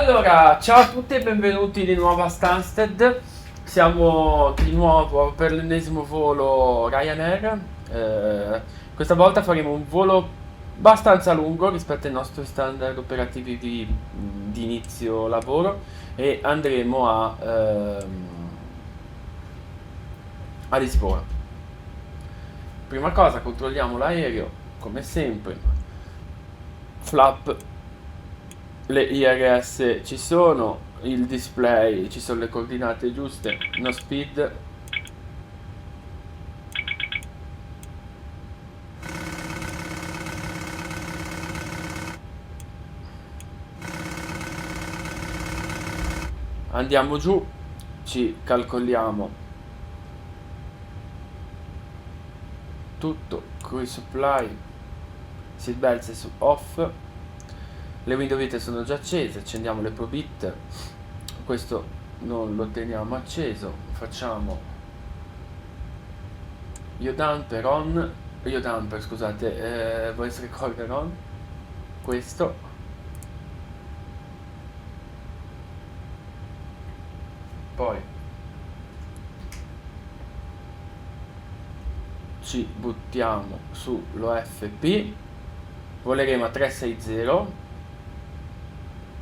Allora, ciao a tutti e benvenuti di nuovo a Stansted. Siamo di nuovo per l'ennesimo volo Ryanair. Questa volta faremo un volo abbastanza lungo rispetto ai nostri standard operativi di inizio lavoro e andremo a Lisbona. Prima cosa controlliamo l'aereo, come sempre. Flap, le IRS ci sono, il display, ci sono le coordinate giuste, no speed. Andiamo giù, ci calcoliamo tutto, cruise supply, seatbelts su off, le window vite sono già accese, accendiamo le probit, questo non lo teniamo acceso, facciamo Yodamper on, Yodamper scusate, voice recorder on, questo, poi ci buttiamo sull'OFP, voleremo a 360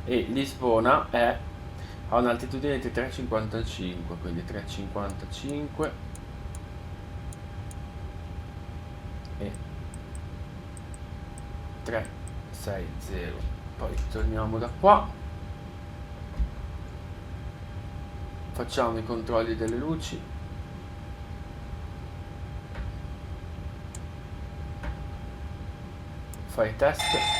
e Lisbona è a un'altitudine di 3,55, quindi 3,55 e 360. Poi torniamo da qua, facciamo i controlli delle luci, fai test.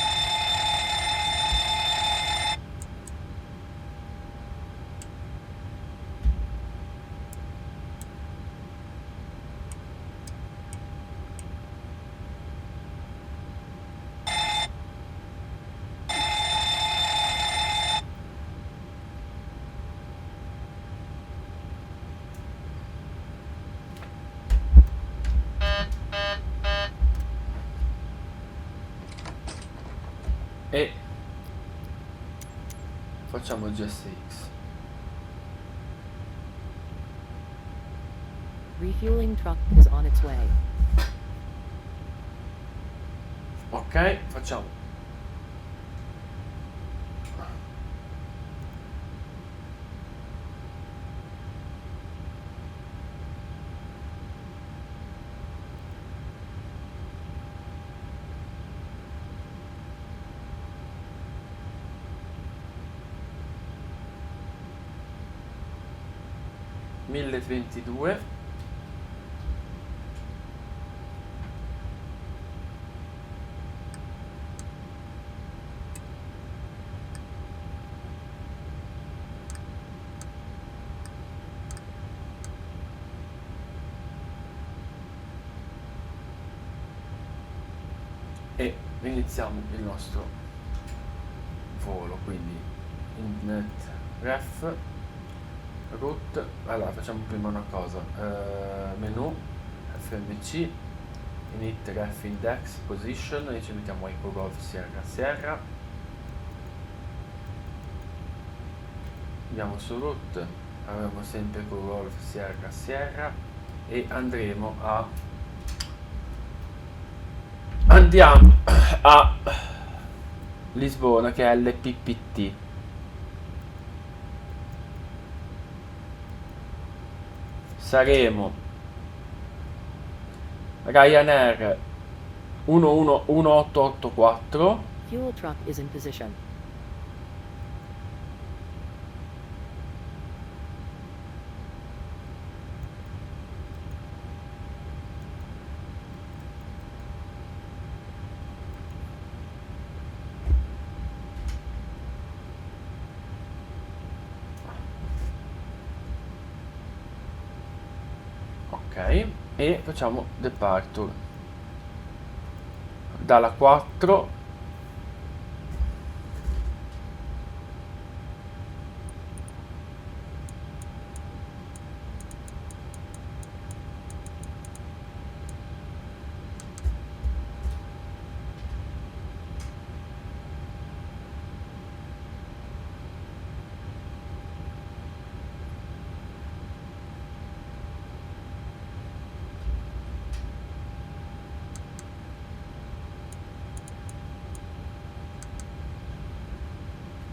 E facciamo GSX. Refueling truck is on its way. Ok, facciamo. Mille 22. E iniziamo il nostro volo, quindi internet ref root. Allora facciamo prima una cosa, menu fmc init ref index position e ci mettiamo Echo Golf Sierra Sierra, andiamo su root, avremo sempre Echo Golf Sierra Sierra e andiamo a Lisbona, che è LPPT. Saremo Ryanair 1884. Fuel truck is in position. Ok, e facciamo departure dalla 4.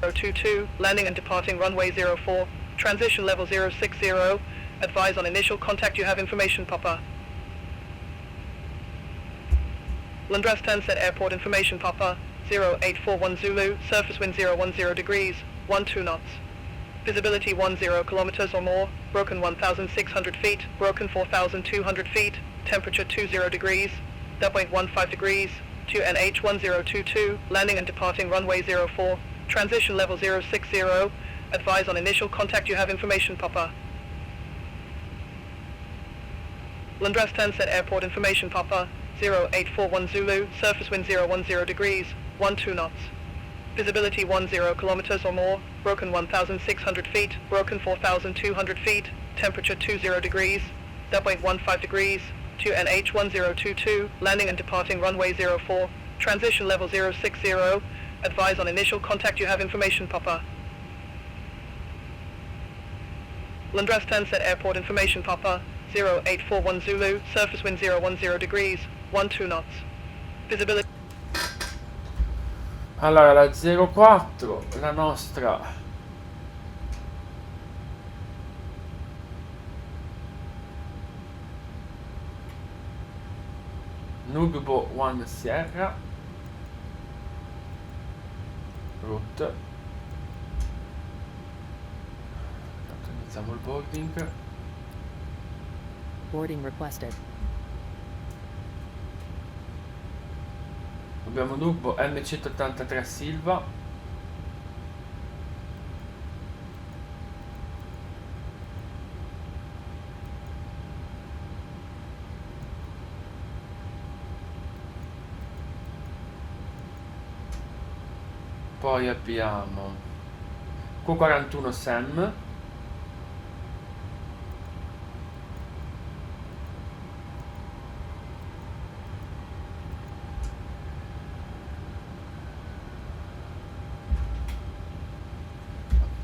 022, landing and departing runway 04, transition level 060, advise on initial contact you have information Papa. Londres Stansted Airport information Papa, 0841 Zulu, surface wind 010 degrees, 12 knots. Visibility 10 kilometers or more, broken 1,600 feet, broken 4,200 feet, temperature 20 degrees, dead weight 15 degrees, to NH 1022, landing and departing runway 04, transition level 060, advise on initial contact you have information Papa. Londres Stansted Airport information Papa, 0841 Zulu, surface wind 010 degrees, 12 knots. Visibility 10 kilometers or more, broken 1,600 feet, broken 4,200 feet, temperature 20 degrees, dead weight 15 degrees, to NH 1022, landing and departing runway 04, transition level 060, advise on initial contact you have information Papa. Londres Stansted Airport information Papa, 0841 Zulu, surface wind 010 degrees, 12 knots. Visibility. Allora, la 04, la nostra Nugbo One Sierra route. Iniziamo il boarding. Boarding requested. Abbiamo Nugbo M183 Silva. Poi abbiamo Q41 Sam.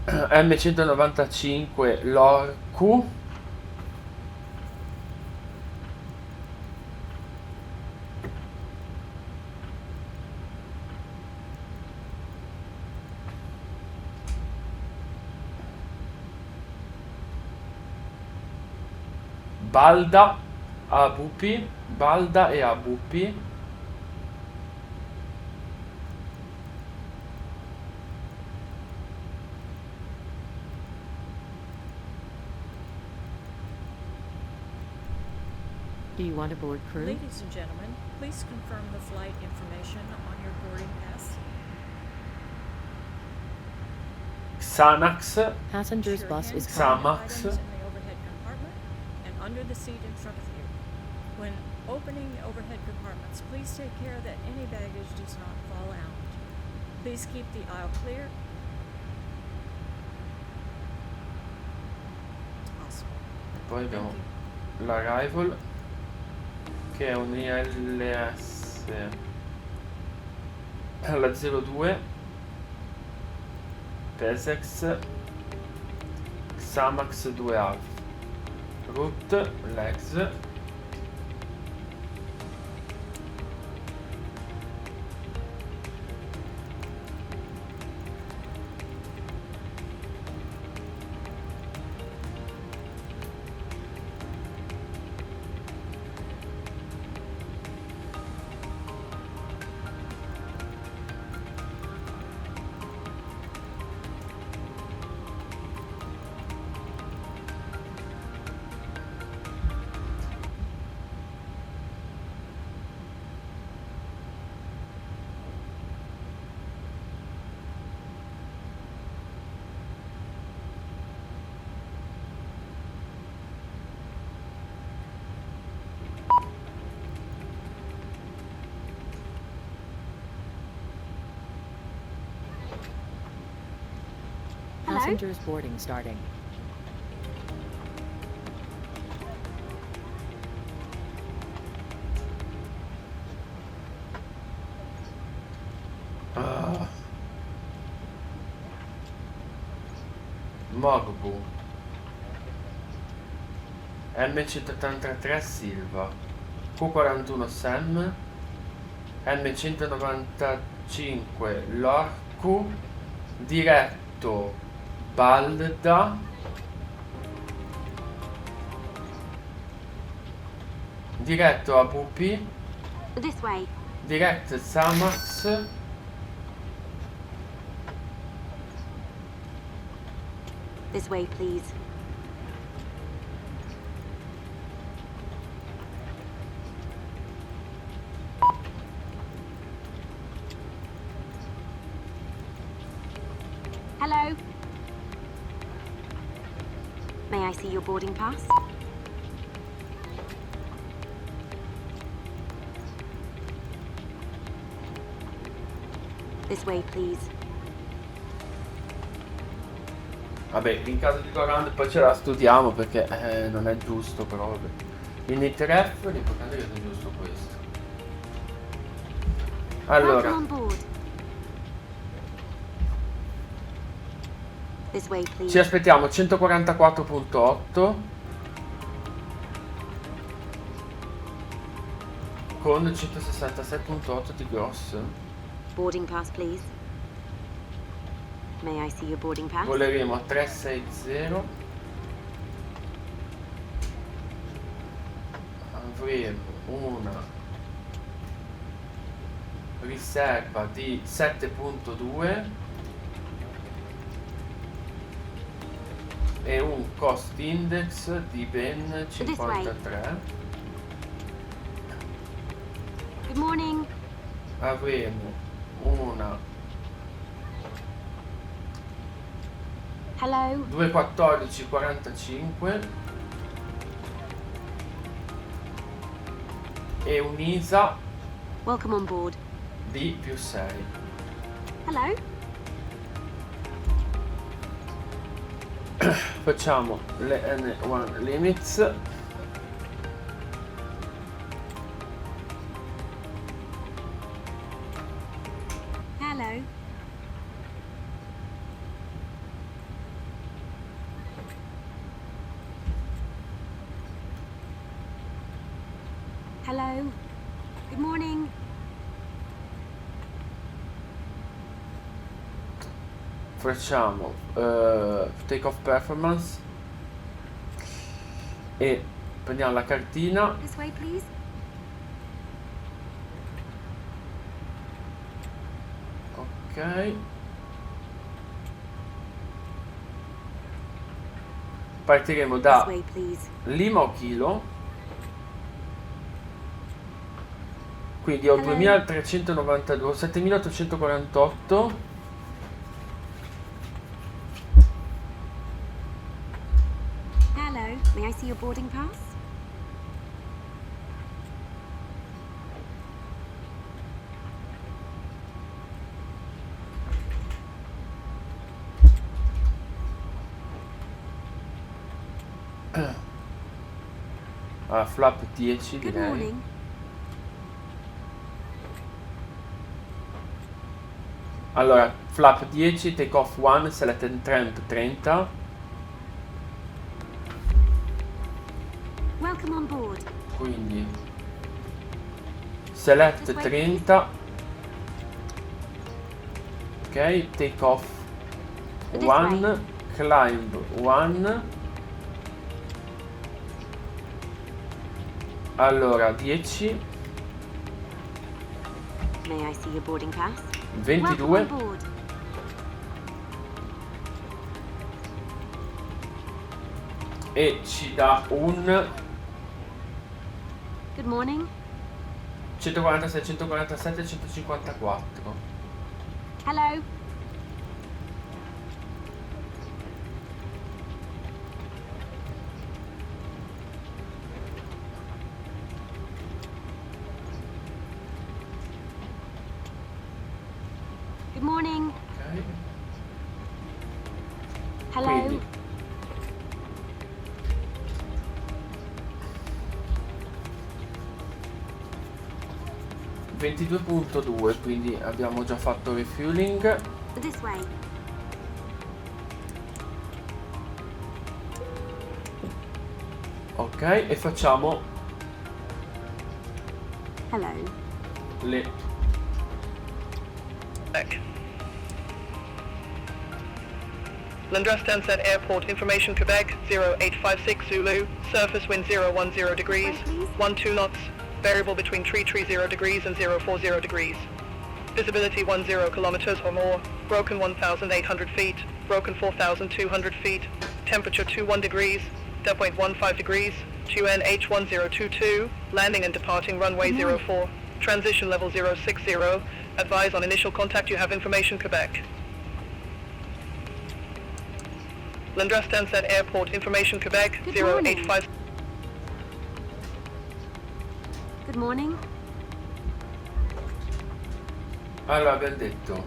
M195 Lorcu. Balda Abupi, Balda e Abupi. Do you want to board crew? Ladies and gentlemen, please confirm the flight information on your boarding pass. Xanax. Passenger's Your bus is hands coming. on Xamax. items in the overhead compartment and under the seat in front of you. When opening the overhead compartments, please take care that any baggage does not fall out. Please keep the aisle clear. Awesome. Poi Thank abbiamo you. l'Arrival, che è un ILS alla 02 Pesex Xamax 2A route legs. Passengers boarding starting. Morbu M183 Silva, Q41 Sam, M195 Lorcu, diretto Balda, diretto ABP, This way. diretto Samax, This way, please. Hello. May I see your boarding pass? This way, please. vabbè, in caso di Corand poi ce la studiamo perché non è giusto, però vabbè. Init ref, l'importante è che sia giusto questo. Allora, Welcome on board. This way, please. ci aspettiamo 144.8 con 166.8 di gross. Boarding pass, please. May I see your boarding pass? Voleremo a 360. Avremo una riserva di 7.2 e un cost index di ben 53. Good morning. Avremo una Hello. 214.45 e un ISA Welcome on board. di più 6. Hello. Facciamo le N1 limits. Hello. Hello. Good morning. Facciamo take off performance e prendiamo la cartina. This way, please. Ok, partiremo This da way, please. Lima o Kilo, quindi ho Hello. 2392, 7848. Hello. May I see your boarding pass? Flap 10 Good direi. morning. Allora, flap 10, take off 1, select and tramp 30. Welcome on board. Quindi select 30. Ok, take off 1, climb 1. Allora, 10, May I see your boarding pass? 22 Welcome on board. e ci dà un Good morning. 146, 147, 154. Hello. Good morning. Ok, Hello. quindi 22.2, quindi abbiamo già fatto refueling. This way. Ok, e facciamo Hello. le Check. Landras Stansted Airport Information Quebec 0856 Zulu, surface wind 010 degrees, 12 knots, variable between 330 degrees and 040 degrees. Visibility 10 kilometers or more, broken 1,800 feet, broken 4,200 feet, temperature 21 degrees, dew point 15 degrees, QNH 1022, landing and departing runway 04, transition level 060, advise on initial contact you have information Quebec. Landras Stansted Airport Information Quebec Good morning. 085. Good morning. Allora, abbiamo detto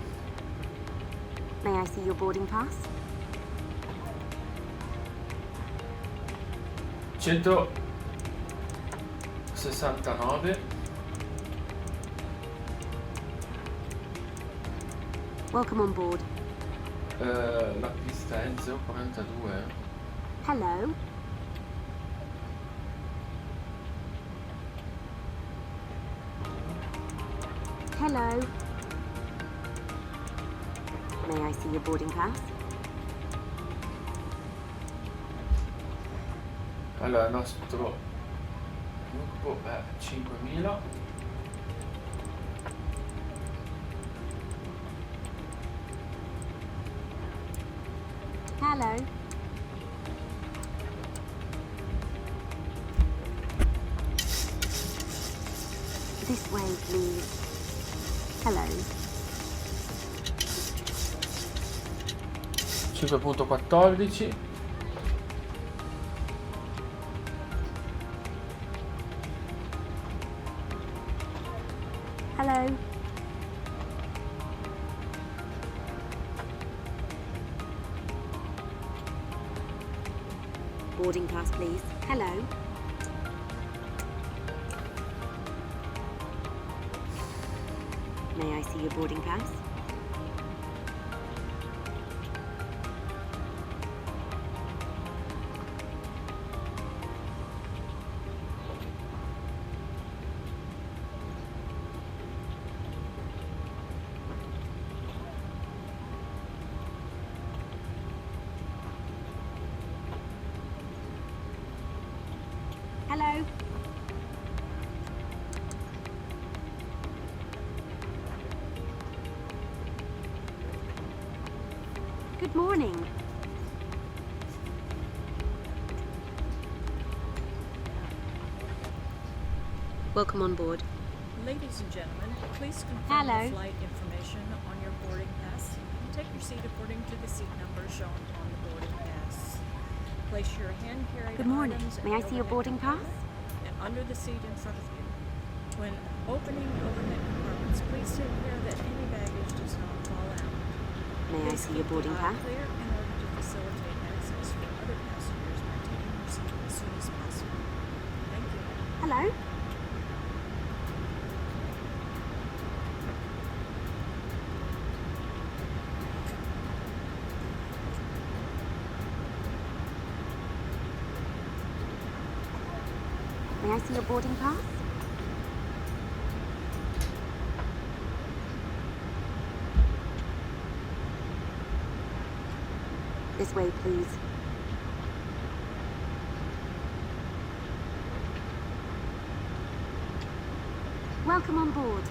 May I see your boarding pass? 169. Welcome on board. La pista è 042. Hello. Hello. May I see your boarding pass? Allora, il nostro gruppo è 5000. Hello. This way, please. Hello. 5.14. Hello. Boarding pass, please. Hello. May I see your boarding pass? Hello. Good morning. Welcome on board. Ladies and gentlemen, please confirm Hello. the flight information on your boarding pass and take your seat according to the seat number shown on the boarding pass. Place your hand carried Good morning. items in May I the see your overhead boarding pass? compartment and under the seat in front of you. When opening overhead compartments, please take care that any baggage does not fall out. May I Please see your keep the boarding aisle pass? clear in order to facilitate access for other passengers by taking your seat as soon as possible. Thank you. Hello. May I see your boarding pass? This way, please. Welcome on board.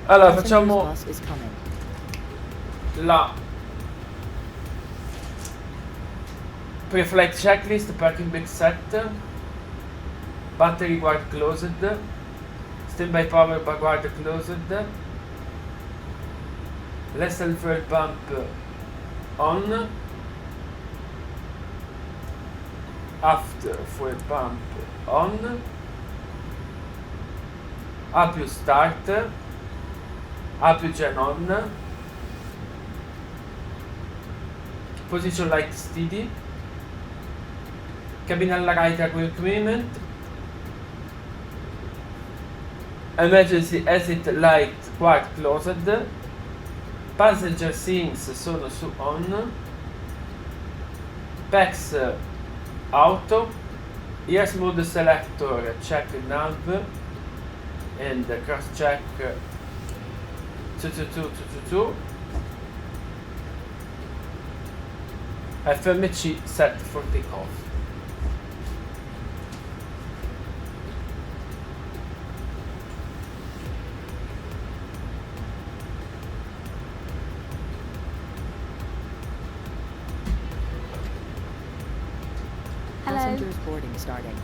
Allora, Passenger's facciamo bus is coming. la pre-flight checklist, parking brake set, battery guard closed, standby power guard closed, left fuel pump on, after fuel pump on, A più start, A più gen on, position light steady, cabin alla right equipment, emergency exit light quite closed, Passenger things sono su on. Packs auto. Ears mode selector check nav. And cross check 222. FMC set for takeoff. Hello. Passengers boarding starting.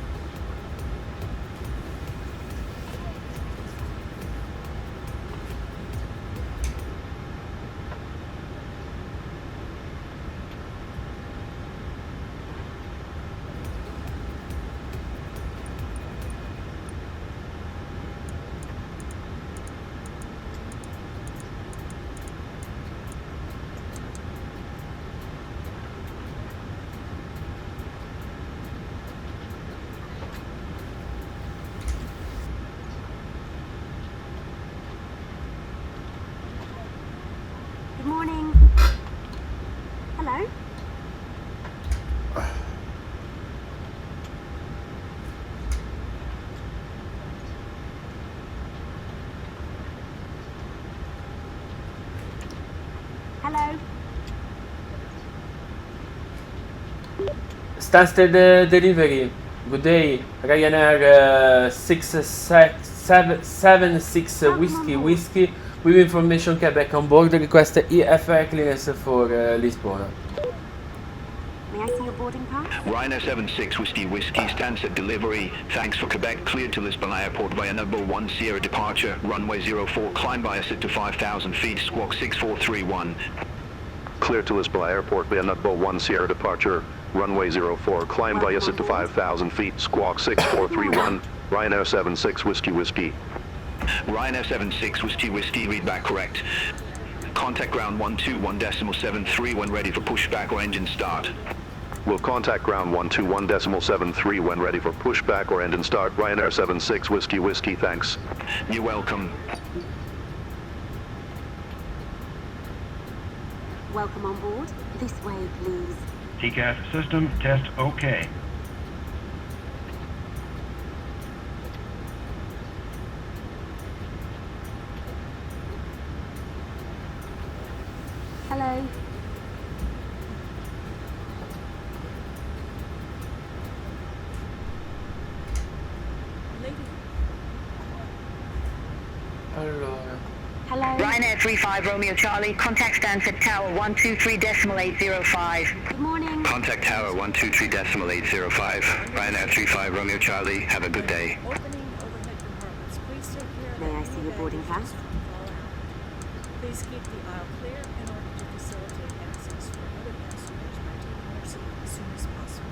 Good morning. Hello. Hello. Stansted delivery. Good day. Ryanair 676 whiskey with information Quebec on board. Request EFR clearance for Lisbona. May I see your boarding pass? RYANAIR 76 Whiskey Stansted delivery. Thanks for Quebec. Cleared to Lisbon Airport via number 1 Sierra departure. Runway 04. Climb by ascent to 5,000 feet. Squawk 6431. Clear to Lisbon Airport via number 1 Sierra departure. Runway 04. Climb by ascent to 5,000 feet. Squawk 6431. RYANAIR 76 Whiskey. RYANAIR 76 Whiskey, read back correct. Contact ground 121.73 when ready for pushback or engine start. Will contact ground 121.73 when ready for pushback or engine start. RYANAIR 76 Whiskey, thanks. You're welcome. Welcome on board. This way, please. TCAS system test OK. Hello. Lady, Allora. Hello. RYANAIR 35 Romeo Charlie, contact Stansted Tower 123.805. Good morning. Contact tower 123.805. RYANAIR 35 Romeo Charlie. Have a good day. opening overhead compartments. Please take care May that I see any your boarding baggages pass? don't fall out. Please keep the aisle clear in order to facilitate access for other passengers by taking their seat as soon as possible.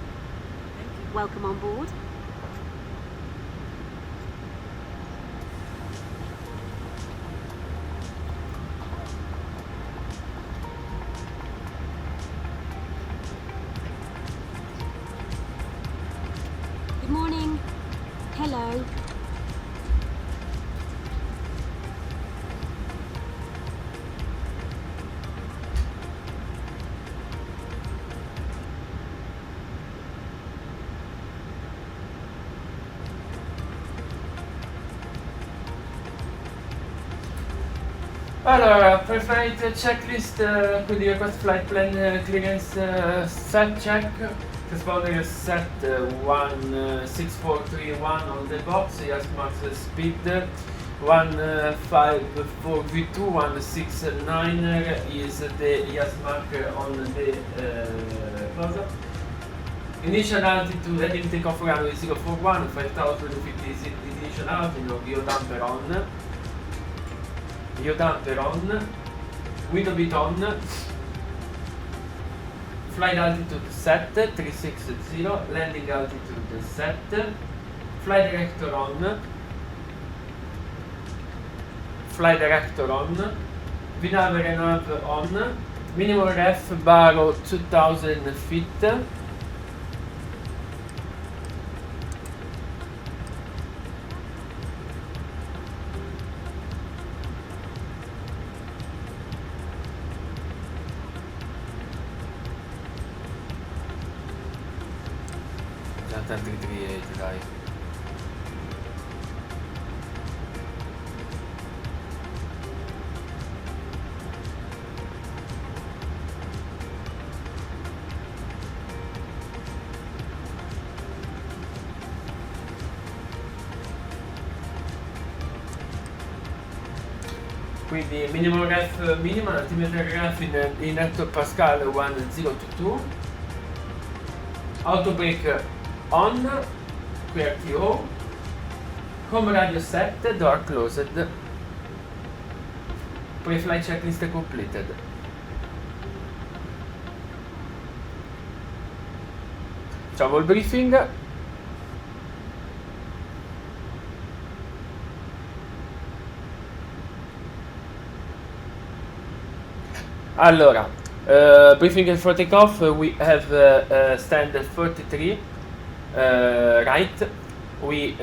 Thank you. Welcome on board. Good morning. Hello. Allora, pre-flight checklist, quindi request flight plan clearance set check, transponder set 16431 on the box, yes max speed 154 V2, 169 is the yes mark on the cosa. Initial altitude heading takeoff runway 041, 5050 is initial altitude, gear damper on. Io damper on, window bit on, flight altitude set 360, landing altitude set, flight director on, VNAV RENAV on, minimum ref baro 2000 feet, importante di triage, dai. Quindi minimum ref minimum, altimeter ref in hectopascal 1022. Auto brake on, clear TO. Home radio set, door closed. Pre-flight checklist completed. Facciamo il briefing. Allora, briefing for takeoff, we have stand 43 right. We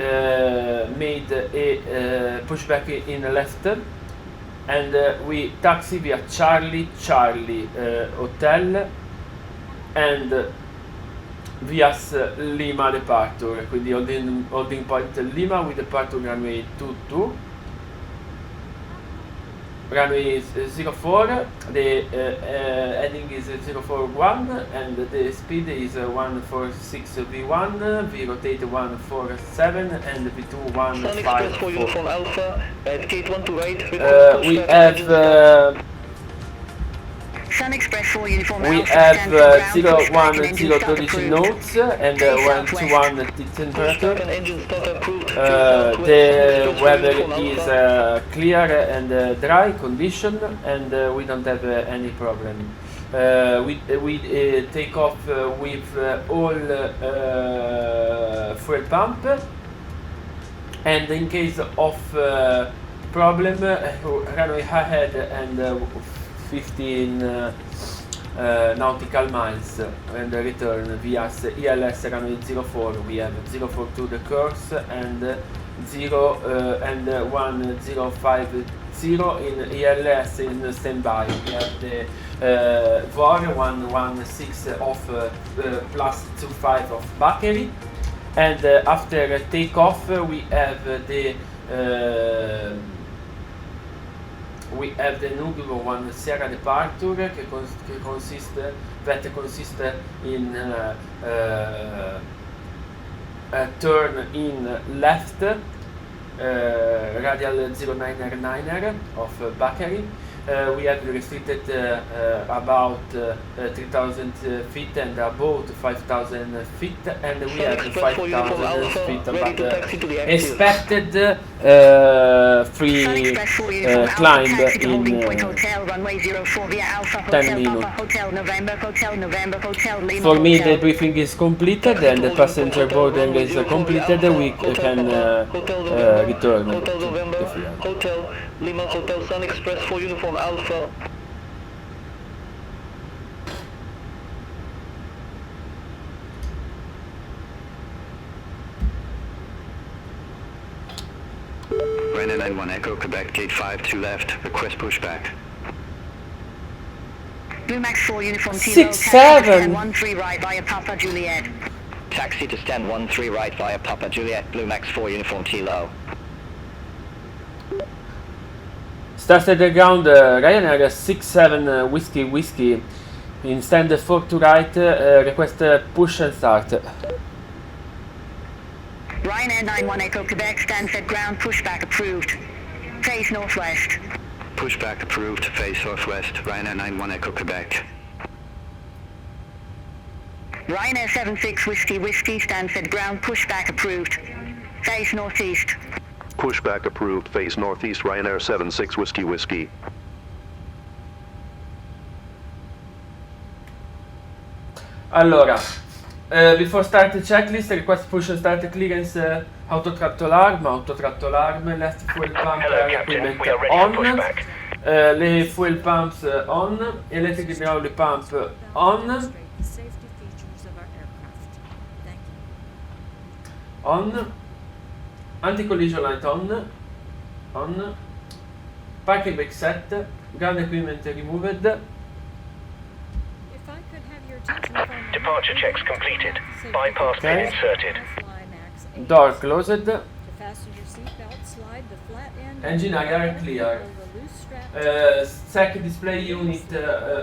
made a pushback in left, and we taxi via Charlie Hotel and Vias Lima departure, quindi holding point Lima with departure runway 22. Runway 04, the heading is 041 and the speed is 146 V1, V rotate 147 and V2 154. Uniform Alpha at gate 1 to right. We have Sun Express 4 Uniform we Alpha have stands for ground, push back 01 and engine stop 012 approved. notes and Face 121 southwest. temperature. Pushback and engine stop approved. The weather is clear and dry condition, and we don't have any problem. We take off with all fuel pump, and in case of problem, runway ahead and 15 nautical miles and return via ELS runway 04. We have 042 the course and 0 and 1050 in ELS in standby. We have the VOR 116 of plus 25 of battery, and after takeoff we have the Nugro 1 Sierra departure che consiste in a turn in left, radial 09er of Bakary. We have restricted about 3,000 feet and about 5,000 feet, and we have 5,000 feet, but expected free climb in 10 minutes. For me, the briefing is completed and the passenger boarding is completed. We can return to the field. Hotel Lima Hotel Sun Express 4 Uniform Alpha. Ryanair 91 Echo Quebec Gate 5 to left. Request pushback. Blue Max 4 Uniform Kilo, 6-7. 13 right via Papa Juliet. Taxi to stand 13 right via Papa Juliet. Blue Max 4 Uniform Kilo. Started the ground, Ryanair 67 whiskey in stand 4 to right, request push and start. Ryanair 91 Echo Quebec stands at ground, pushback approved. Face northwest. Pushback approved. Face northwest. Ryanair 91 Echo Quebec. Ryanair 76 whiskey stands at ground, pushback approved. Face northeast. Pushback approved, face northeast, Ryanair 76 whiskey. Allora, before start the checklist, request push and start clearance, auto throttle arm, left fuel pump equipment on, le fuel pumps on, electric hydraulic pump on, Demonstrate the safety features of our aircraft. Thank you. on, anti-collision light on, parking brake set, ground equipment removed. If I could have your attention for a moment. Departure checks completed. Bypass pin inserted. Door closed. To fasten your seatbelt, slide the flat end Engine IR clear. over the loose strap. Sec display unit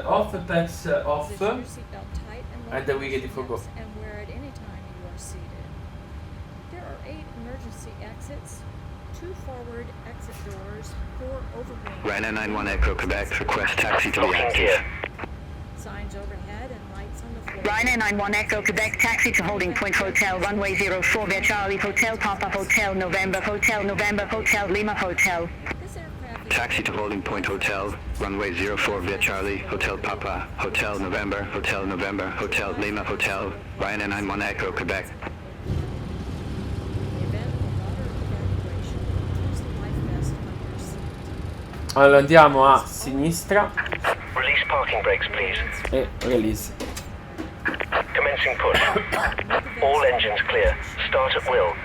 off, packs off, Position your seatbelt tight and and then we get it for go. and wear at any time you are seated. There are 8 emergency exits, 2 forward exit doors, 4 overwing. Ryanair 91 Echo Quebec, request taxi to the Locking active. gear. Signs overhead and lights on the floor. Ryanair 91 Echo Quebec, taxi to Holding Point Hotel, runway 04 via Charlie Hotel, Papa Hotel, November Hotel, November Hotel, Lima Hotel. This aircraft is Taxi to Holding Point Hotel, runway 04 via Charlie, Hotel Papa, Hotel November, Hotel November, Hotel Lima Hotel, Ryanair 91 Echo Quebec. in the event of water evacuation. Use the life vest on your seat. Allora andiamo a sinistra Release parking brakes, please. e release. Commencing push. All engines clear. Start at will.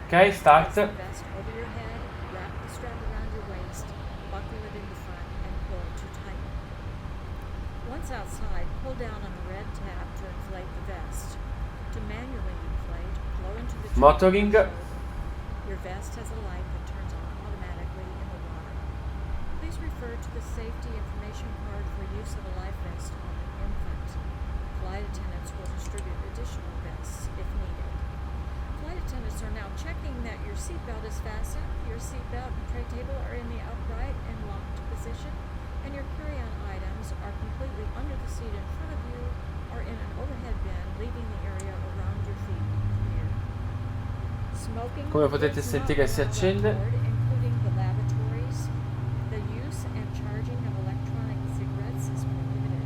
Ok, start. Vest over your head, wrap the strap around your waist, buckle it in the front, and pull to tighten. Once outside, pull down on the red tab to inflate the vest. To manually inflate, blow into the Motoring. Your vest has a light that turns on automatically in the water. Please refer to the safety information card for use of a life vest on the infant. Flight attendants will distribute additional vests if needed. Flight attendants are now checking that your seatbelt is fastened, your seatbelt and tray table are in the upright and locked position, and your carry-on items are completely under the seat in front of you or in an overhead bin, leaving the area around your feet clear. Smoking Come potete is not sentire si allowed accende. on board, including the lavatories. The use and charging of electronic cigarettes is prohibited.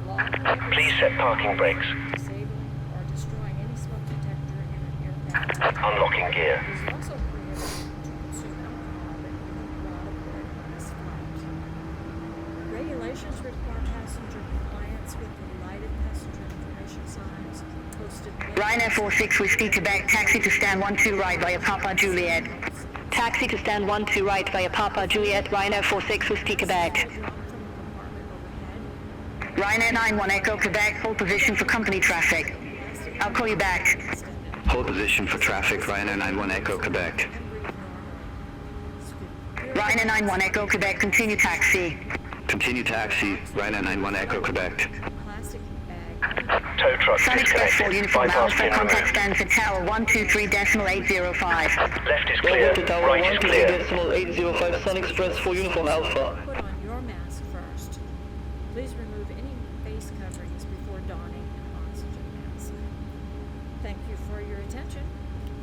Law prohibits Please set parking brakes. disabling or destroying any smoke detector in an aircraft. Unlocking gear. It is also prohibited to consume alcohol that you have brought aboard on this flight. Regulations require passenger compliance with the lighted passenger information signs posted. Ryanair 46 Whiskey Quebec, taxi to stand 12 right via Papa Juliet. Taxi to stand 12 right via Papa Juliet, Ryanair 46 Whiskey Quebec. Drop from the compartment overhead. Ryanair 91 Echo Quebec, hold position for company traffic. I'll call you back. Hold position for traffic, Ryanair 91 Echo Quebec. Ryanair 91 Echo Quebec, continue taxi. Continue taxi, Ryanair 91 Echo Quebec. Plastic bag. Tow truck Sun Express 4 disconnected. uniform Bypass Alpha, pin contact removed. stand for tower 123.805. Left is clear. Right is clear. 805 Sun Express for Uniform Alpha. Put on your mask first. Please remove any face coverings before donning an oxygen mask. Thank you for your attention.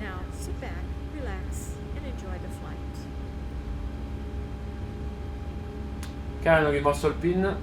Now sit back, relax, and enjoy the flight. Ok, hanno rimosso il pin.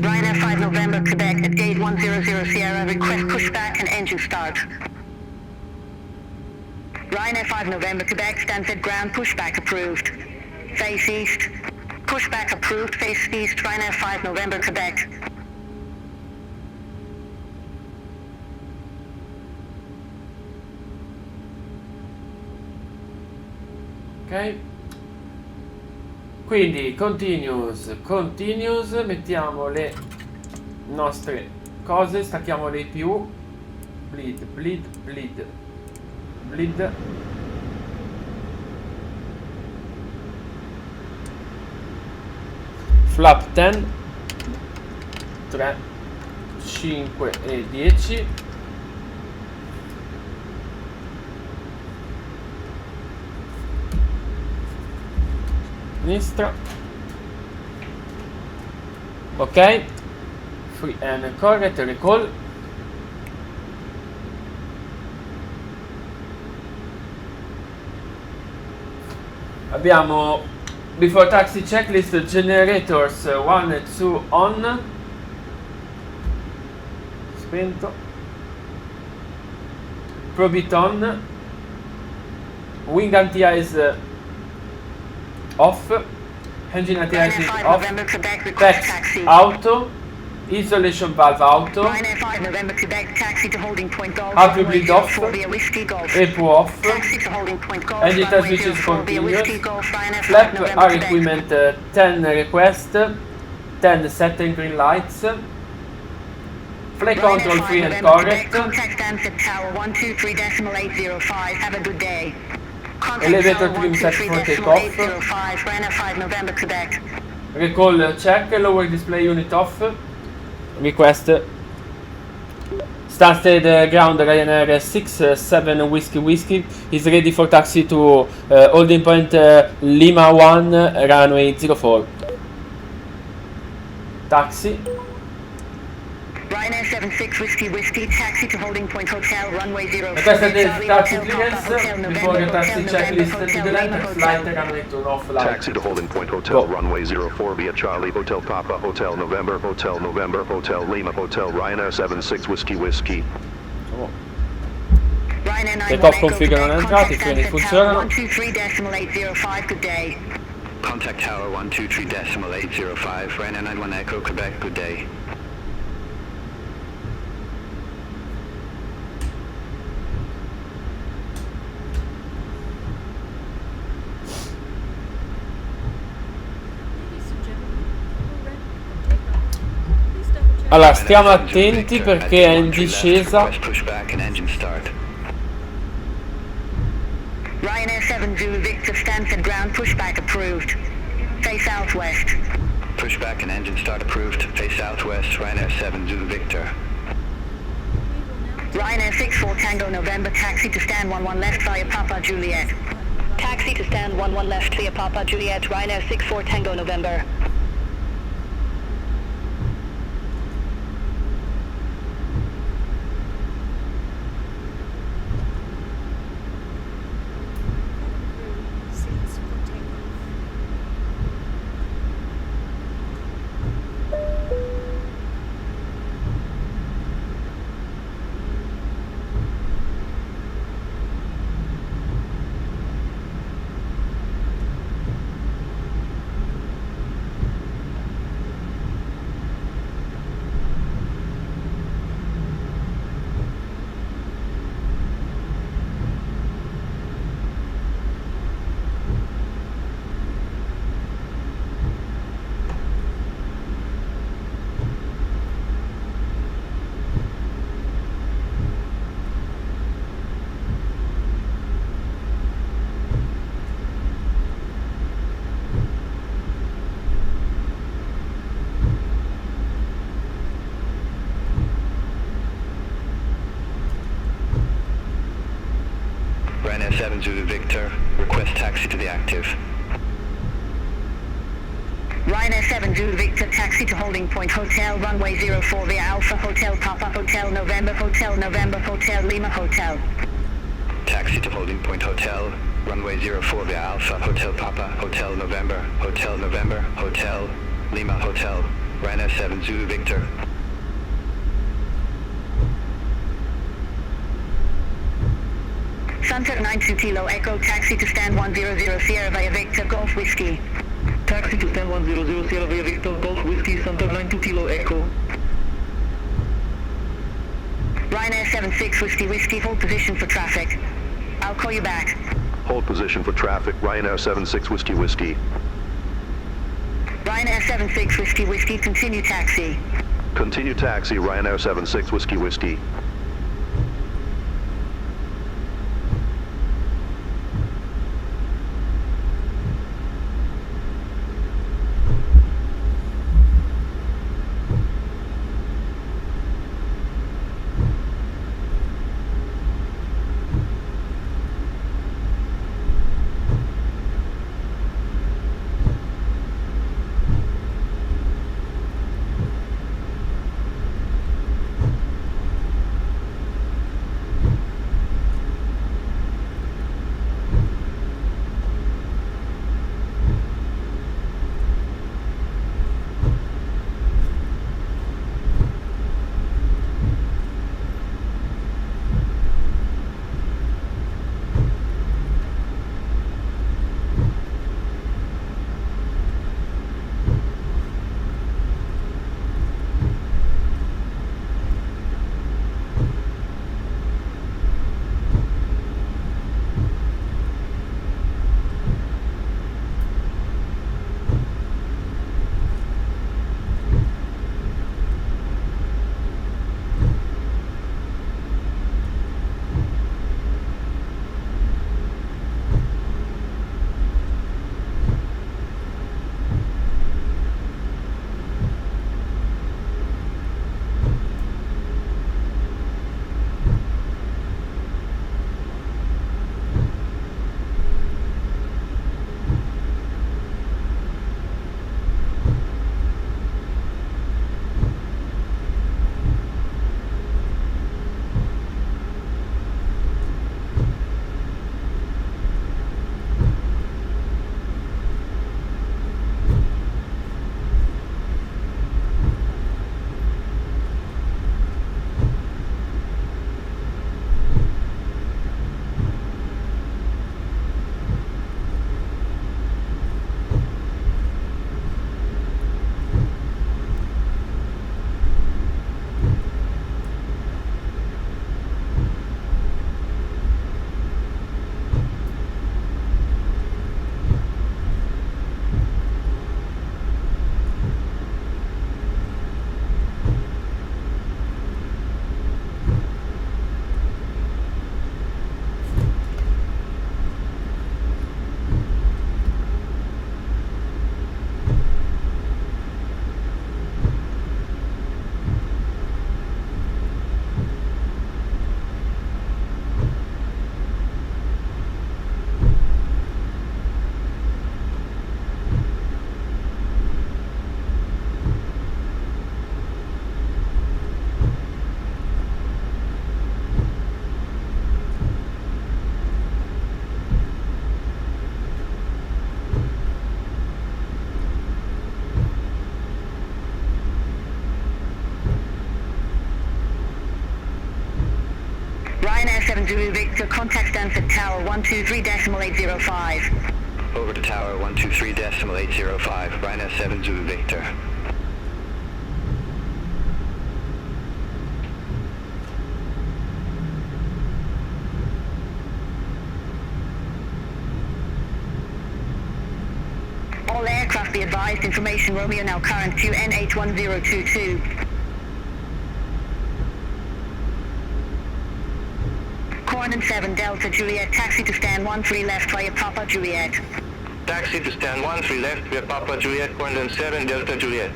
Ryanair 5 November Quebec at gate 100 Sierra, request pushback and engine start. Ryanair 5 November Quebec, stands at ground, pushback approved. Face east. Pushback approved, face east, Ryanair 5 November Quebec. Ok. Quindi continuous, mettiamo le nostre cose, stacchiamo le più. Bleed. Flap 10, 3, 5 e 10. Sinistra. Ok. Free and correct, recall. Abbiamo before taxi checklist, generators 1 e 2 on. Spento. Probit on. Wing anti-ice off. Engine anti-ice is Ryanair 5 off. November Quebec request Text taxi. auto. Isolation valve auto. Ryanair 5 November Quebec taxi to holding point golf. Auto bleed off. 04 via whiskey golf. EPO off. Taxi to holding point golf. Engine runway transmission is 04 via whiskey continuous. golf. Ryanair 5 Flap November R Quebec. equipment 10 request. 10 setting green lights. Flight control Ryanair 5 free and November Quebec, correct. contact Stansted Tower 123.805. Have a good day. Contact Elevator Tower trim set for takeoff. 123.805. Ryanair 5 November Quebec. Recall check. Lower display unit off. Request. Stansted ground Ryanair 67 Whiskey is ready for taxi to holding point Lima 1 runway 04. Taxi. Ryanair 76 Whiskey taxi to holding point hotel runway 04. Questa è Charlie taxi Hotel clearance. Papa Hotel Before November the taxi Hotel checklist November to the Hotel left, Lima flight Hotel. runway to off light. Taxi to holding point hotel runway 04 via Charlie Hotel Papa Hotel November Hotel Lima Hotel Ryanair 76 Whiskey. Oh. Ryanair 9 Take off Echo config non è Quebec, entrato, i contact freni Stansted funzionano. Tower 123.805. Good day. Contact Tower 123.805, Ryanair 91 Echo, Quebec, good day. Ladies and gentlemen, we're ready for takeoff. Please double check. Allora, stiamo attenti perché è in discesa. Request pushback and engine start. Ryanair 7 Zulu Victor Stansted ground pushback approved. Face southwest. Pushback and engine start approved. Face southwest, Ryanair 7 Zulu Victor. Ryanair 64 Tango November taxi to stand 11 left via Papa Juliet. Taxi to stand 11 left via Papa Juliet, Ryanair 64 Tango November. Seats for takeoff. Ryanair 7 Zulu Victor, request taxi to the active. Ryanair 7 Zulu Victor taxi to holding point hotel runway 04 via Alpha Hotel Papa Hotel November Hotel Lima Hotel. Taxi to holding point hotel, runway 04 via Alpha Hotel Papa Hotel November Hotel Lima Hotel, Ryanair 7 Zulu Victor. Sunset 92 Kilo Echo taxi to stand 100 Sierra via Victor Golf Whiskey. Taxi to stand 100 Sierra via Victor Golf Whiskey, Sunset 92 Kilo Echo. Ryanair 76 Whiskey, hold position for traffic. I'll call you back. Hold position for traffic, Ryanair 76 Whiskey. Ryanair 76 Whiskey, continue taxi. Continue taxi, Ryanair 76 Whiskey. Ryanair 7 Zulu Victor, contact Stansted Tower 123.805. Over to Tower 123.805, Ryanair 7 Zulu Victor. All aircraft be advised, information Romeo now current QN81022. Coordinate 7 Delta Juliet, taxi to stand 13 left via Papa Juliet. Taxi to stand 13 left via Papa Juliet, coordinate 7 Delta Juliet.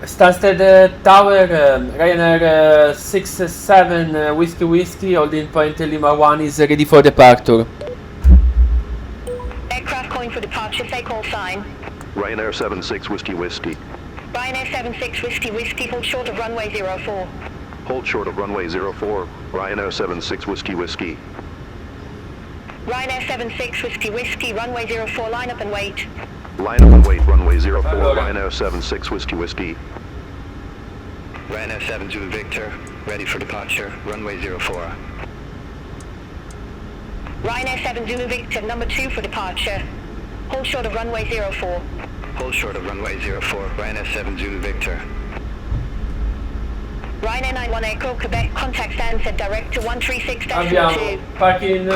Stansted Tower, Ryanair 67 Whiskey, holding point Lima 1 is ready for departure. Aircraft calling for departure, say call sign. Ryanair 76 Whiskey. Ryanair 76 Whiskey, hold short of runway 04. Hold short of runway 04, Ryanair 76 Whiskey. Ryanair 76 Whiskey, runway 04, line up and wait. Line up and wait, runway 04, Ryanair 76 Whiskey. Ryanair 7 Zulu Victor, ready for departure, runway 04. Ryanair 7 Zulu Victor, number 2 for departure. Hold short of runway 04. Hold short of runway 04, Ryanair 7 Zulu Victor. Ryanair 91 Echo, Quebec, contact Stansted direct to 136.2. Abbiamo parking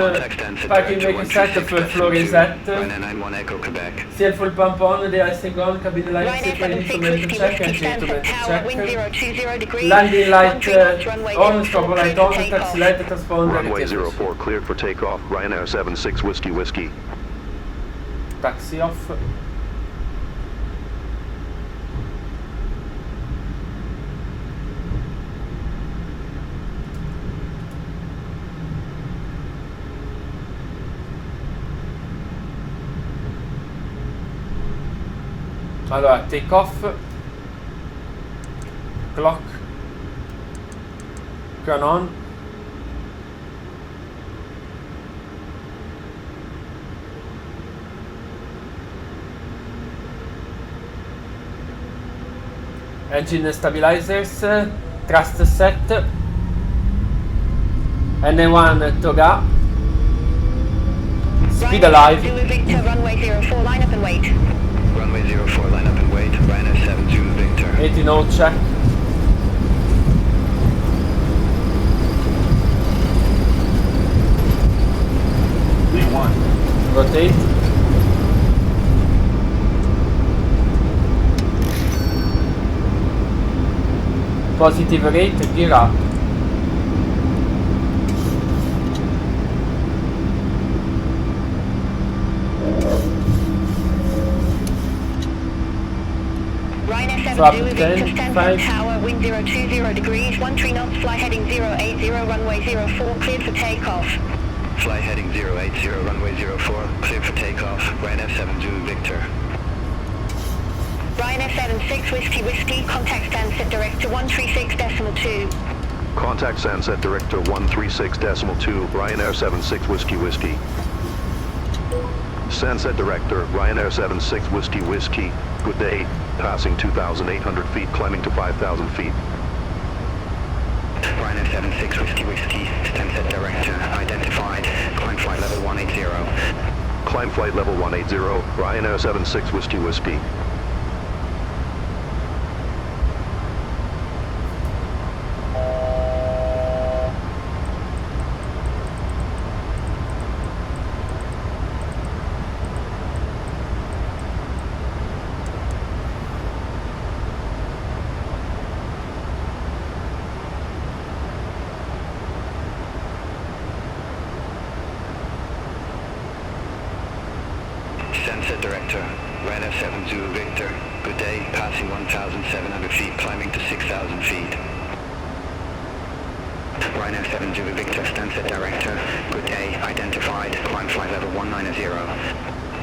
making set per floor reset. Ryanair 91 Echo, Quebec. Sia il full pump on, the icing on, cabin light, Ryanair sequence 76 instrument check and instrument Tower, wind check. 020 degrees. Landing light 13 knots, runway on, 04, stop light cleared for on, taxi takeoff. light transponder. Runway 04 cleared for takeoff, Ryanair 76 Whiskey. Taxi off. Allora, take off, clock, turn on, engine stabilizers, thrust set, N1 toga, speed alive. Zulu Victor, runway 04, line up and wait. Runway 04, line up and wait, Ryanair 7 Zulu Victor. 80 node check. V1. Rotate. Positive rate, gear up. Ryanair 7 Swap Zulu 10, Victor, Stansted 5. Tower, wind 020 degrees, 13 knots, fly heading 080, runway 04, cleared for takeoff. Fly heading 080, runway 04, cleared for takeoff, Ryanair 7 Zulu Victor. Ryanair 76 Whiskey, contact Stansted direct to 136.2. Contact Stansted Director 136.2, Ryanair 76 Whiskey. Stansted Director, Ryanair 76 Whiskey. Good day, passing 2,800 feet, climbing to 5,000 feet. Ryanair 76 Whiskey, Stansted Director, identified, climb flight level 180. Climb flight level 180, Ryanair 76 Whiskey. Stansted Director, Ryanair 7 Zulu Victor, good day, passing 1,700 feet, climbing to 6,000 feet. Ryanair 7 Zulu Victor, Stansted Director, good day, identified, climb flight level 190.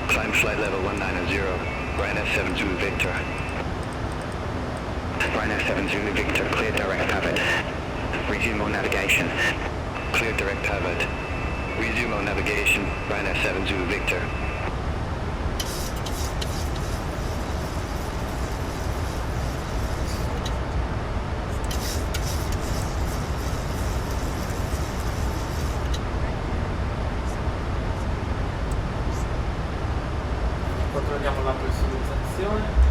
Climb flight level 190. Ryanair 7 Zulu Victor. Ryanair 7 Zulu Victor, clear direct pivot. Resume on navigation. Clear direct pivot. Resume on navigation. Ryanair 7 Zulu Victor. Controlliamo la pressurizzazione.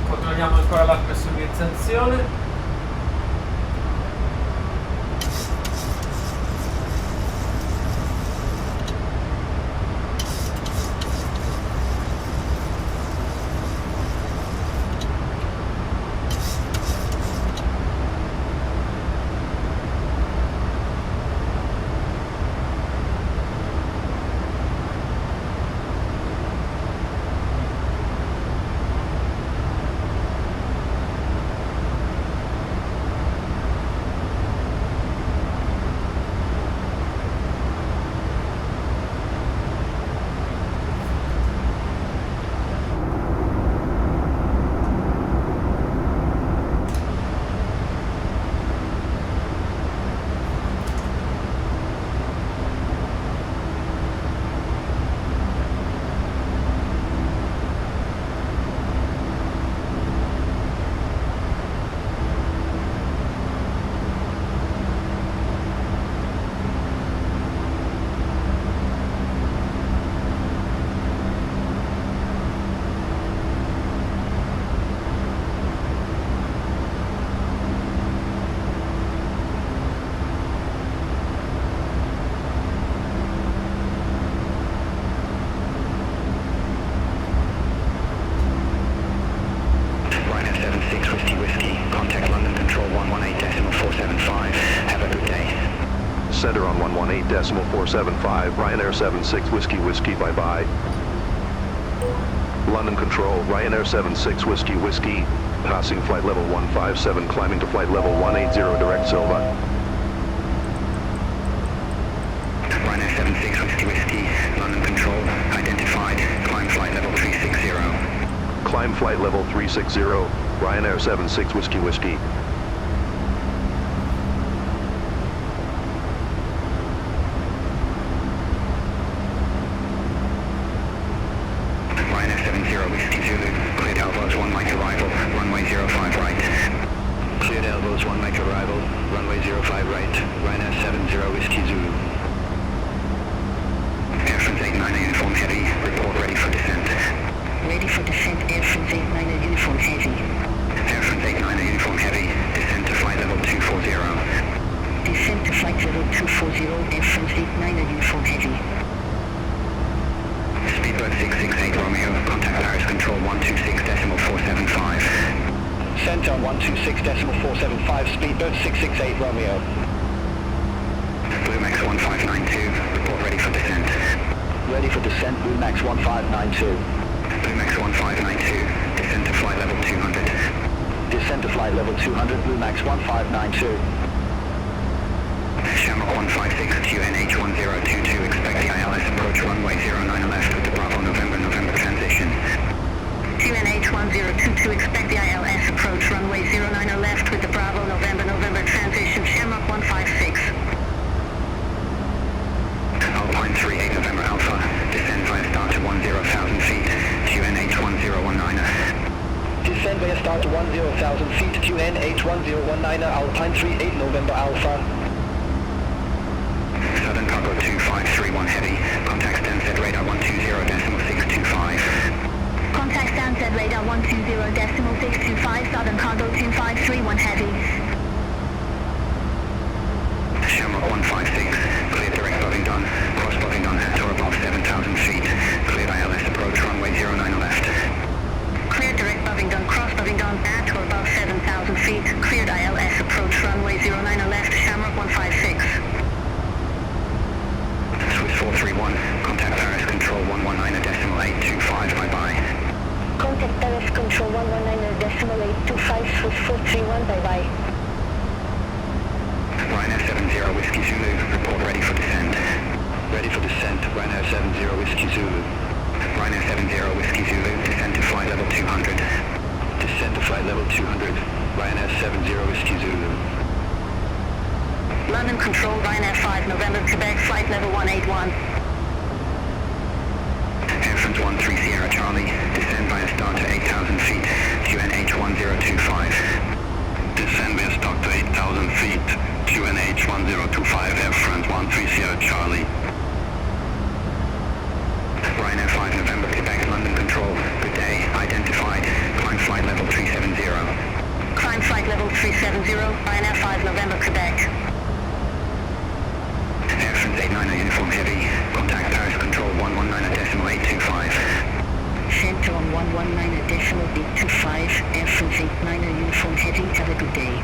Controlliamo ancora la pressurizzazione. 475, Ryanair 76 Whiskey Whiskey, bye-bye. London Control, Ryanair 76 Whiskey Whiskey, passing flight level 157, climbing to flight level 180, direct Silva. Ryanair 76 Whiskey Whiskey, London Control, identified, climb flight level 360. Climb flight level 360, Ryanair 76 Whiskey Whiskey. Ryanair 70 Whiskey Zulu, cleared elbows 1 Mike arrival, runway 05 right. Cleared elbows 1 Mike arrival, runway 05 right, Ryanair 70 Whiskey Zulu. Air France 89 uniform heavy, report ready for descent. Ready for descent, Air France 89 uniform heavy. Air France 89 uniform heavy, descent to flight level 240. Descent to flight level 240, Air France 89 uniform heavy. Speedbird 668 Romeo, contact Paris Control 126.475. Center 126.475, Speedbird 668 Romeo. Blue Max 1592, report ready for descent. Ready for descent, Blue Max 1592. Blue Max 1592, descent to flight level 200. Descent to flight level 200, Blue Max 1592. Shamrock 156, QNH 1022, expect the ILS approach runway 09 left with the Bravo November transition. QNH 1022, expect the ILS approach runway 09 left with the Bravo November transition, Shamrock 156. Alpine 38 November Alpha, descend via start to 10,000 feet, QNH 1019. Descend via start to 10,000 feet, QNH 1019, Alpine 38 November Alpha. Southern Cargo 2531 heavy, contact Stansted radar 120.625. Contact Stansted radar 120.625, Southern Cargo 2531 heavy. Shamrock 156, cleared direct Bovingdon, cross Bovingdon at or above 7,000 feet, cleared ILS approach runway 09 left. Cleared direct Bovingdon, cross Bovingdon at or above 7,000 feet, cleared ILS approach runway 09 left, Shamrock 156. Swiss 431, contact Paris Control 119.825, bye-bye. Contact Paris Control 119.825, Swiss 431, bye-bye. Ryanair 70 Whiskey Zulu, report ready for descent. Ready for descent, Ryanair 70 Whiskey Zulu. Ryanair 70 Whiskey Zulu, descend to flight level 200. Descend to flight level 200, Ryanair 70 Whiskey Zulu. London Control, Ryanair 5 November, Quebec, flight level 181. Air France 13 Sierra Charlie, descend via start to 8,000 feet, QNH 1025. Descend via start to 8,000 feet, QNH 1025, Air France 13 Sierra Charlie. Ryanair 5 November, Quebec, London Control, good day, identified, climb flight level 370. Climb flight level 370, Ryanair 5 November, Quebec. Air France 89 uniform heavy, contact Paris Control 119.825. Center on 119.825, Air France 89 uniform heavy, have a good day.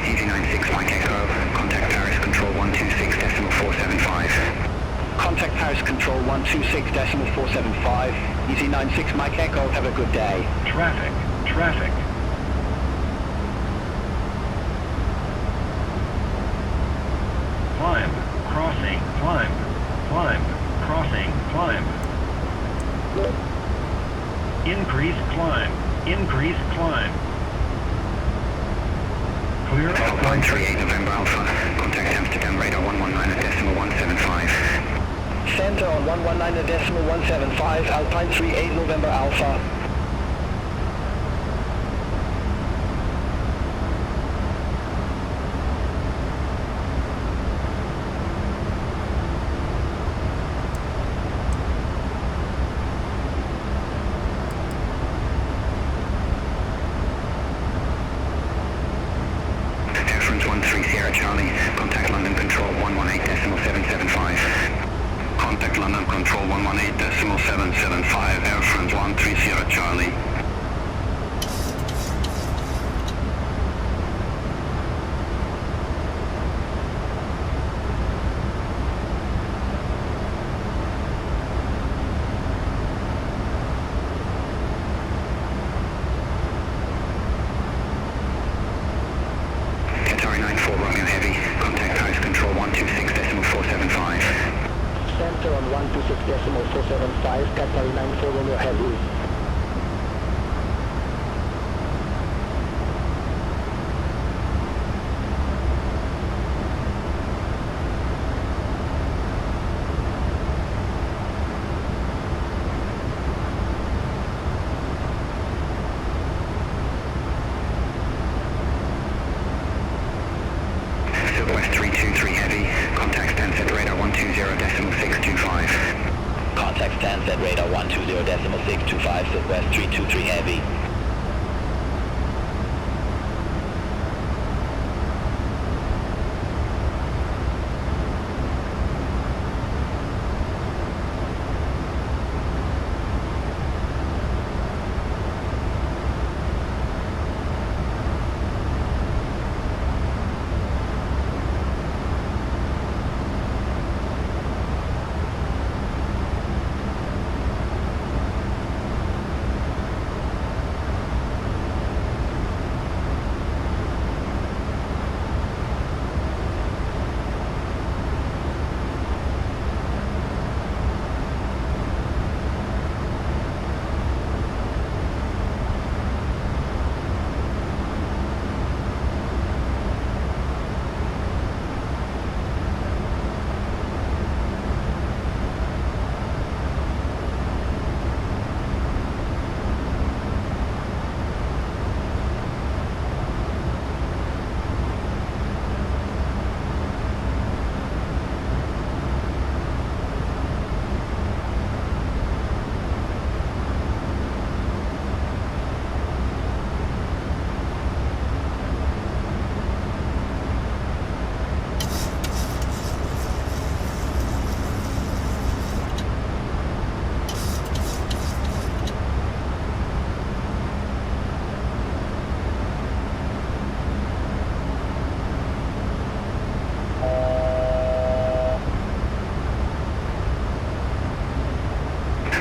Easy 96 Mike Echo, contact Paris Control 126.475. Contact Paris Control 126.475, Easy 96 Mike Echo, have a good day. Traffic. Climb, crossing, climb, crossing, climb. Increase climb. Clear Alpine 38 November Alpha, contact Amsterdam radar 119.175. Center on 119.175, Alpine 38 November Alpha. decimal 475, Category 94 Romeo Heavy. Southwest 323 heavy, contact Stansted radar 120.625. Contact Stansted radar 120.625, Southwest 323 heavy.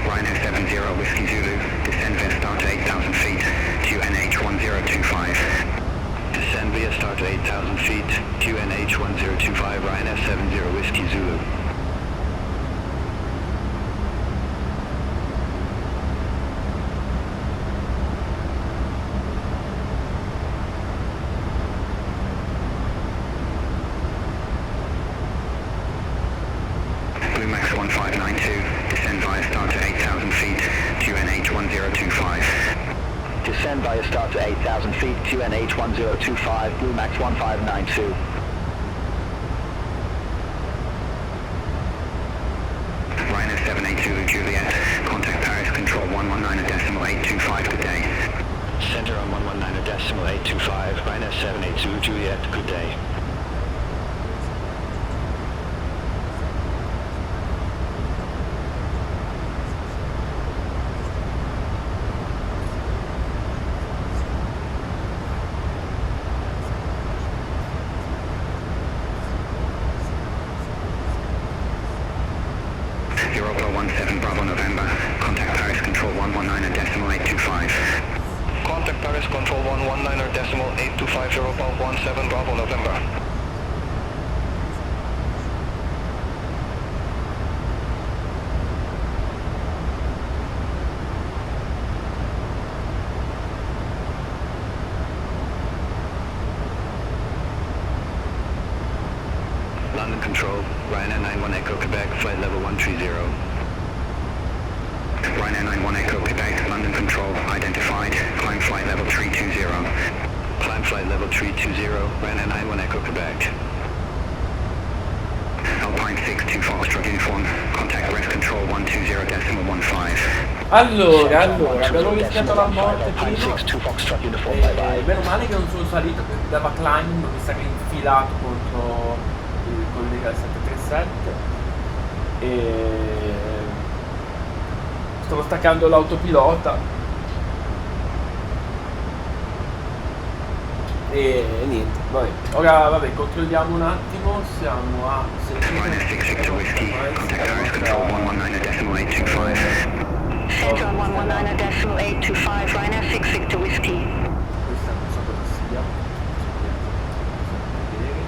RYANAIR 70 Whiskey Zulu, descend via start to 8,000 feet, QNH 1025. Descend via start to 8,000 feet, QNH 1025, RYANAIR 70 Whiskey Zulu. Blue Max 1592, descend via start to 8,000 feet, QNH 1025. Descend via start to 8,000 feet, QNH 1025, Blue Max 1592. RYANAIR 782 Juliet, contact Paris Control 119.825, good day. Center on 119.825, RYANAIR 782 Juliet, good day. Europa 17 Bravo November, contact Paris Control 119.825. Contact Paris Control 119.825, Europa 17 Bravo November. London Control, RYANAIR 91 Echo Quebec, flight level 130. RYANAIR 91 Echo Quebec, London Control, identified, climb flight level 320. Climb flight level 320, RYANAIR 91 Echo Quebec. Alpine 62 Foxtrot Uniform, contact Rest Control 120.15. Allora, abbiamo rischiato la morte prima. 62 Foxtrot Uniform, E bye bye. meno male che non sono salito perché dava climbing, mi sa che è infilato contro il collega 737 e stavo staccando l'autopilota e niente, vabbè. Ora vabbè, controlliamo un attimo, siamo a RYANAIR 6 Victor Whiskey, contact Paris Control 119.825. Center on 119.825, RYANAIR 6 Victor Whiskey. Questa non so cosa sia. Vedere.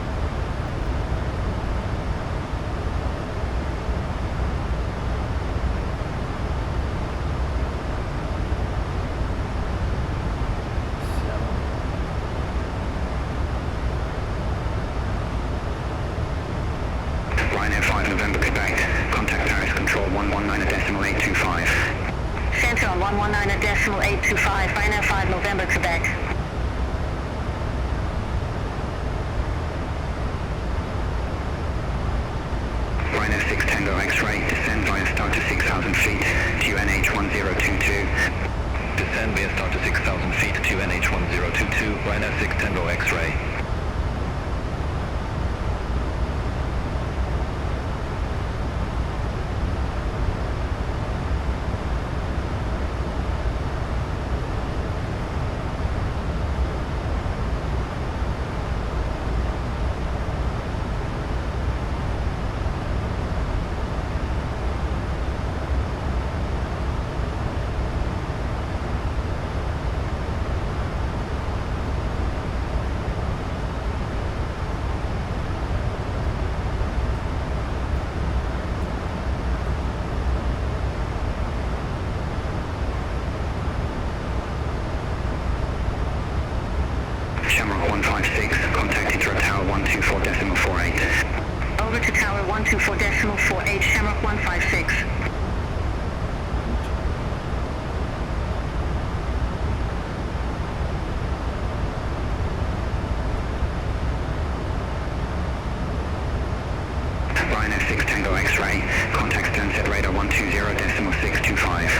Ryanair 5 November Quebec. Contact Paris Control 119.825. Center on 119.825, Ryanair 5 November, Quebec. Ryanair 6 Tango X-ray, descend via start to 6,000 feet, QNH 1022. Descend via start to 6,000 feet, QNH 1022, Ryanair 6 Tango X-ray. Shamrock 156, contacting through tower 124.48. Over to tower 124.48, Shamrock 156. Ryanair 6 Tango X-ray, contact Stansted radar 120.625.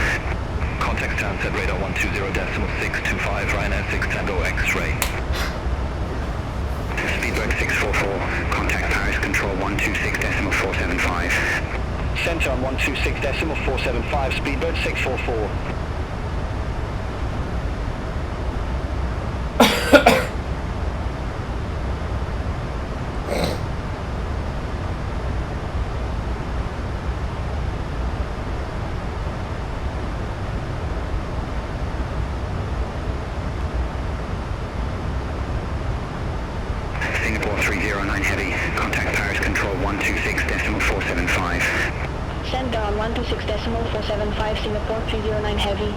Contact Stansted radar 120.625, Ryanair 6 Tango X-ray. Speedbird 644, contact Paris Control 126.475. Center on 126.475, Speedbird 644. Singapore 309 Heavy, contact Paris Control 126.475. Center on 126.475, Singapore 309 Heavy.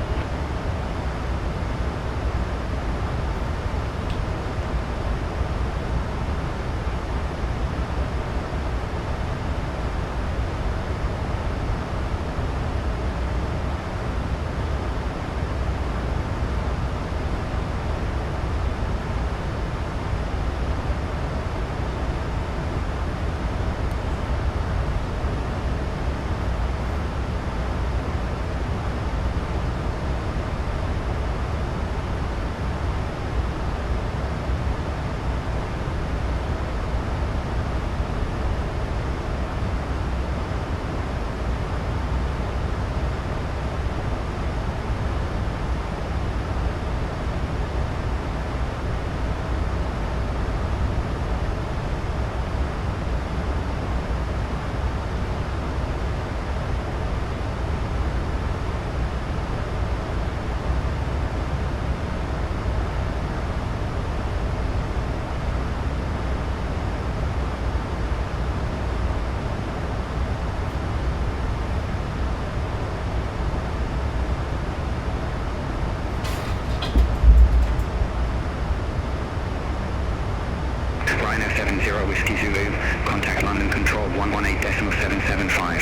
Ryanair 70 Whiskey Zulu, contact London Control 118.775.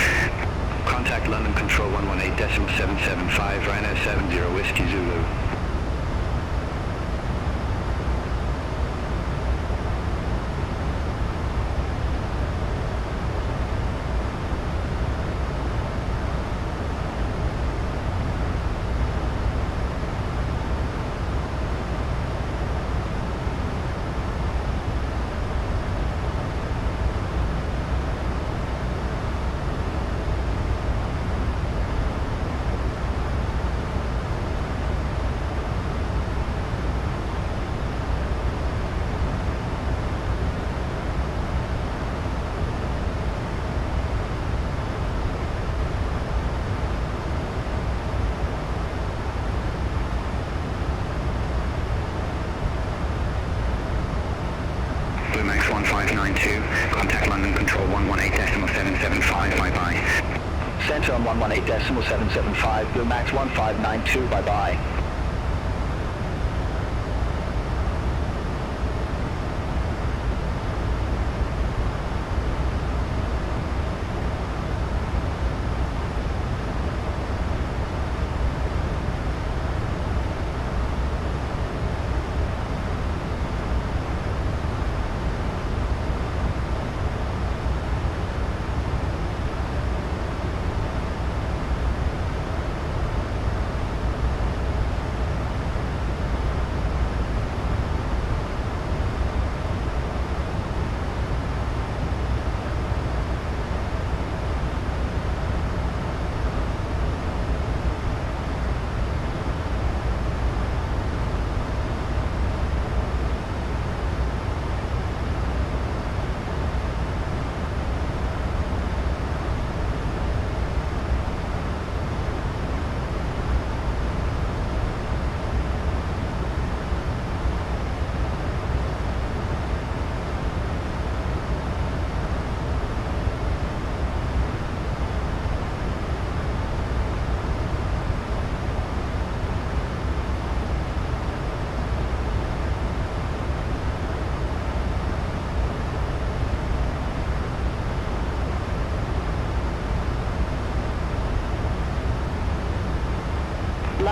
Contact London Control 118.775, Ryanair 70 Whiskey Zulu. Max 1592, contact London Control 118.775, bye-bye. Center on 118.775, Blue Max 1592, bye-bye.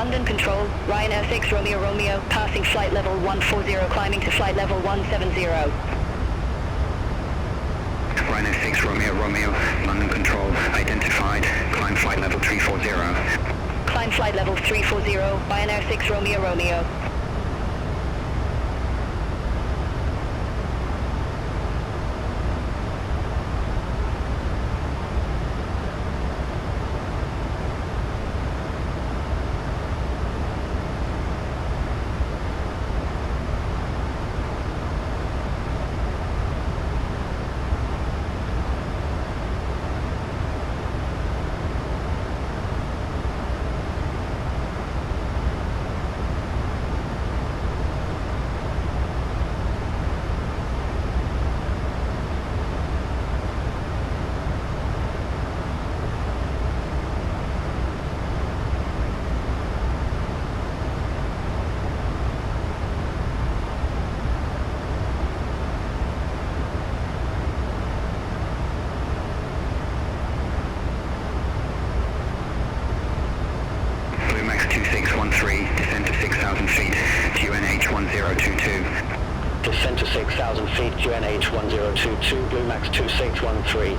London Control, Ryanair 6 Romeo Romeo, passing flight level 140, climbing to flight level 170. Ryanair 6 Romeo Romeo, London Control, identified, climb flight level 340. Climb flight level 340, Ryanair 6 Romeo Romeo. Descend to 6,000 feet, QNH 1022. Descend to 6,000 feet, QNH 1022, Blue Max 2613.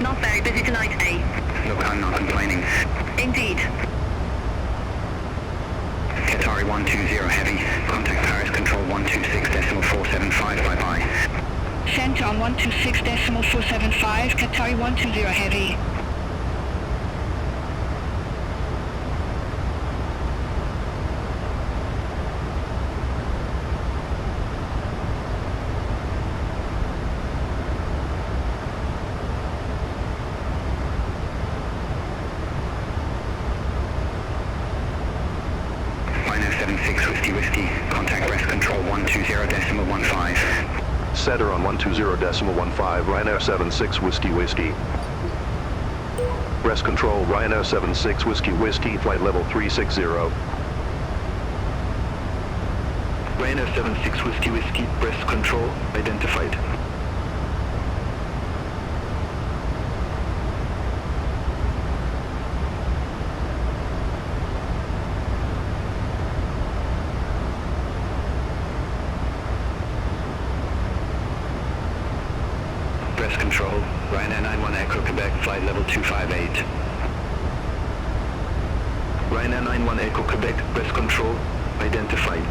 Not very busy tonight, eh? Look, I'm not complaining. Indeed. Qatari 120 heavy. Contact Paris Control 126.475. Bye-bye. Shenton 126.475, Qatari 120 heavy. Whiskey, contact Breast Control 120.15. Center on 120.15, Ryanair 76 Whiskey Whiskey. Breast Control, Ryanair 76 Whiskey Whiskey, flight level 360. Ryanair 76 Whiskey Whiskey, Breast Control, identified. Breast Control, Ryanair 91 Echo Quebec, flight level 258. Ryanair 91 Echo Quebec, Breast Control, identified.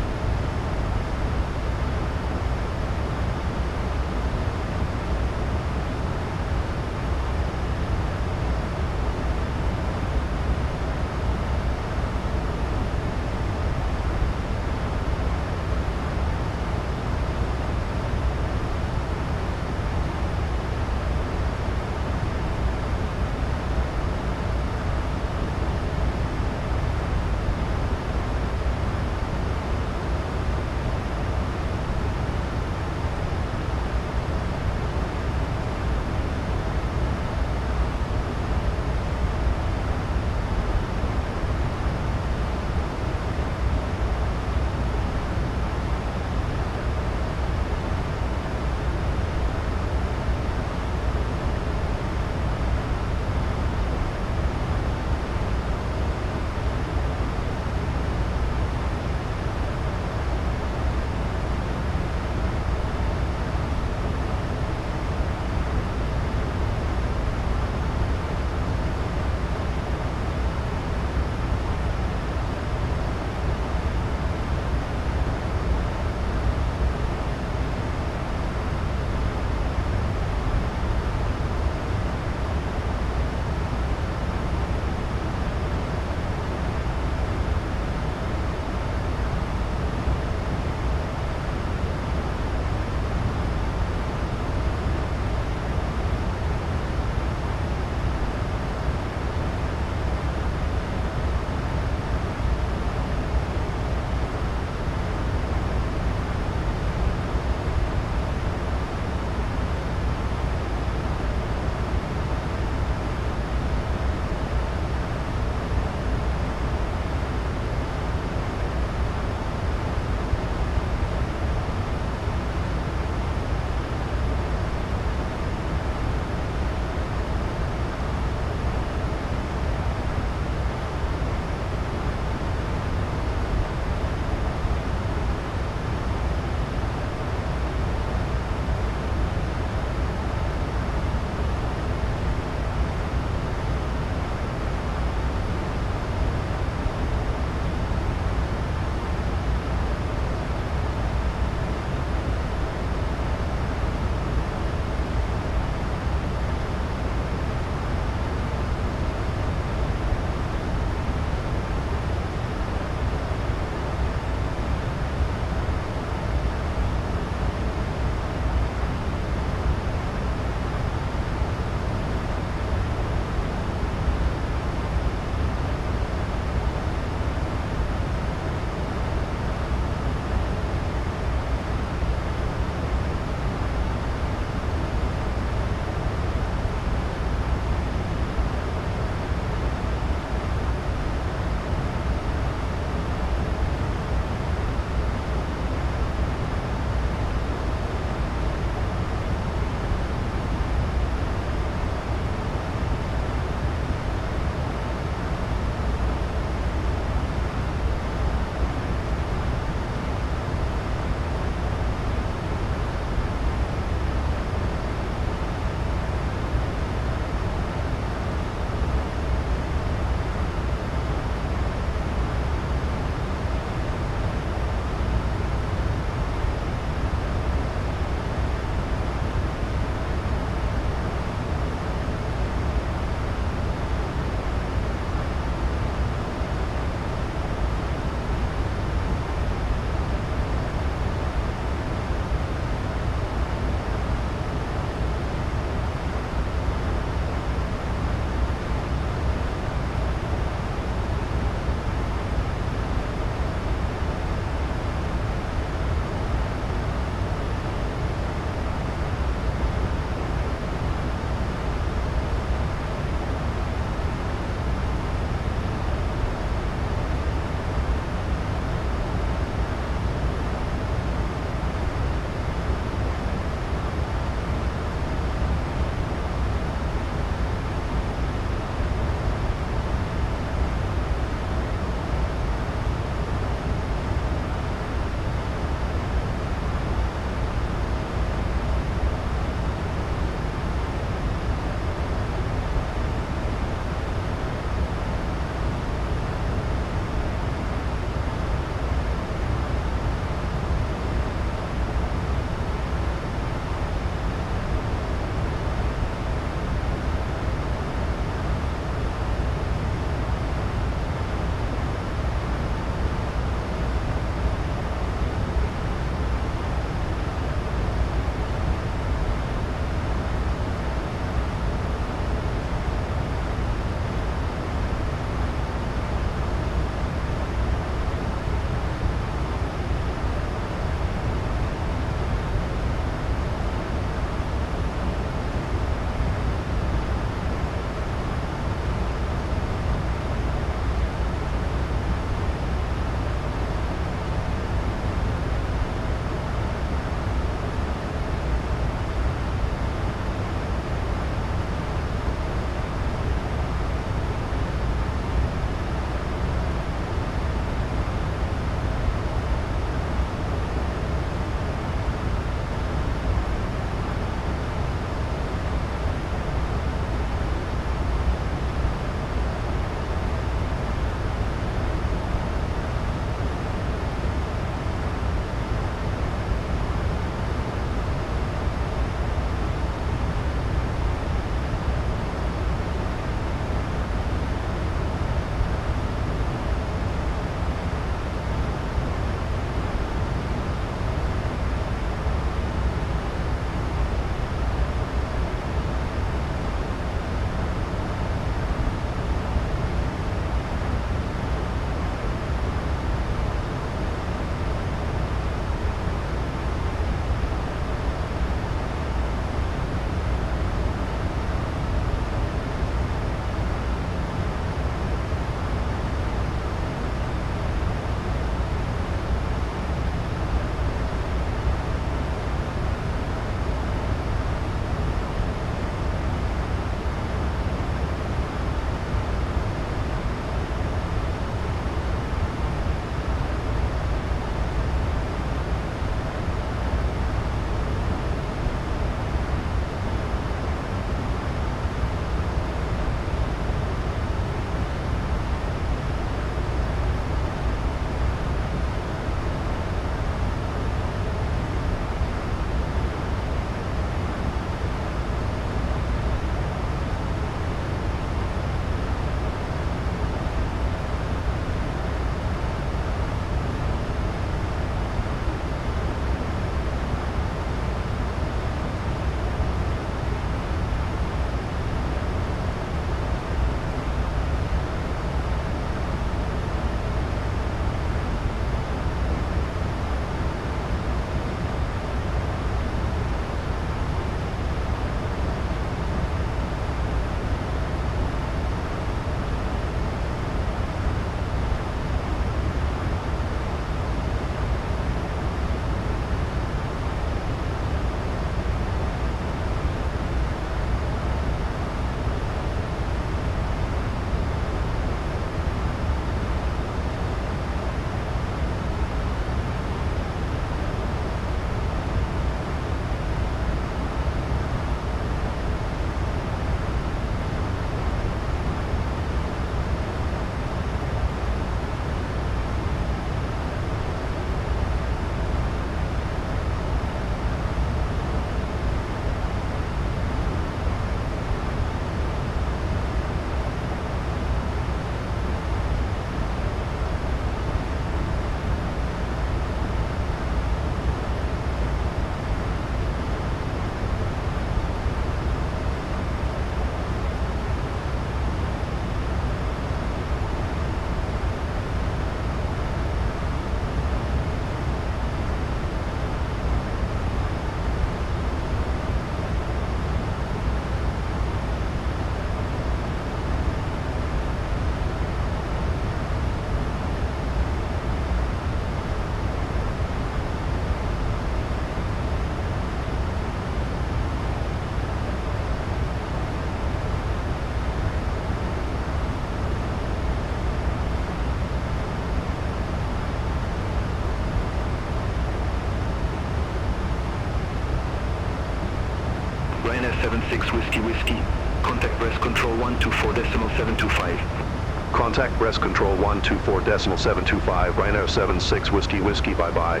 Ryanair 76 Whiskey Whiskey. Contact breast control 124.725. Contact breast control 124.725, Ryanair 76 Whiskey Whiskey, bye-bye.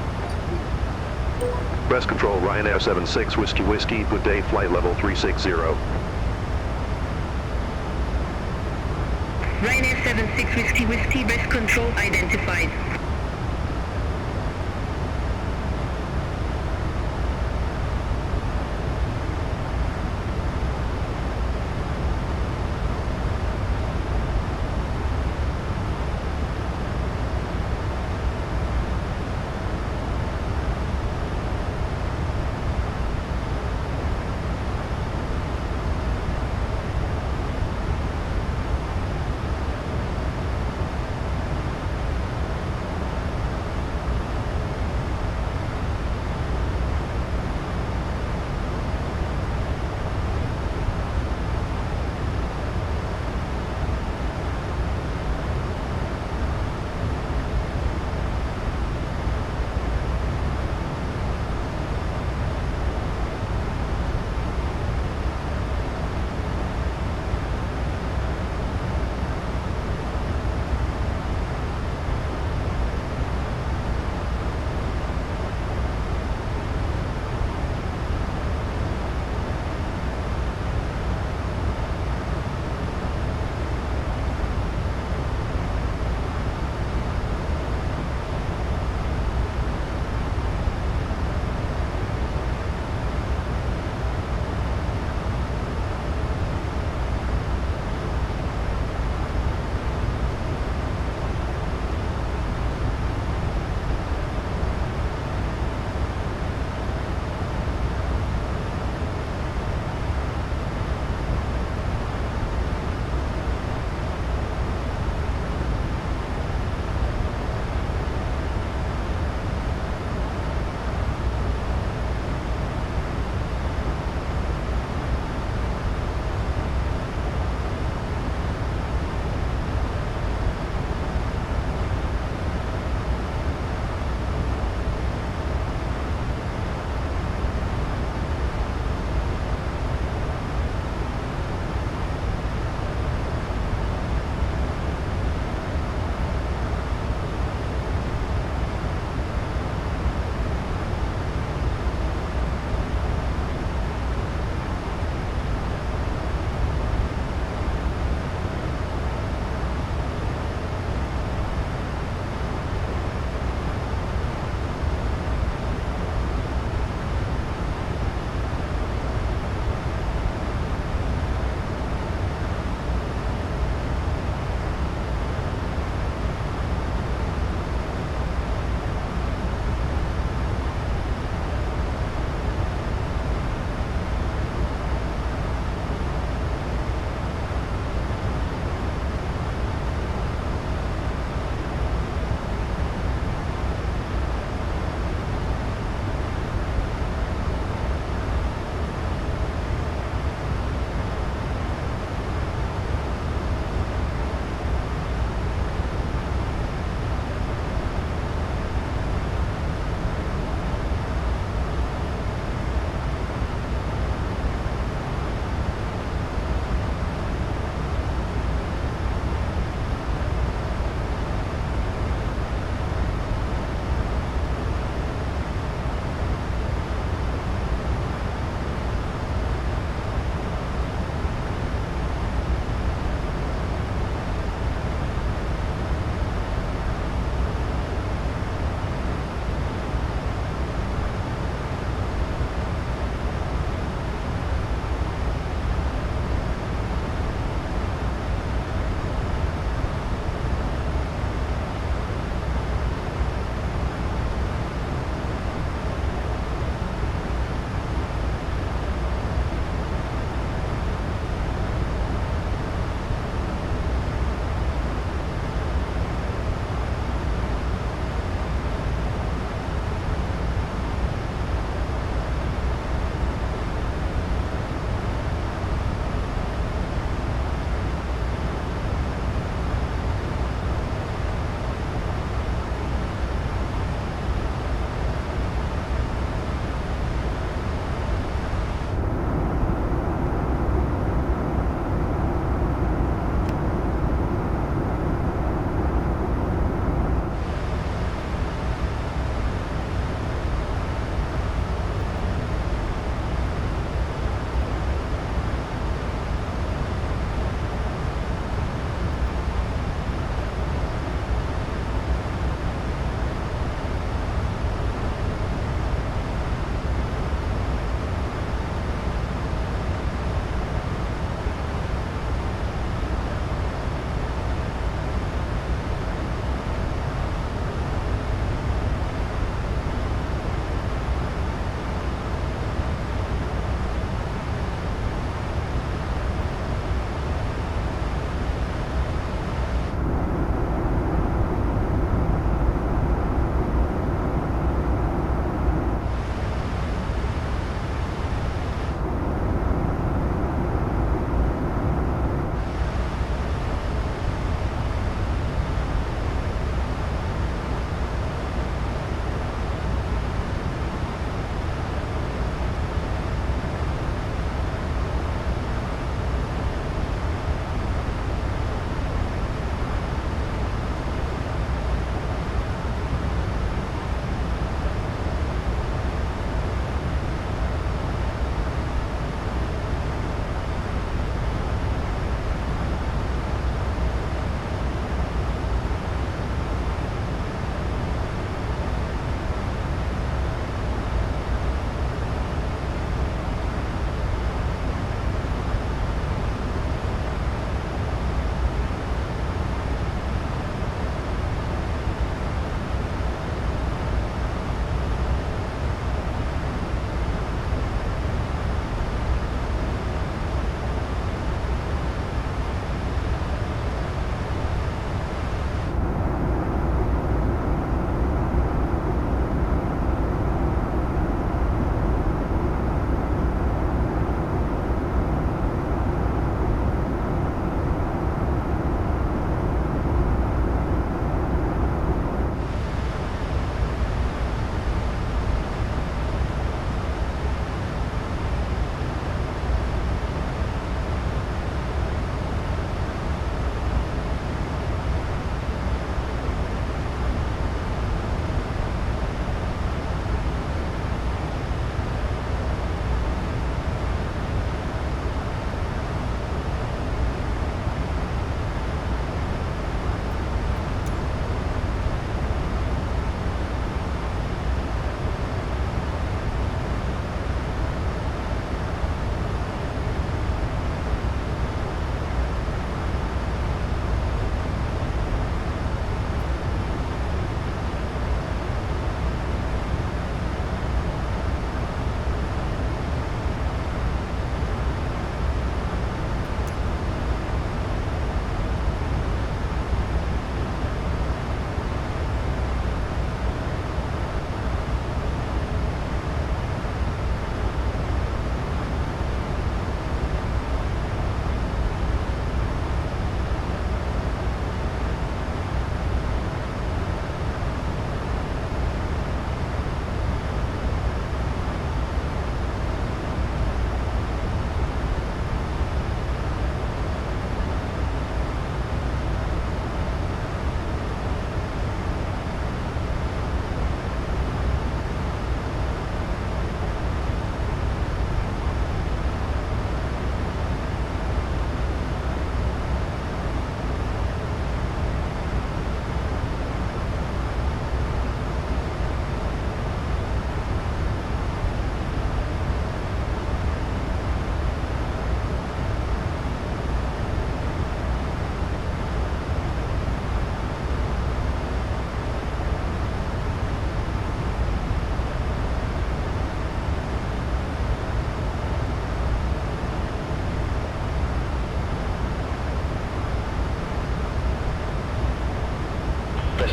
Breast control Ryanair 76 Whiskey Whiskey, good day, flight level 360. Ryanair 76 Whiskey Whiskey, breast control identified.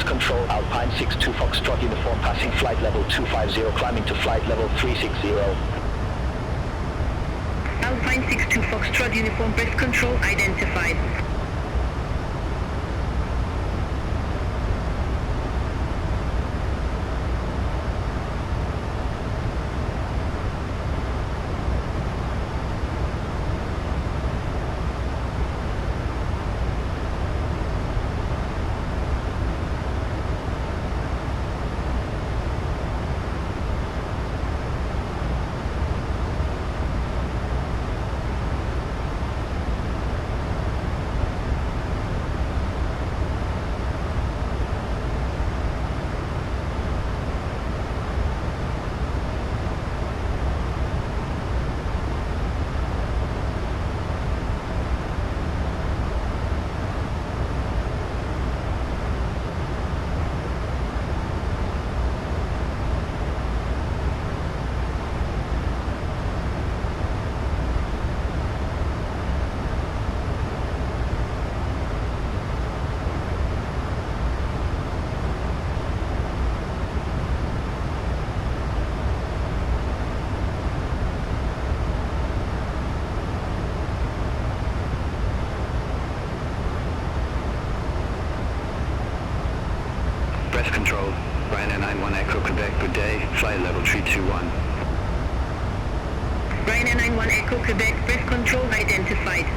breast control, Alpine 62 Foxtrot uniform passing flight level 250, climbing to flight level 360. Alpine 62 Foxtrot uniform breast control identified. Breast control, Ryanair 91 Echo Quebec, good day, flight level 321. Ryanair 91 Echo Quebec, breast control identified.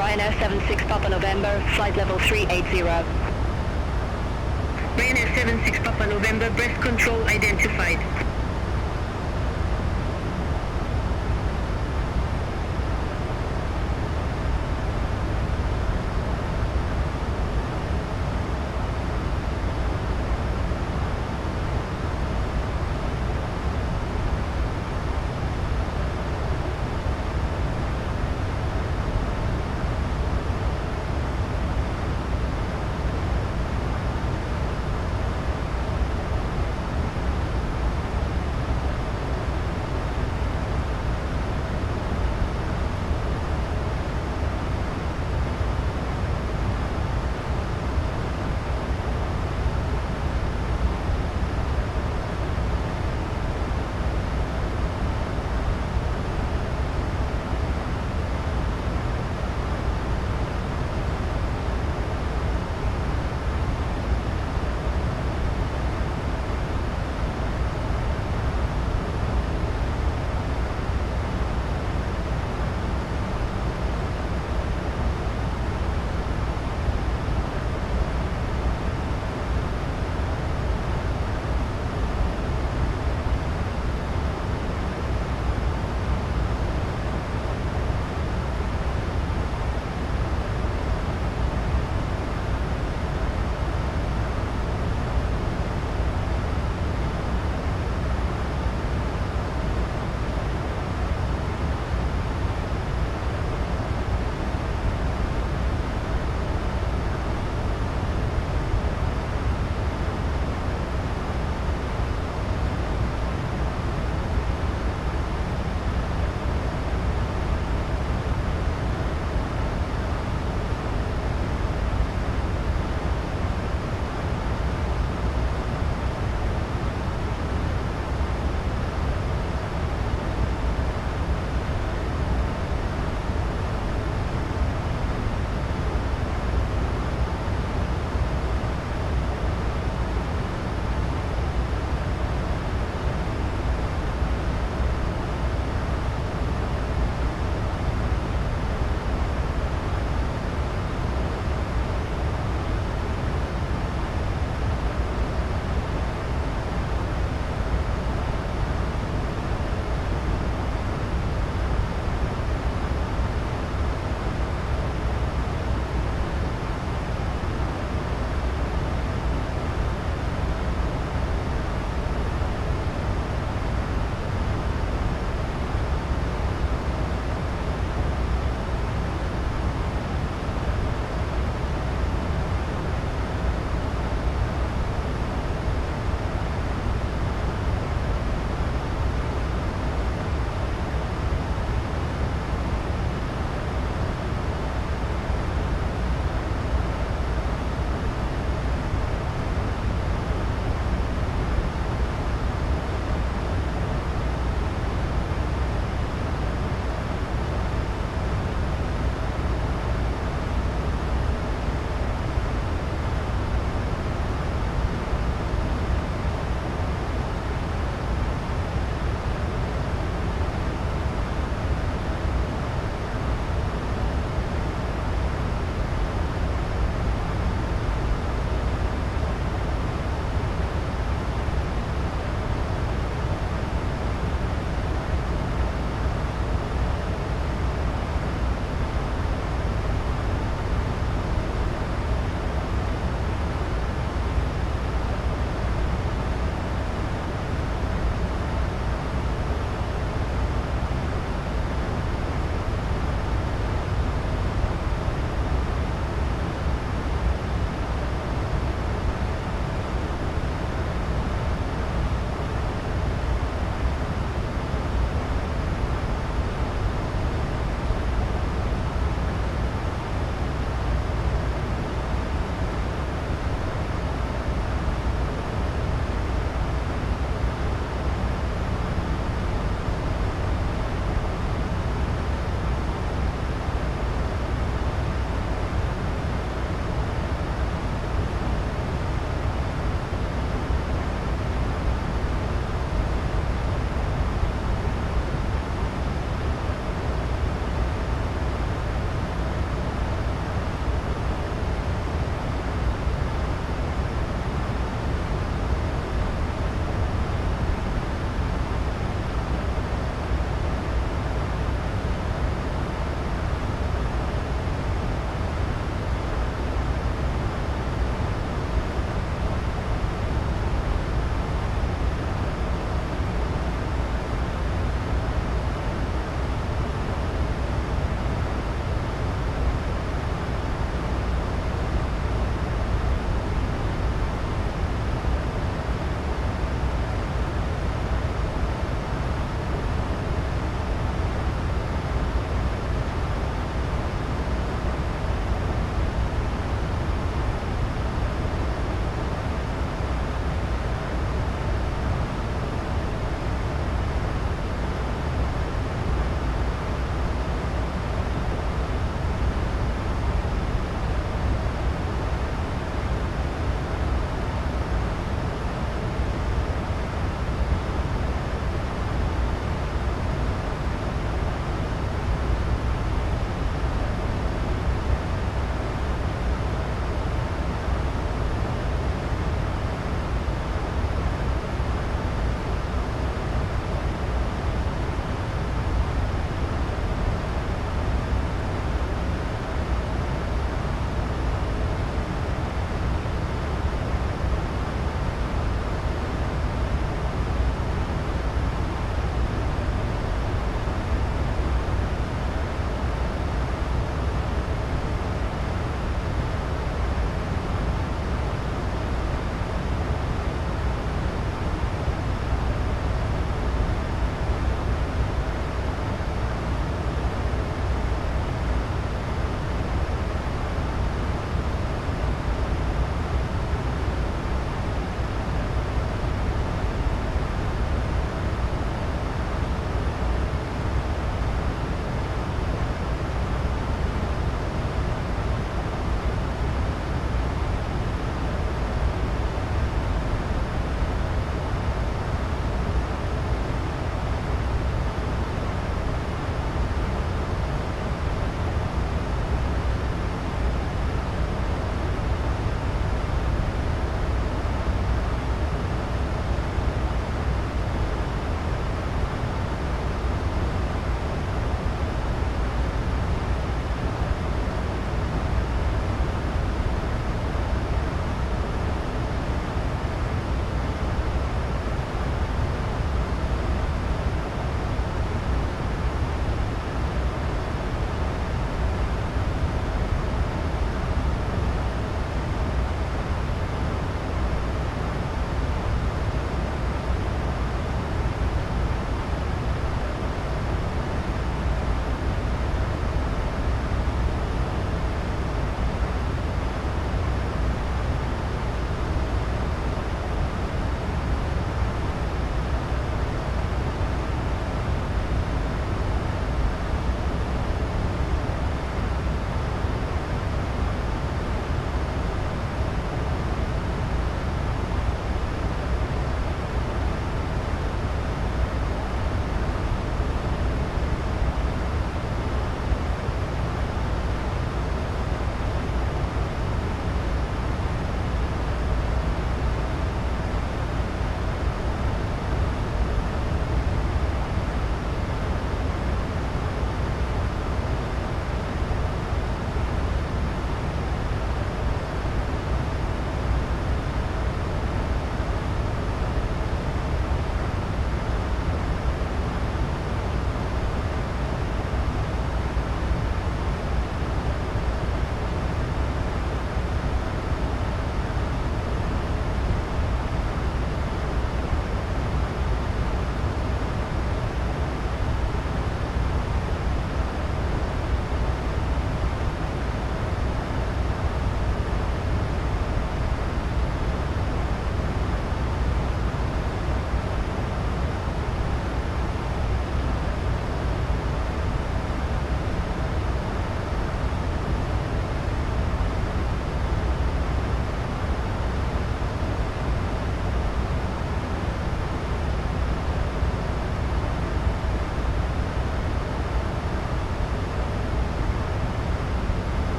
Ryanair 76 Papa November, flight level 380. Ryanair 76 Papa November, breast control identified.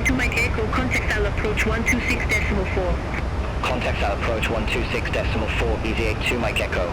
2 Mike Echo, contact Al approach 126.4. Contact Al approach 126.4, EZ82 Mike Echo.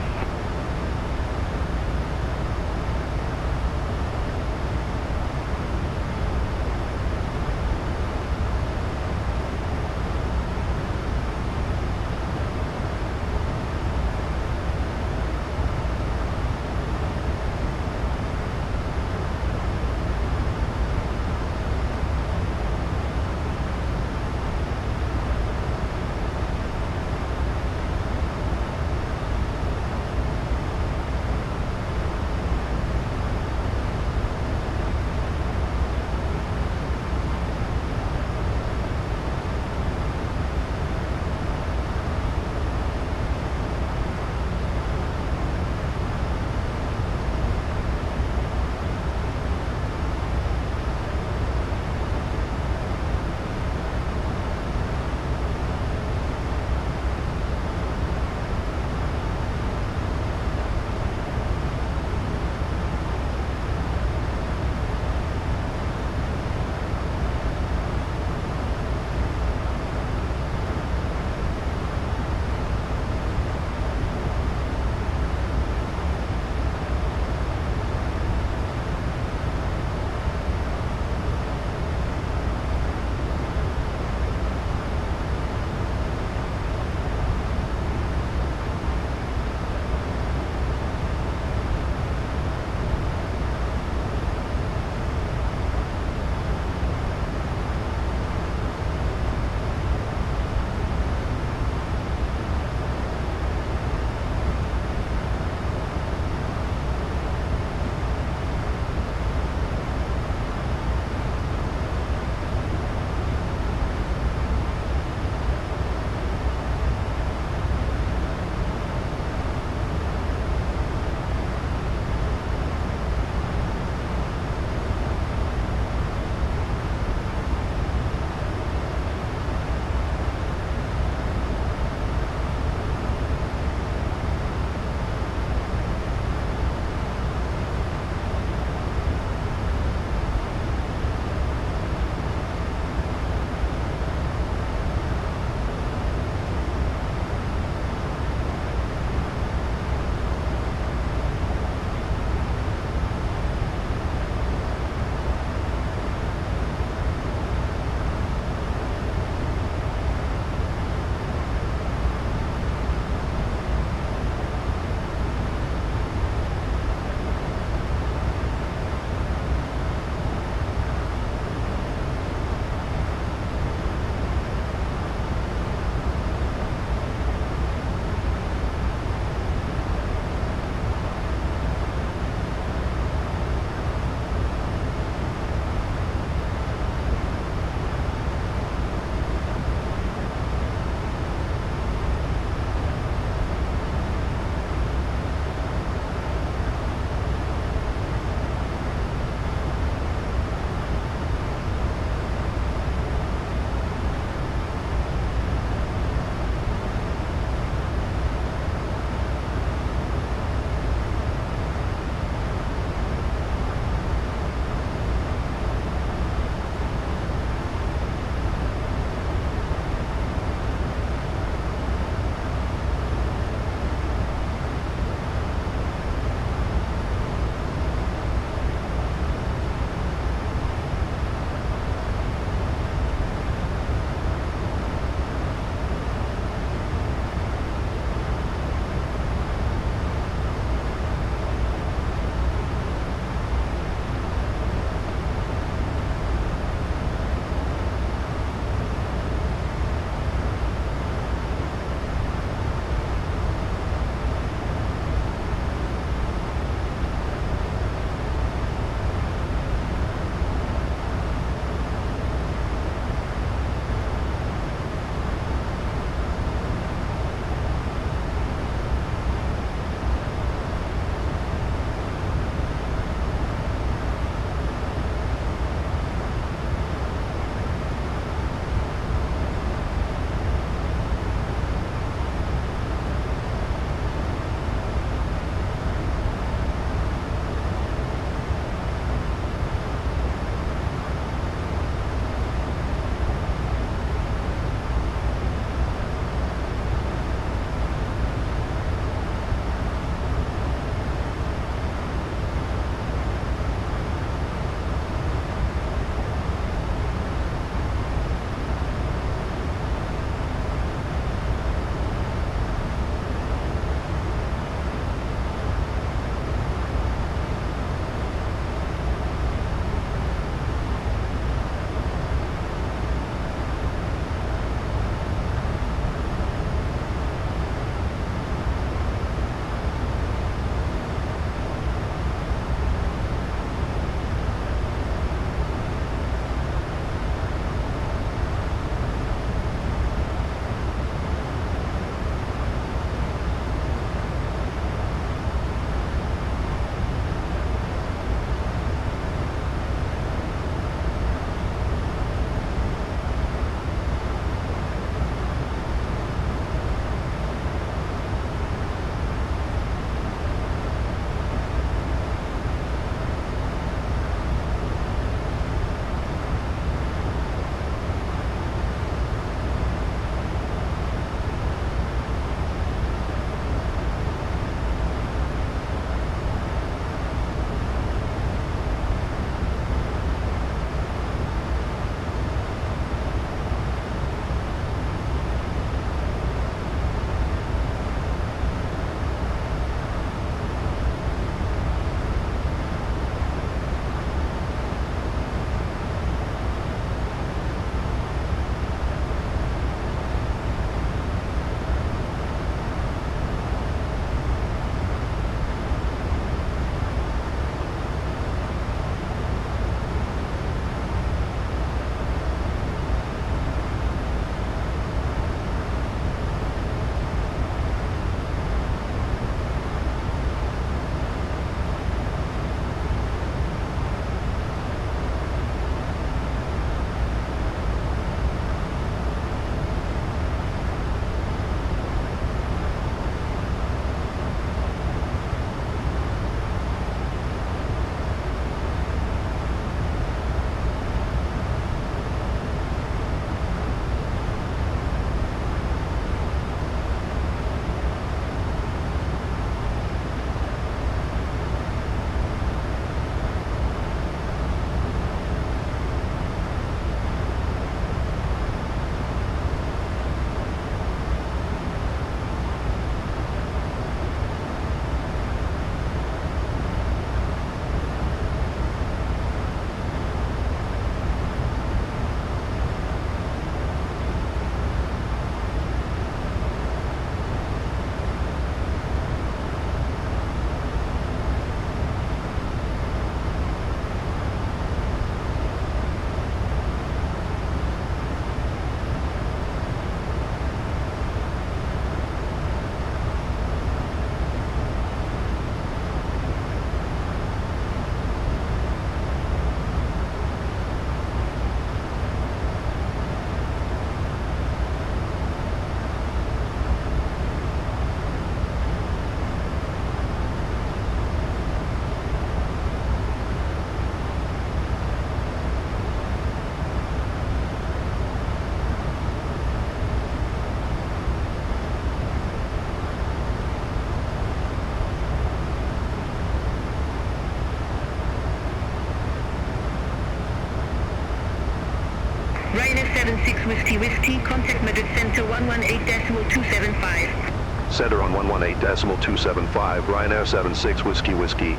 76 Whiskey Whiskey, contact Madrid Center 118.275. Center on 118.275, Ryanair 76 Whiskey Whiskey.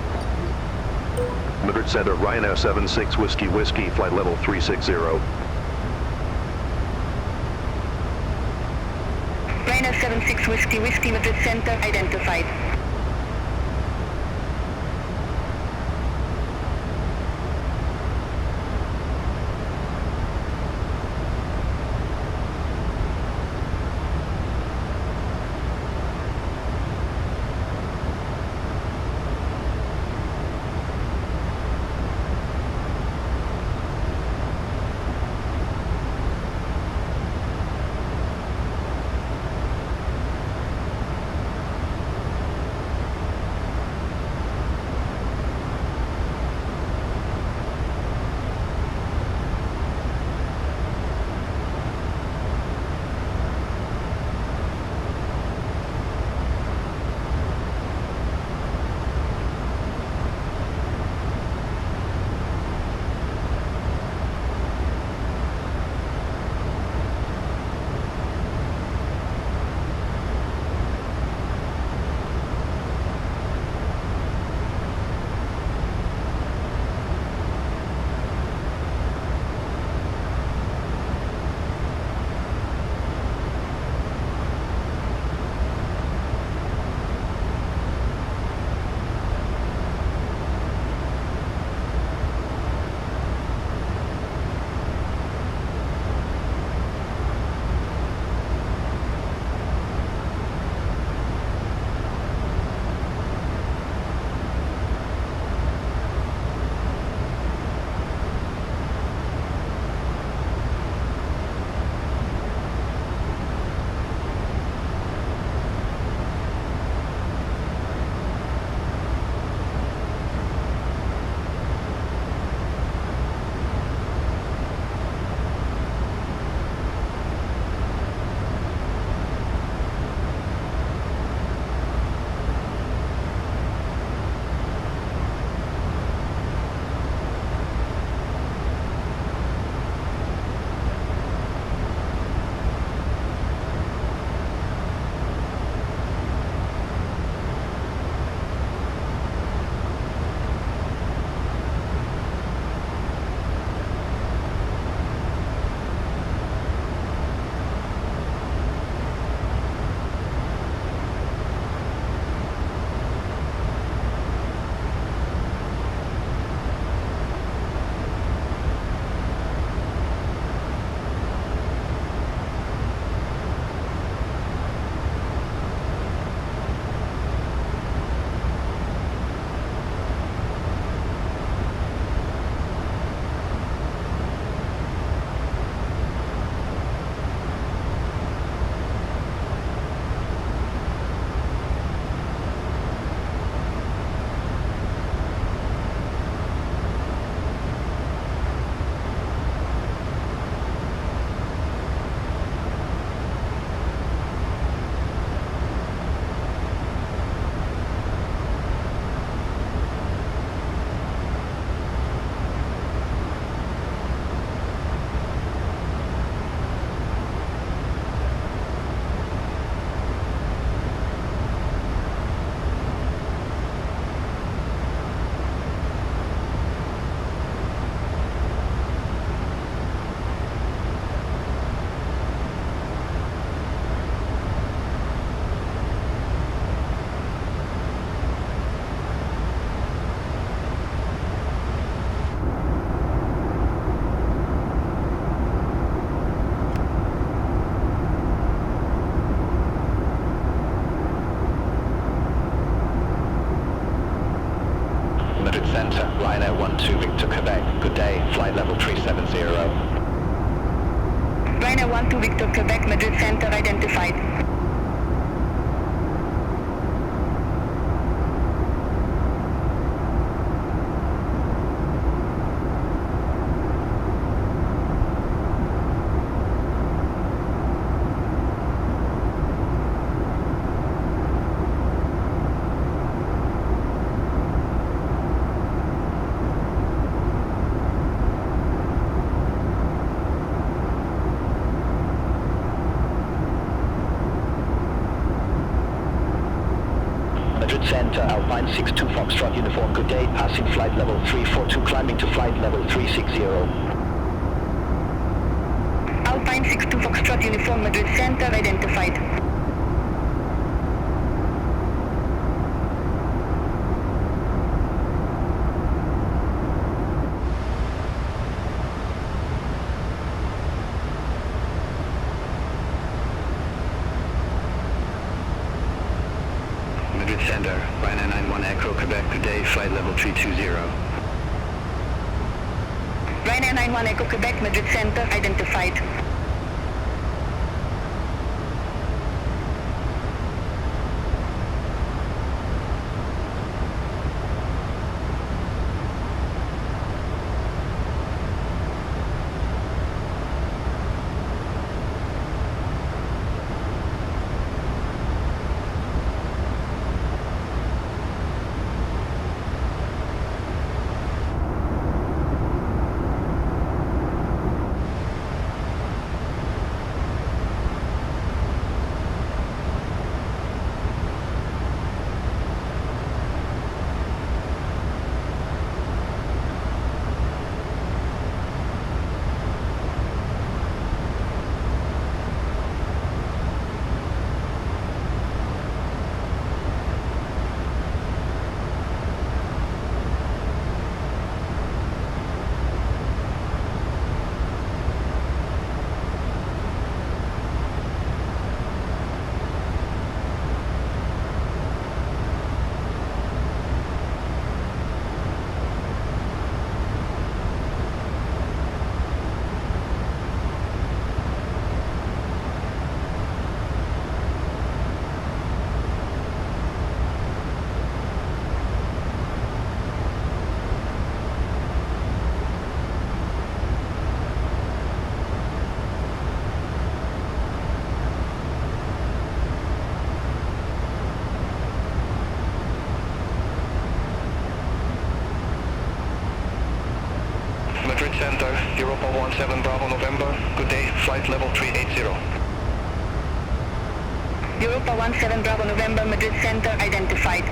Madrid Center, Ryanair 76 Whiskey Whiskey, flight level 360. Ryanair 76 Whiskey Whiskey, Madrid Center identified. Ryanair 12 Victor Quebec, good day, flight level 370. Ryanair 12 Victor Quebec, Madrid Center identified. Madrid Center, Alpine 62 Foxtrot Uniform, good day, passing flight level 342, climbing to flight level 360. Alpine 62 Foxtrot Uniform, Madrid Center identified. Madrid Center, Ryanair 91 Echo, Quebec, good day, flight level 320. Ryanair 91 Echo Quebec, Madrid Center identified. Madrid Center, Europa 17 Bravo November, good day, flight level 380. Europa 17 Bravo November, Madrid Center identified.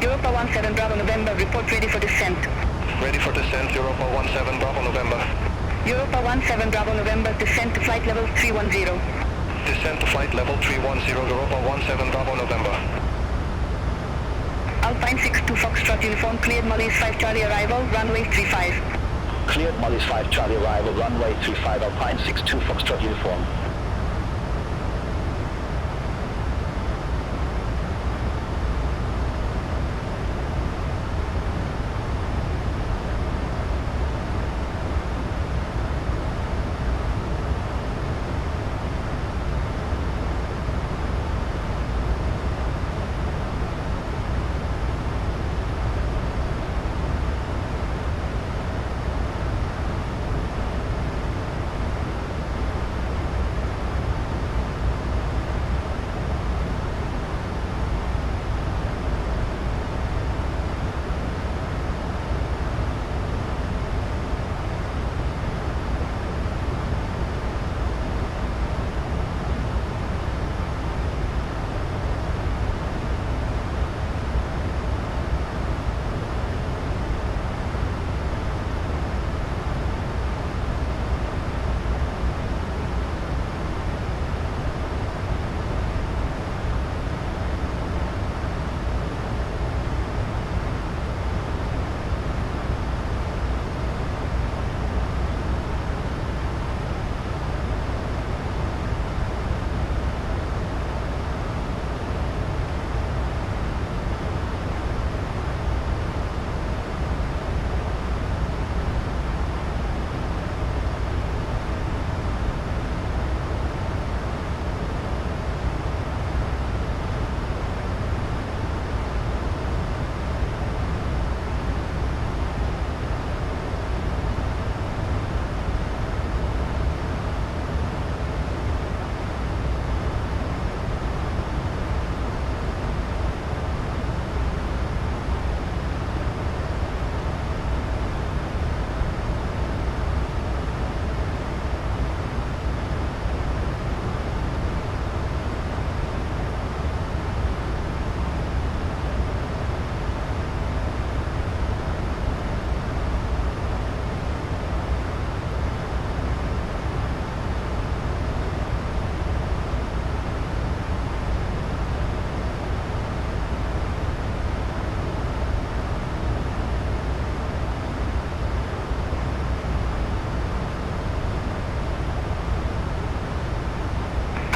Europa 17 Bravo November, report ready for descent. Ready for descent, Europa 17 Bravo November. Europa 17 Bravo November, descent to flight level 310. Descent to flight level 310, Europa 17 Bravo November. Alpine 62 Foxtrot Uniform, cleared Molly's 5 Charlie arrival, runway 35. Cleared Molly's 5 Charlie arrival, runway 35, Alpine 62 Foxtrot Uniform.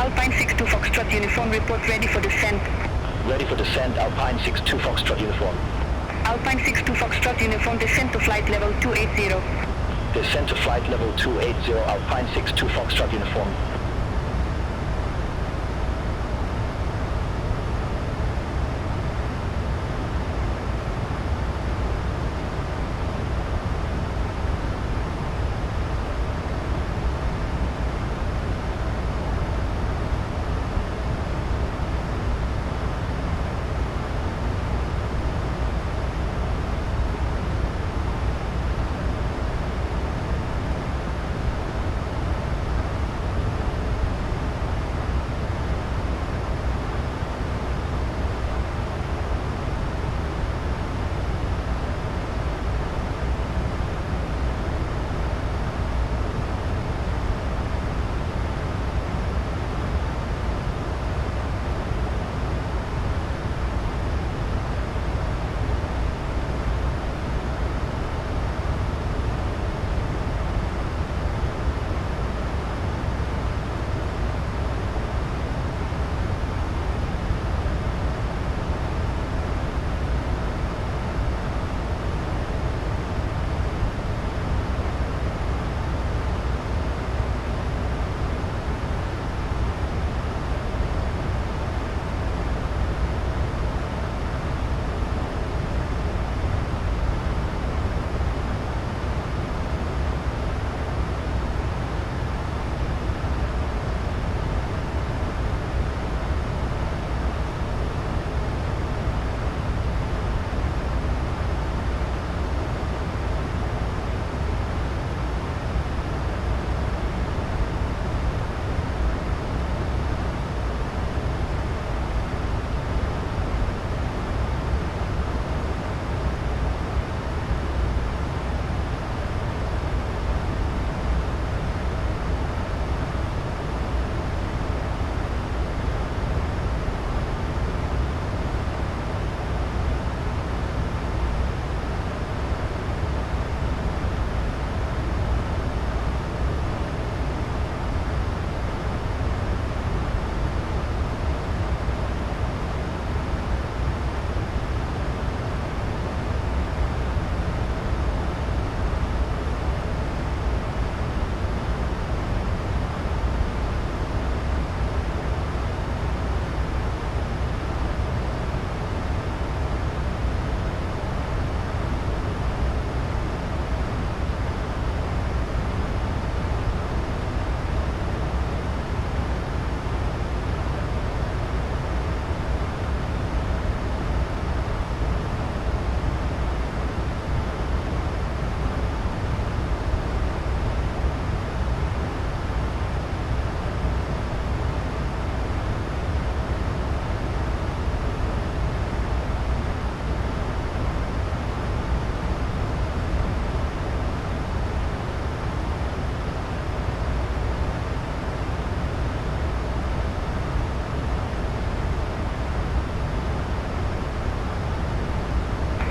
Alpine 62 Foxtrot Uniform, report ready for descent. Ready for descent, Alpine 62 Foxtrot Uniform. Alpine 62 Foxtrot Uniform, descent to flight level 280. Descent to flight level 280, Alpine 62 Foxtrot Uniform.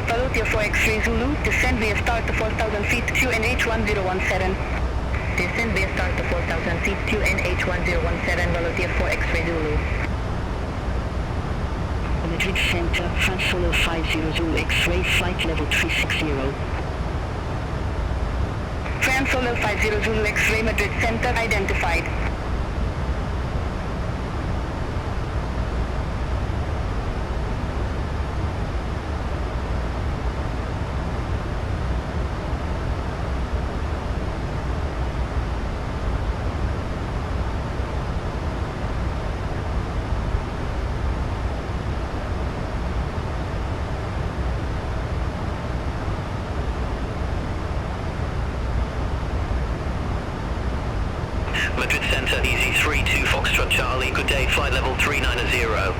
Volunteer for X-ray Zulu, descend via start to 4,000 feet, QNH 1017. Descend via start to 4,000 feet, QNH 1017, volunteer for X-ray Zulu. Madrid Center, France Solo 50 Zulu X-ray, flight level 360. France Solo 50 Zulu X-ray, Madrid Center identified. Madrid Center, Easy 32 Foxtrot Charlie, good day, flight level 390.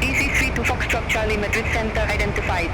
Easy 32 Foxtrot Charlie, Madrid Center identified.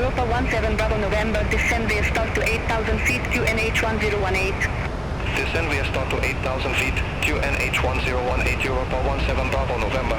Europa 17 Bravo November, descend via start to 8,000 feet, QNH 1018. Descend via start to 8,000 feet, QNH 1018, Europa 17 Bravo November.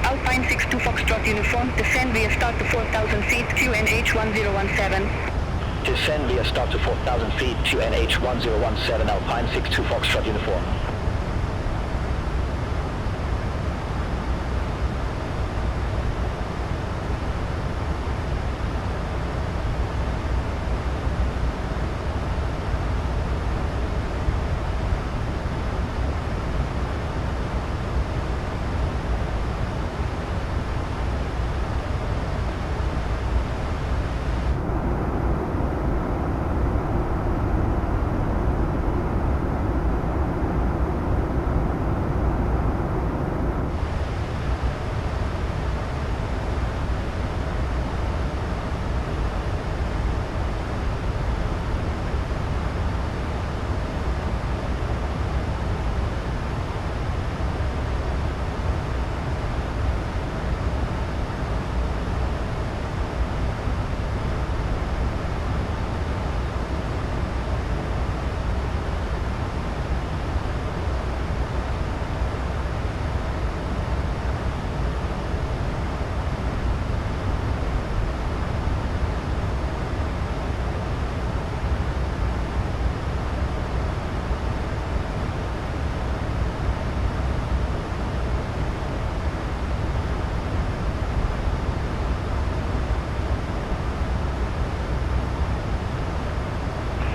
Alpine 62 Foxtrot uniform, descend via start to 4,000 feet, QNH 1017. Descend via start to 4,000 feet, QNH 1017, Alpine 62 Foxtrot uniform.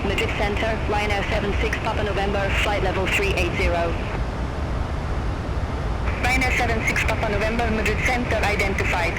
Madrid Center, RYANAIR 76 Papa November, flight level 380. RYANAIR 76 Papa November, Madrid Center identified.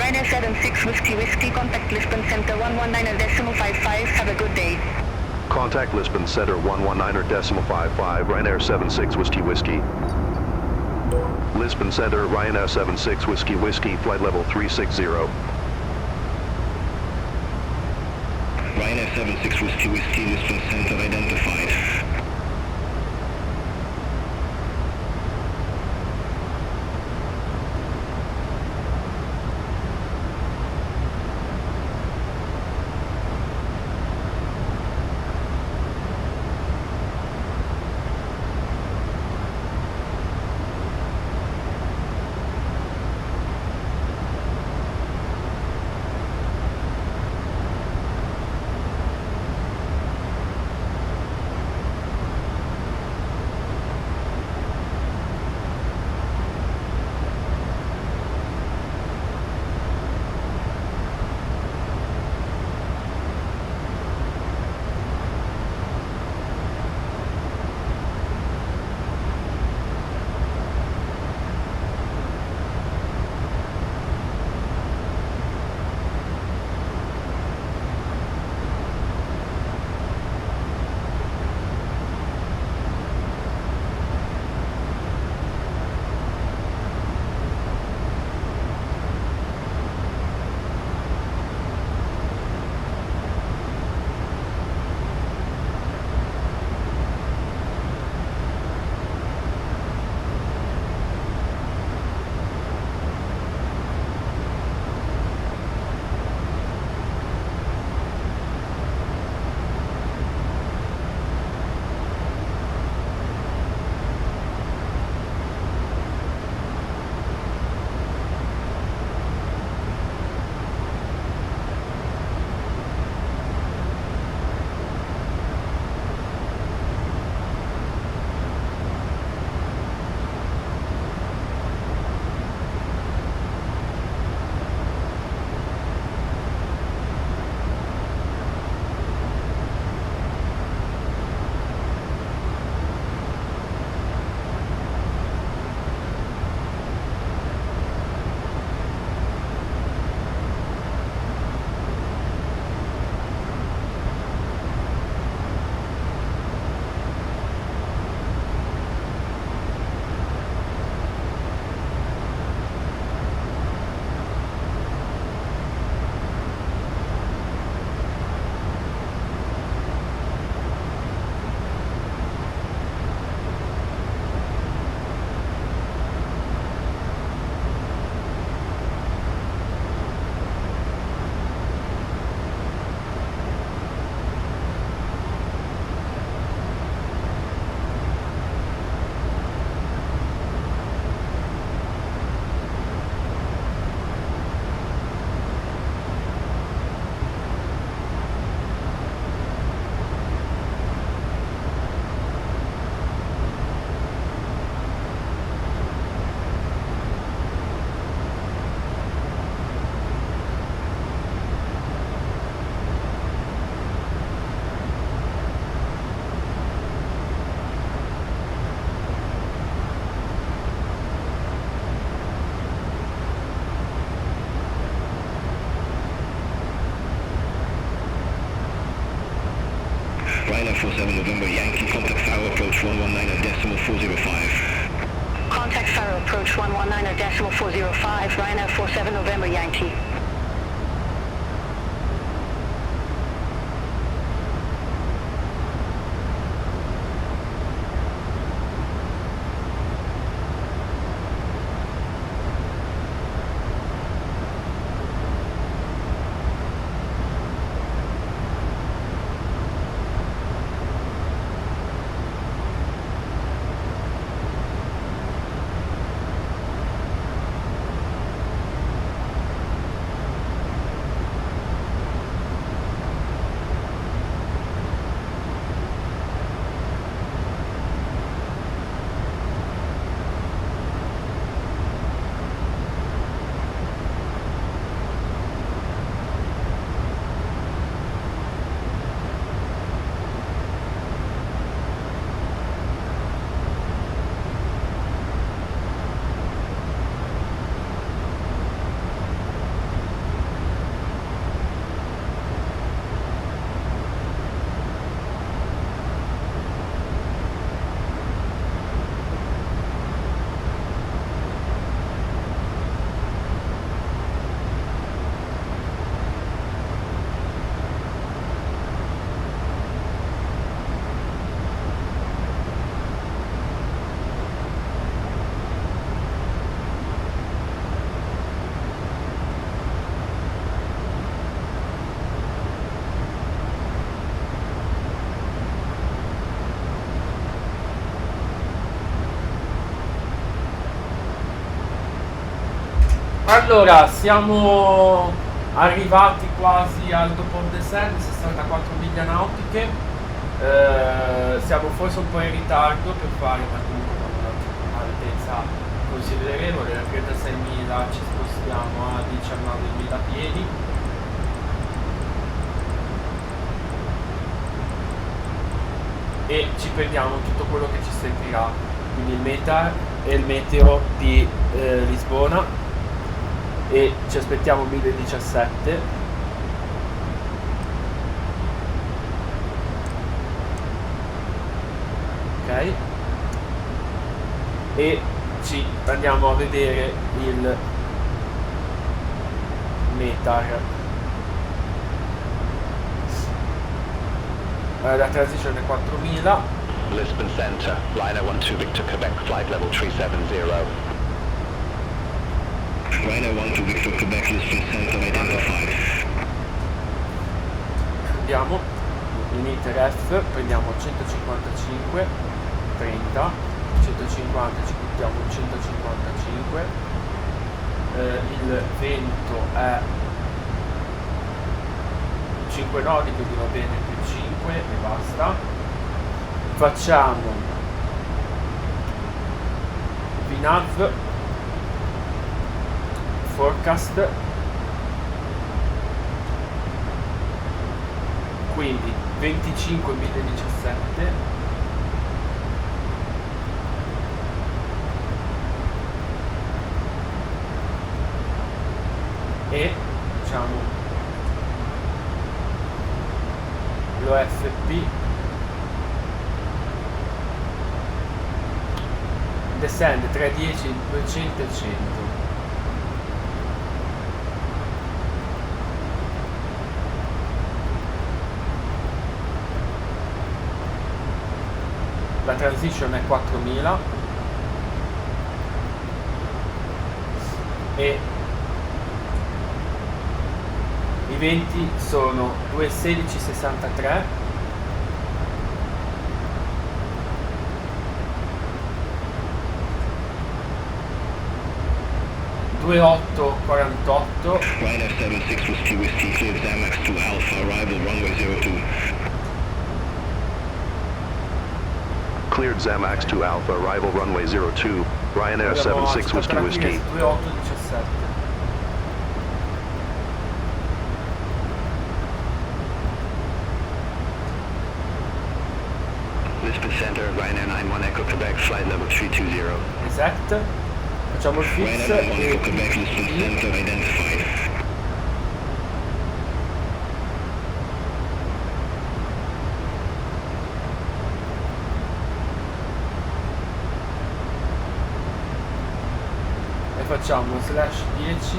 Ryanair 76 Whiskey, contact Lisbon Center 119.55, have a good day. Contact Lisbon Center 119.55, Ryanair 76 Whiskey. Lisbon Center, Ryanair 76 Whiskey, flight level 360. Ryanair 76 Whiskey, Lisbon Center identified. Ryanair 47 November Yankee, contact Faro approach 119.405. Contact Faro approach 119.405, Ryanair 47 November Yankee. Allora, siamo arrivati quasi al dopo il desert, 64 miglia nautiche. Siamo forse un po' in ritardo per fare, ma comunque un'altezza considerevole. Da 36.000 ci spostiamo a 19.000 piedi. E ci prendiamo tutto quello che ci servirà, quindi il METAR e il meteo di Lisbona, e ci aspettiamo 1017. Ok, e ci andiamo a vedere il METAR. La transizione 4000. Lisbon Center, Liner 12 Victor Quebec, flight level 370. Ryanair 12 Victor Quebec, Lisbon Center identified. Andiamo in ITRF, prendiamo 155, 30, 150, ci buttiamo 155, il vento è 5 nodi, quindi va bene più 5 e basta. Facciamo VNAV forecast, quindi 25 1017, e facciamo l'OFP descende 310 200 e 100. La transition è 4000 e i venti sono 21663, 2848, Ryanair 76 Whiskey, cleared Zamax to Alpha, arrival runway 02. Cleared Zamax to Alpha, arrival runway 02, Ryanair 76 Whiskey Whiskey. 2817. Lisbon Center, Ryanair 91 Echo Quebec, flight level 320. Esatto. Facciamo il fix Ryanair 91 e Echo Quebec, Lisbon Center identified. e facciamo /10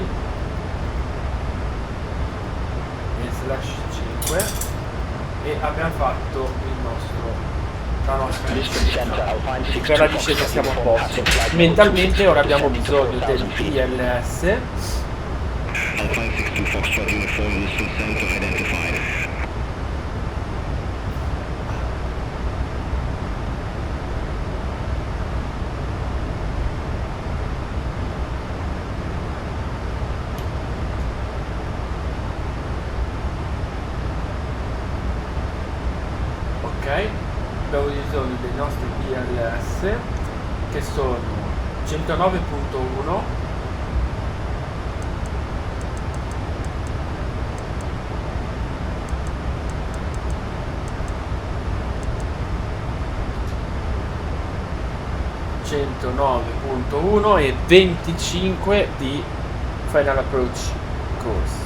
e /5 e abbiamo fatto la nostra discesa. E per la discesa siamo a posto. Mentalmente ora abbiamo bisogno del ILS. Alpine 62 Foxtrot Uniform, Lisbon Center identified. Ok, abbiamo bisogno dei nostri ILS che sono 109.1, e 25 di Final Approach Course.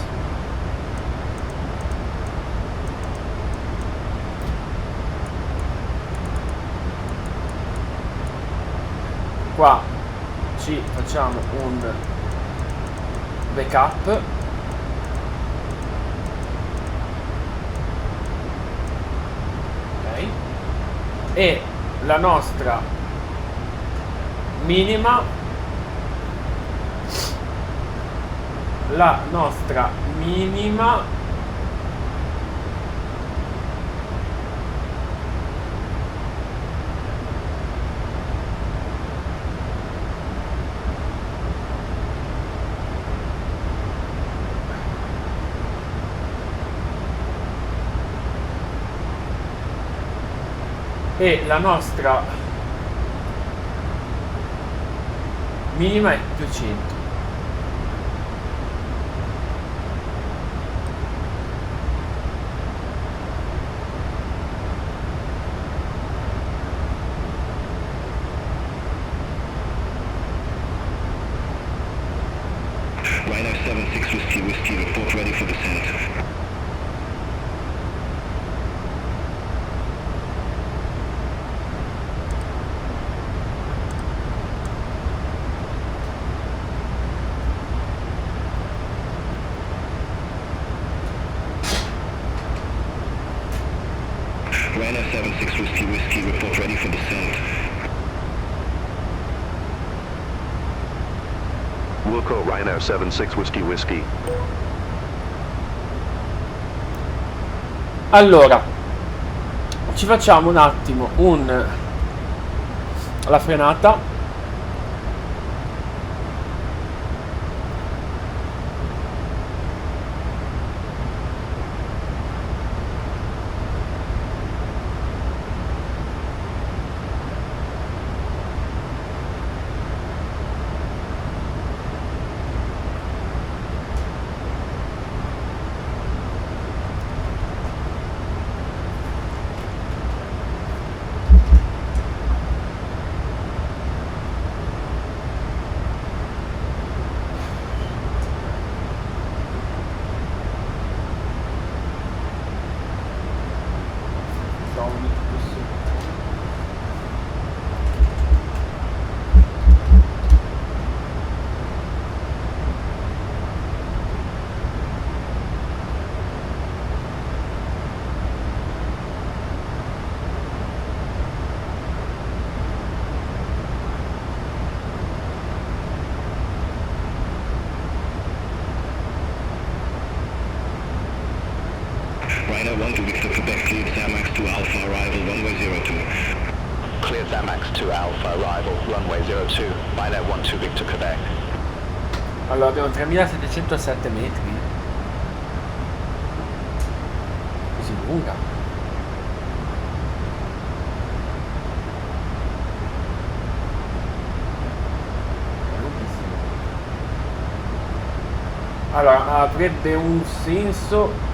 Qua ci facciamo un backup, ok, e la nostra minima e la nostra minima è 200. Ryanair 76 Whiskey, report ready for descent. Ryanair 76 Whiskey, report ready for descent. Wilco Ryanair 76 Whiskey. Allora, ci facciamo un attimo la frenata. Ryanair 1 to Victor Quebec, cleared Zamax to Alpha, arrival runway 02. Cleared Zamax to Alpha, arrival runway 02. Ryanair 1 to Victor Quebec. Allora abbiamo 3707 metri. Così lunga. È lunghissimo. Allora avrebbe un senso.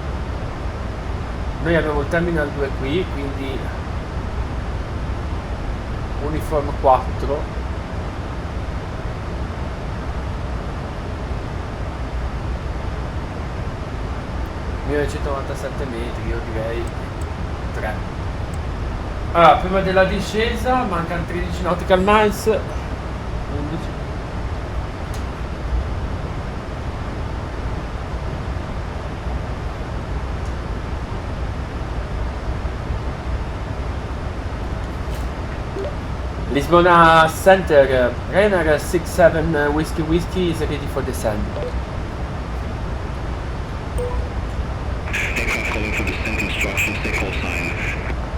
Noi abbiamo il terminal 2 qui, quindi uniform 4. (1997 metri, io direi 3). Allora, prima della discesa mancano 13 nautical miles, 11. Lisbona Center, Ryanair 67 Whiskey is ready for descent. Aircraft calling for descent instructions, take call sign.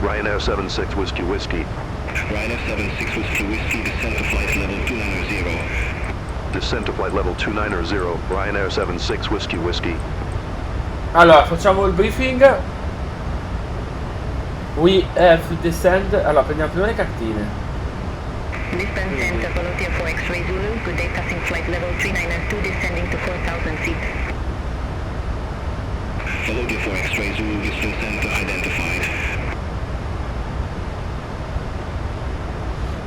Ryanair 76 Whiskey. Ryanair 76 Whiskey, descent to flight level 290. Descent to flight level 290, Ryanair 76 Whiskey. Allora, facciamo il briefing. We have to descend. Allora, prendiamo prima le cartine. Lisbon Center, Volunteer for X-Ray Zulu, good day, passing flight level 392, descending to 4,000 feet. Volunteer for X-Ray Zulu, Lisbon Center identified.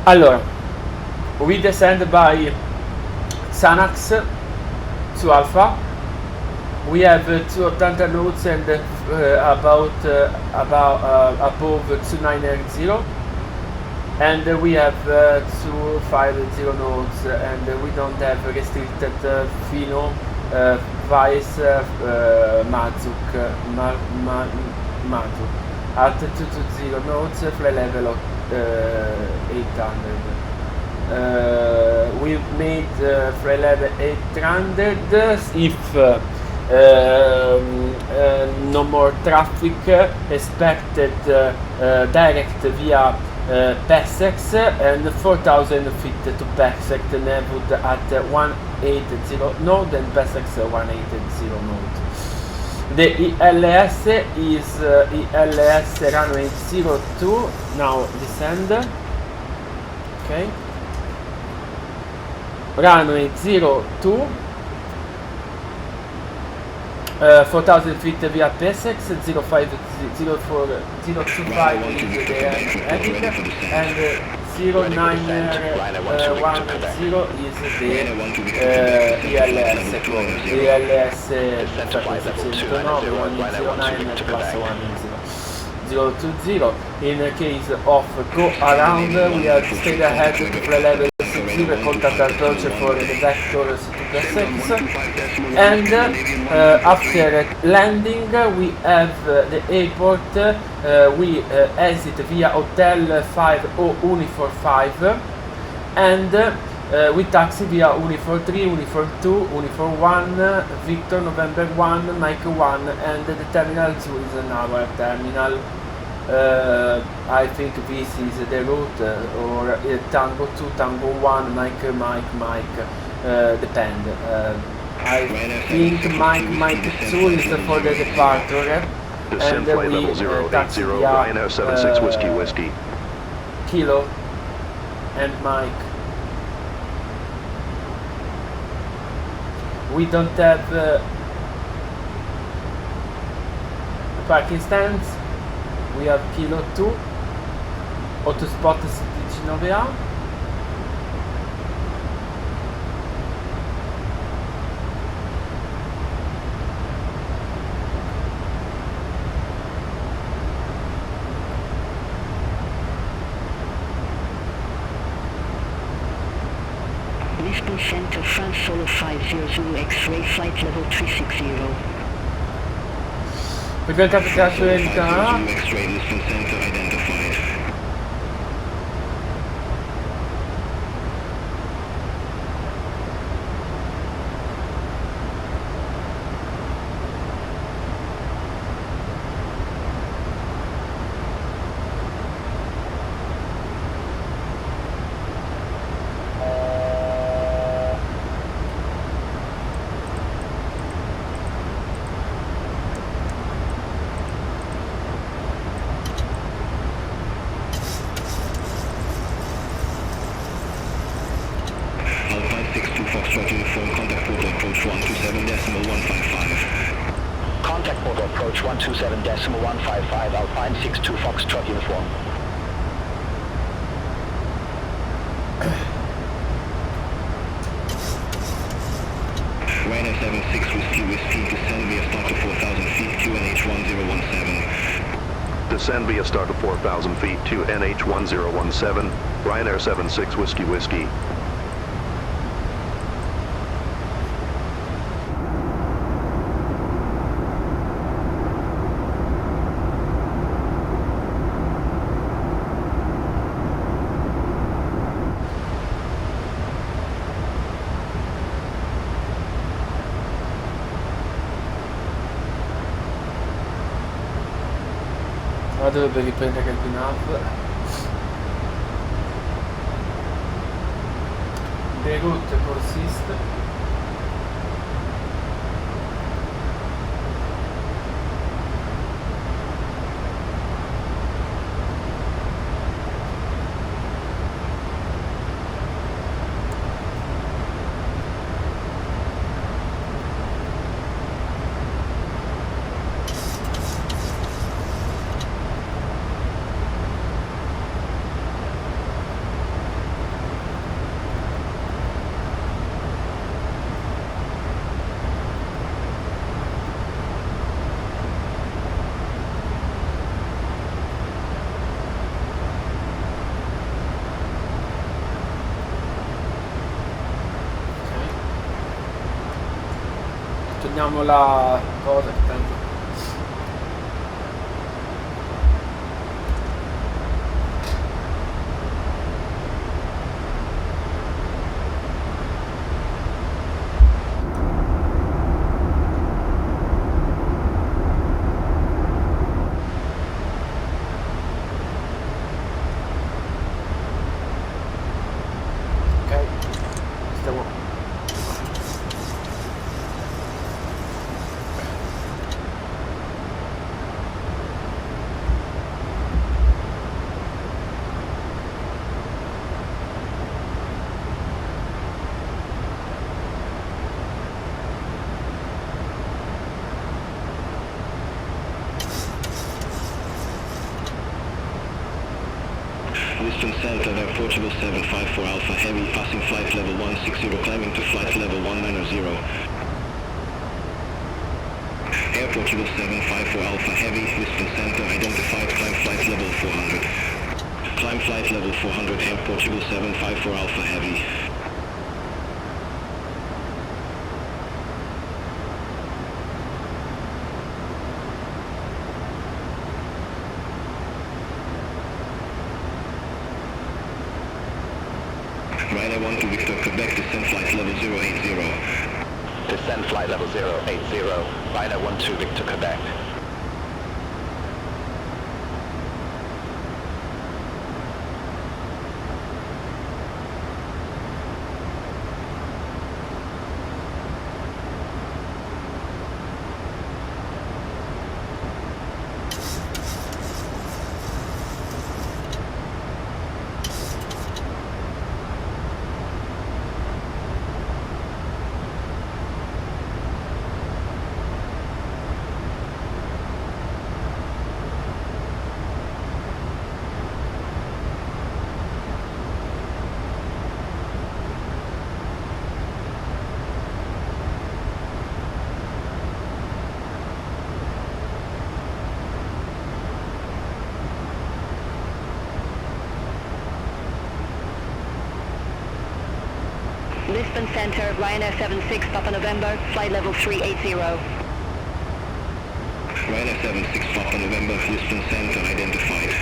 Allora, we descend by Xanax to Alpha. We have 280 knots and above 290. And we have 250 knots, and we don't have restricted Fino Vice Mazuk at 220 knots, flight level 800. We made flight level 800 if no more traffic expected direct via Pessex, and 4,000 feet to Pessex, Nevud at 180 node and Pessex 180 node. The ILS is ILS runway 02, now descend. Okay. Runway 02, 4,000 feet via PSX, 0504025 is the heading, and 0910 is the ILS code. ILS 709 plus 1020. In case of go around, we have stayed ahead to pre-level 60, contact approach for the vector C2+X, and after landing we have the airport, we exit via Hotel 5 or Uniform 5, and we taxi via Uniform 3, Uniform 2, Uniform 1, Victor November 1, Mike 1, and the terminal 2 is our terminal. I think this is the route, or Tango 2, Tango 1, Mike, depend. I think Mike 2 is for the departure, Descend and flight we level 080, taxi via Ryanair 76 Whiskey. Kilo and Mike. We don't have parking stands. We have Kilo 2, Autospot 79A. Lisbon Center, France Solo 50 Zulu X-ray, flight level 360. Frequenza applicazione di Canada. X-ray, Lisbon Center identified. Foxtrot uniform, contact port approach 127.155. Contact port approach 127.155, Alpine 62 Foxtrot uniform. Ryanair 76 Whiskey, descend via start to 4,000 feet, QNH 1017. Descend via start to 4,000 feet to NH1017, Ryanair 76 Whiskey. Ora dovrebbe riprendere il pin-up. The route persist. Torniamo la cosa che tanto. Ok, stiamo. Portugal 754 Alpha Heavy, passing flight level 160, climbing to flight level 190. Air Portugal 754 Alpha Heavy, Lisbon Center identified, climb flight level 400. Climb flight level 400, Air Portugal 754 Alpha Heavy. Ryanair 1 to Victor, Quebec, descend flight level 080. Descend flight level 080, Ryanair 1 to Victor, Quebec. Lisbon Center, Ryanair 76, Papa November, flight level 380. Ryanair 76, Papa November, Lisbon Center identified.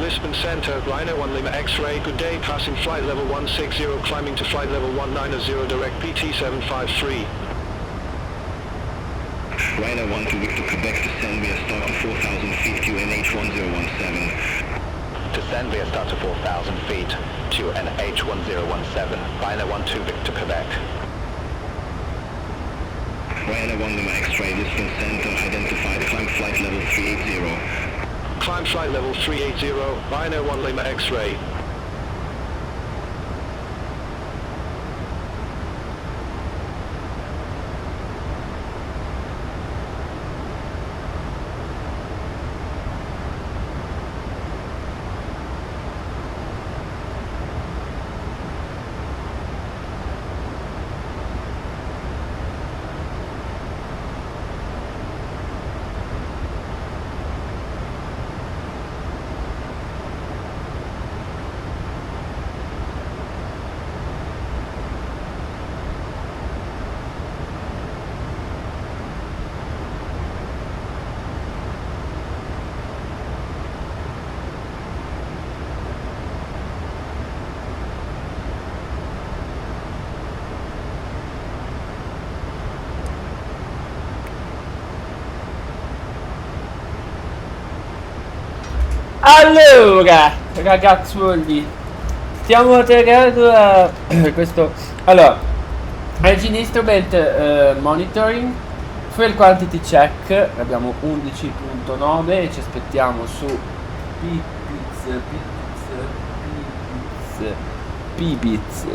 Lisbon Center, Ryanair 1 Lima X-ray, good day, passing flight level 160, climbing to flight level 190, direct PT 753. Ryanair 1 to Victor, Quebec, descend via start to 4,000 feet, QNH 1017. Descend via start to 4,000 feet, to NH 1017, Ryanair 1 to Victor, Quebec. Ryanair 1 Lima X-ray, Lisbon Center identified, climb flight level 380. Climb flight level 380, Ryanair 1 Lima X-ray. Allora, ragazzuoli, stiamo atterrando questo. Allora, Engine Instrument Monitoring, Fuel Quantity Check, abbiamo 11.9 e ci aspettiamo su Pibits.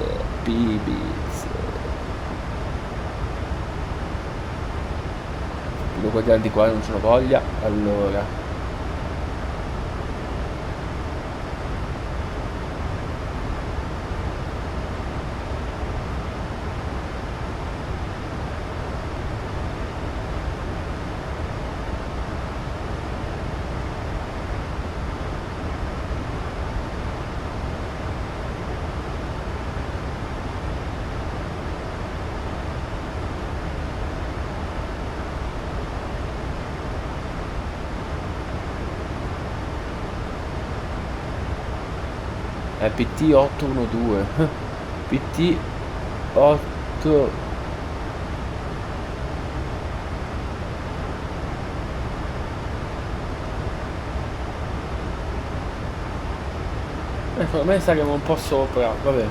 Devo guardare di qua, non ce l'ho voglia. Allora. È PT 812 PT 8 ecco, a me saremo un po' sopra, vabbè.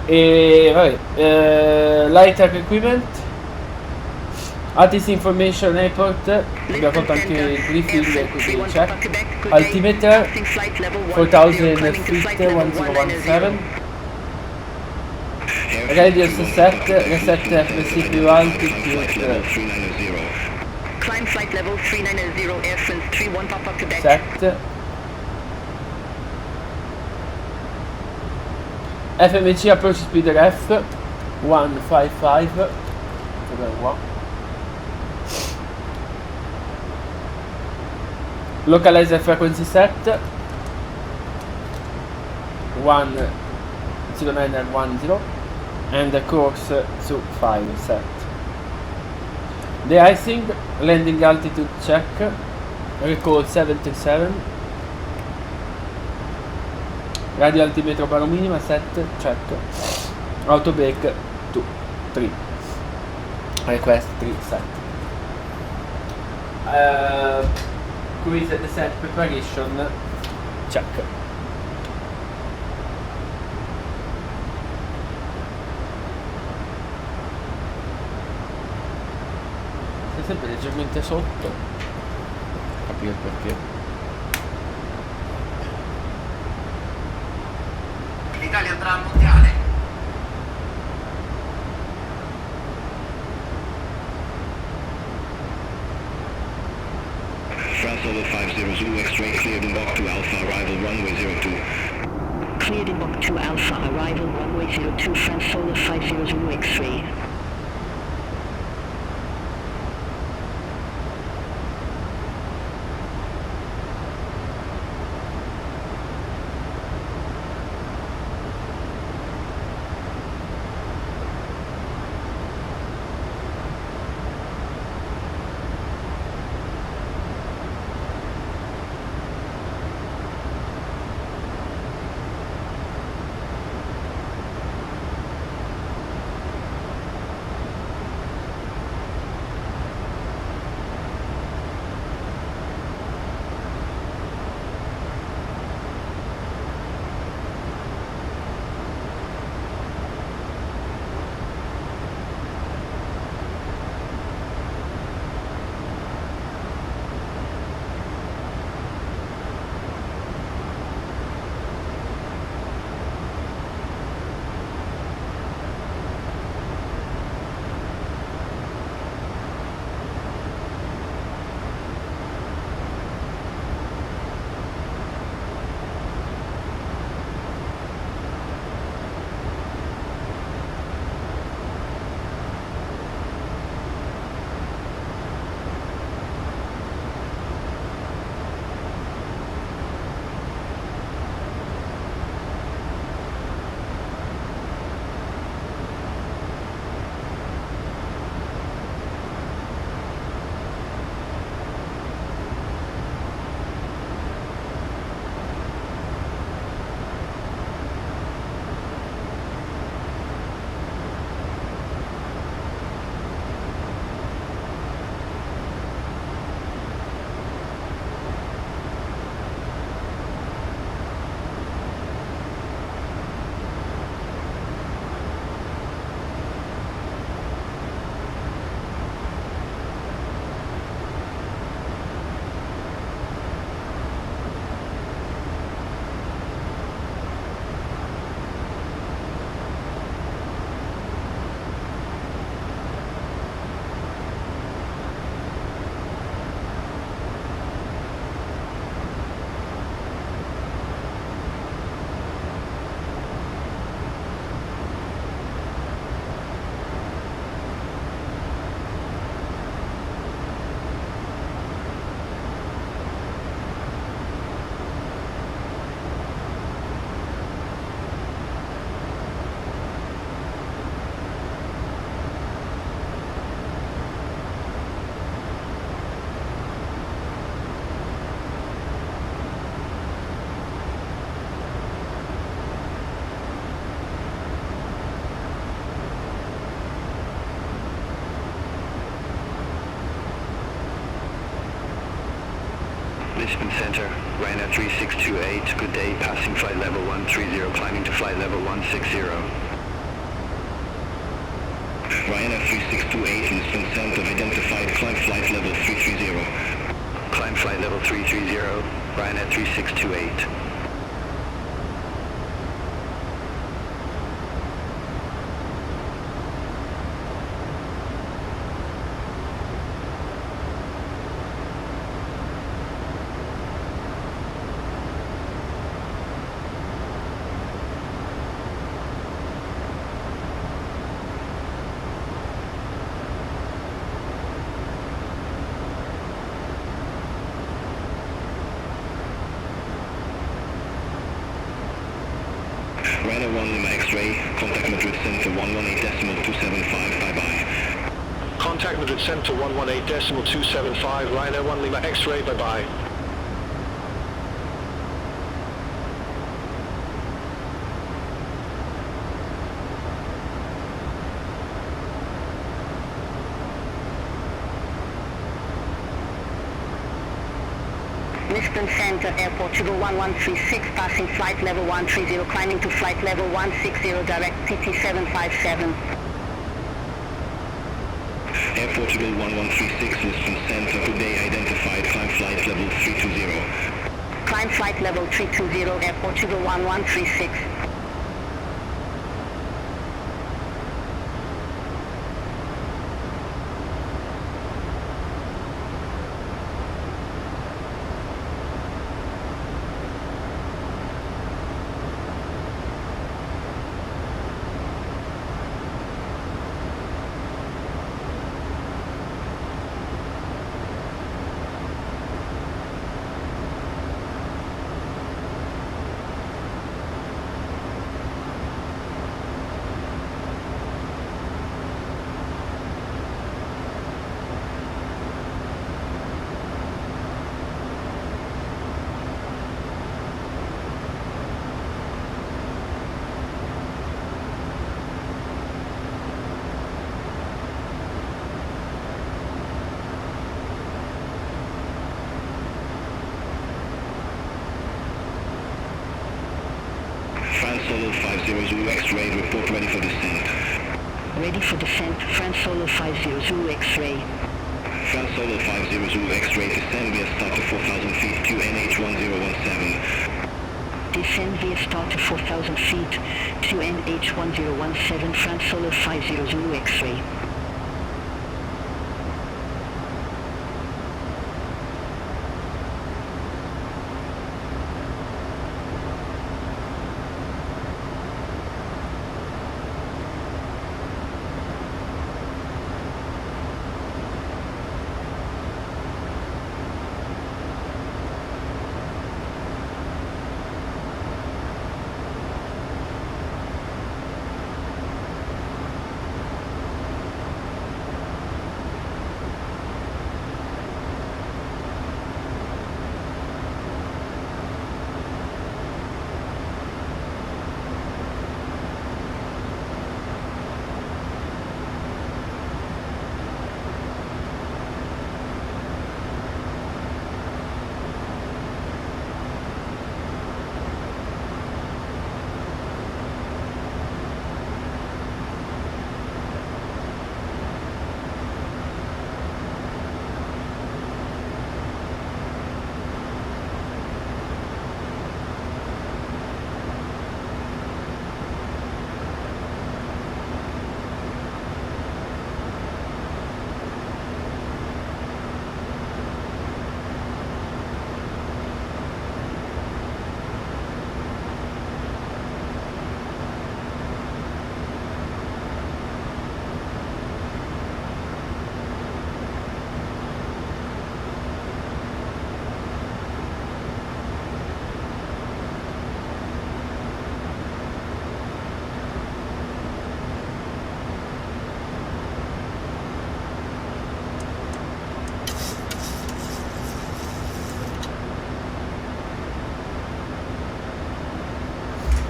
E vabbè, light equipment, Artist Information Airport, abbiamo fatto anche il briefing e così check. Altimeter 4000 feet 1017, radius set, reset FMC più altitude Climb flight level 390 airfront 31 Papa Quebec. set. FMC approach speed ref 155. Localizer frequency set 10910 and the course to 5 set. De-icing, landing altitude check, recall 737, radio altimetro baro minima 7, check, auto brake 2, 3, request 3 set. Cruise and descent preparation check. Sei sempre leggermente sotto, capire perché. L'Italia andrà al mondiale? France over 50 Zulu X-ray cleared in Bok 2 Alpha, arrival runway 02. Cleared in Bok 2 Alpha, arrival runway 02, France Solar 50 Zulu X-ray. Lisbon Center, Ryanair 3628, good day, passing flight level 130, climbing to flight level 160. Ryanair 3628, Lisbon Center, identified, climb flight level 330. Climb flight level 330, Ryanair 3628. Ryanair 1 Lima X-ray, contact Madrid Center 118.275, bye-bye. Contact Madrid Center 118.275, Ryanair 1 Lima X-ray, bye-bye. Lisbon Center, Air Portugal 1136, passing flight level 130, climbing to flight level 160, direct TT 757. Air Portugal 1136, Lisbon Center, good day, identified, climb flight level 320. Climb flight level 320, Air Portugal 1136. Solo 50 Zulu X-ray, report ready for descent. Ready for descent, France Solo 50 Zulu X-ray. France Solo 50 Zulu X-ray, descend via start to 4,000 feet to NH1017. Descend via start to 4,000 feet to NH1017, France Solo 50 Zulu X-ray.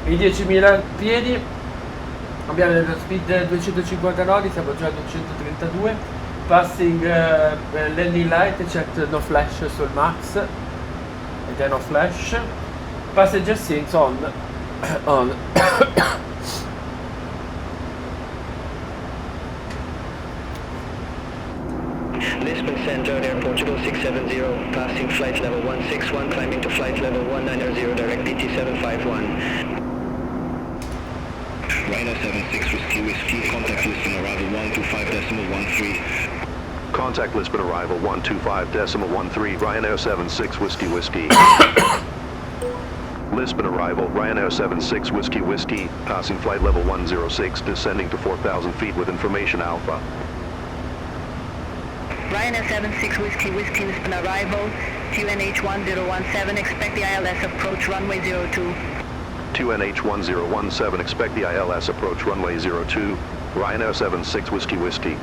I 10.000 piedi, abbiamo dello speed 250 nodi, siamo già a 232, passing landing light, check no flash sul max, There are no flash. Passenger seats on. Lisbon Centre, Air Portugal 670, passing flight level 161, climbing to flight level 190, direct PT 751. Ryanair 76 Whiskey, contact Lisbon arrival 125.13. Contact Lisbon arrival 125.13, Ryanair 76 Whiskey. Lisbon arrival, Ryanair 76 Whiskey, passing flight level 106, descending to 4,000 feet with information Alpha. Ryanair 76 Whiskey, Lisbon arrival, QNH 1017, expect the ILS approach runway 02. 2NH 1017, expect the ILS approach runway 02, Ryanair 76 Whiskey.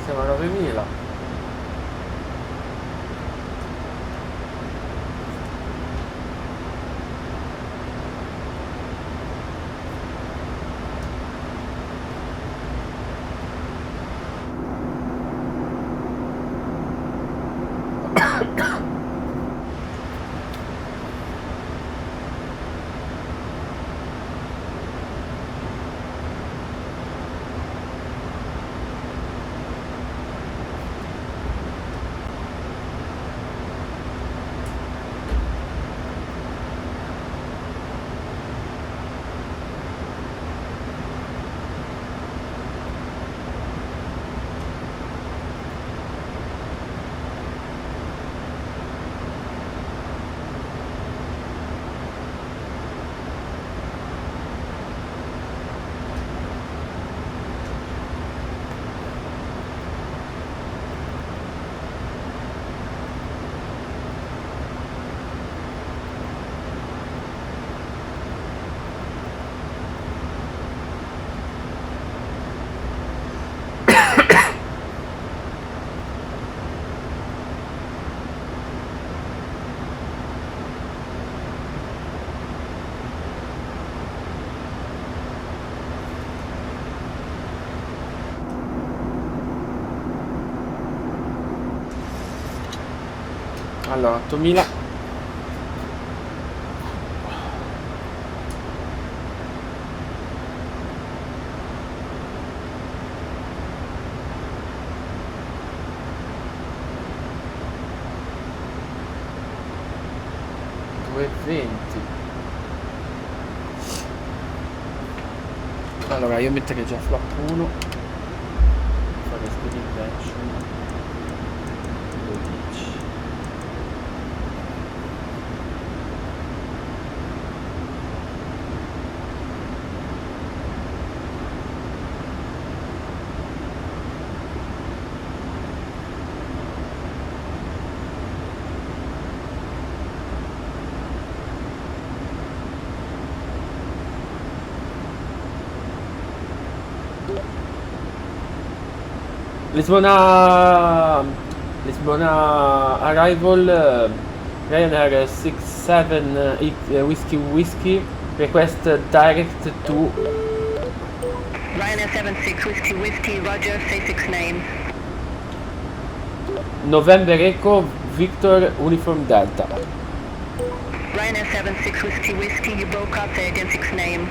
Siamo a 9000. Allora, 8000. Allora, io metterei già flap 1. Fare speed invention 12. Lisbona arrival, Ryanair 67 Whiskey, request direct to Ryanair 76 Whiskey, Roger, say 6 name. November Echo Victor Uniform Delta. Ryanair 76 Whiskey, you broke up, say again 6 name.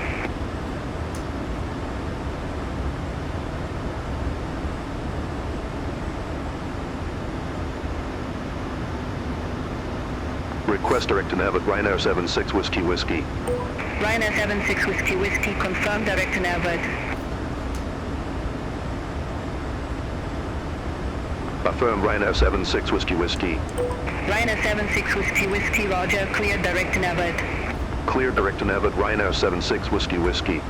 Request direct to nav at Ryanair 76 Whiskey. Ryanair 76 Whiskey, confirm direct to nav at. Affirm Ryanair 76 Whiskey. Ryanair 76 Whiskey, Roger, clear direct to nav at. Clear direct to nav at Ryanair 76 Whiskey.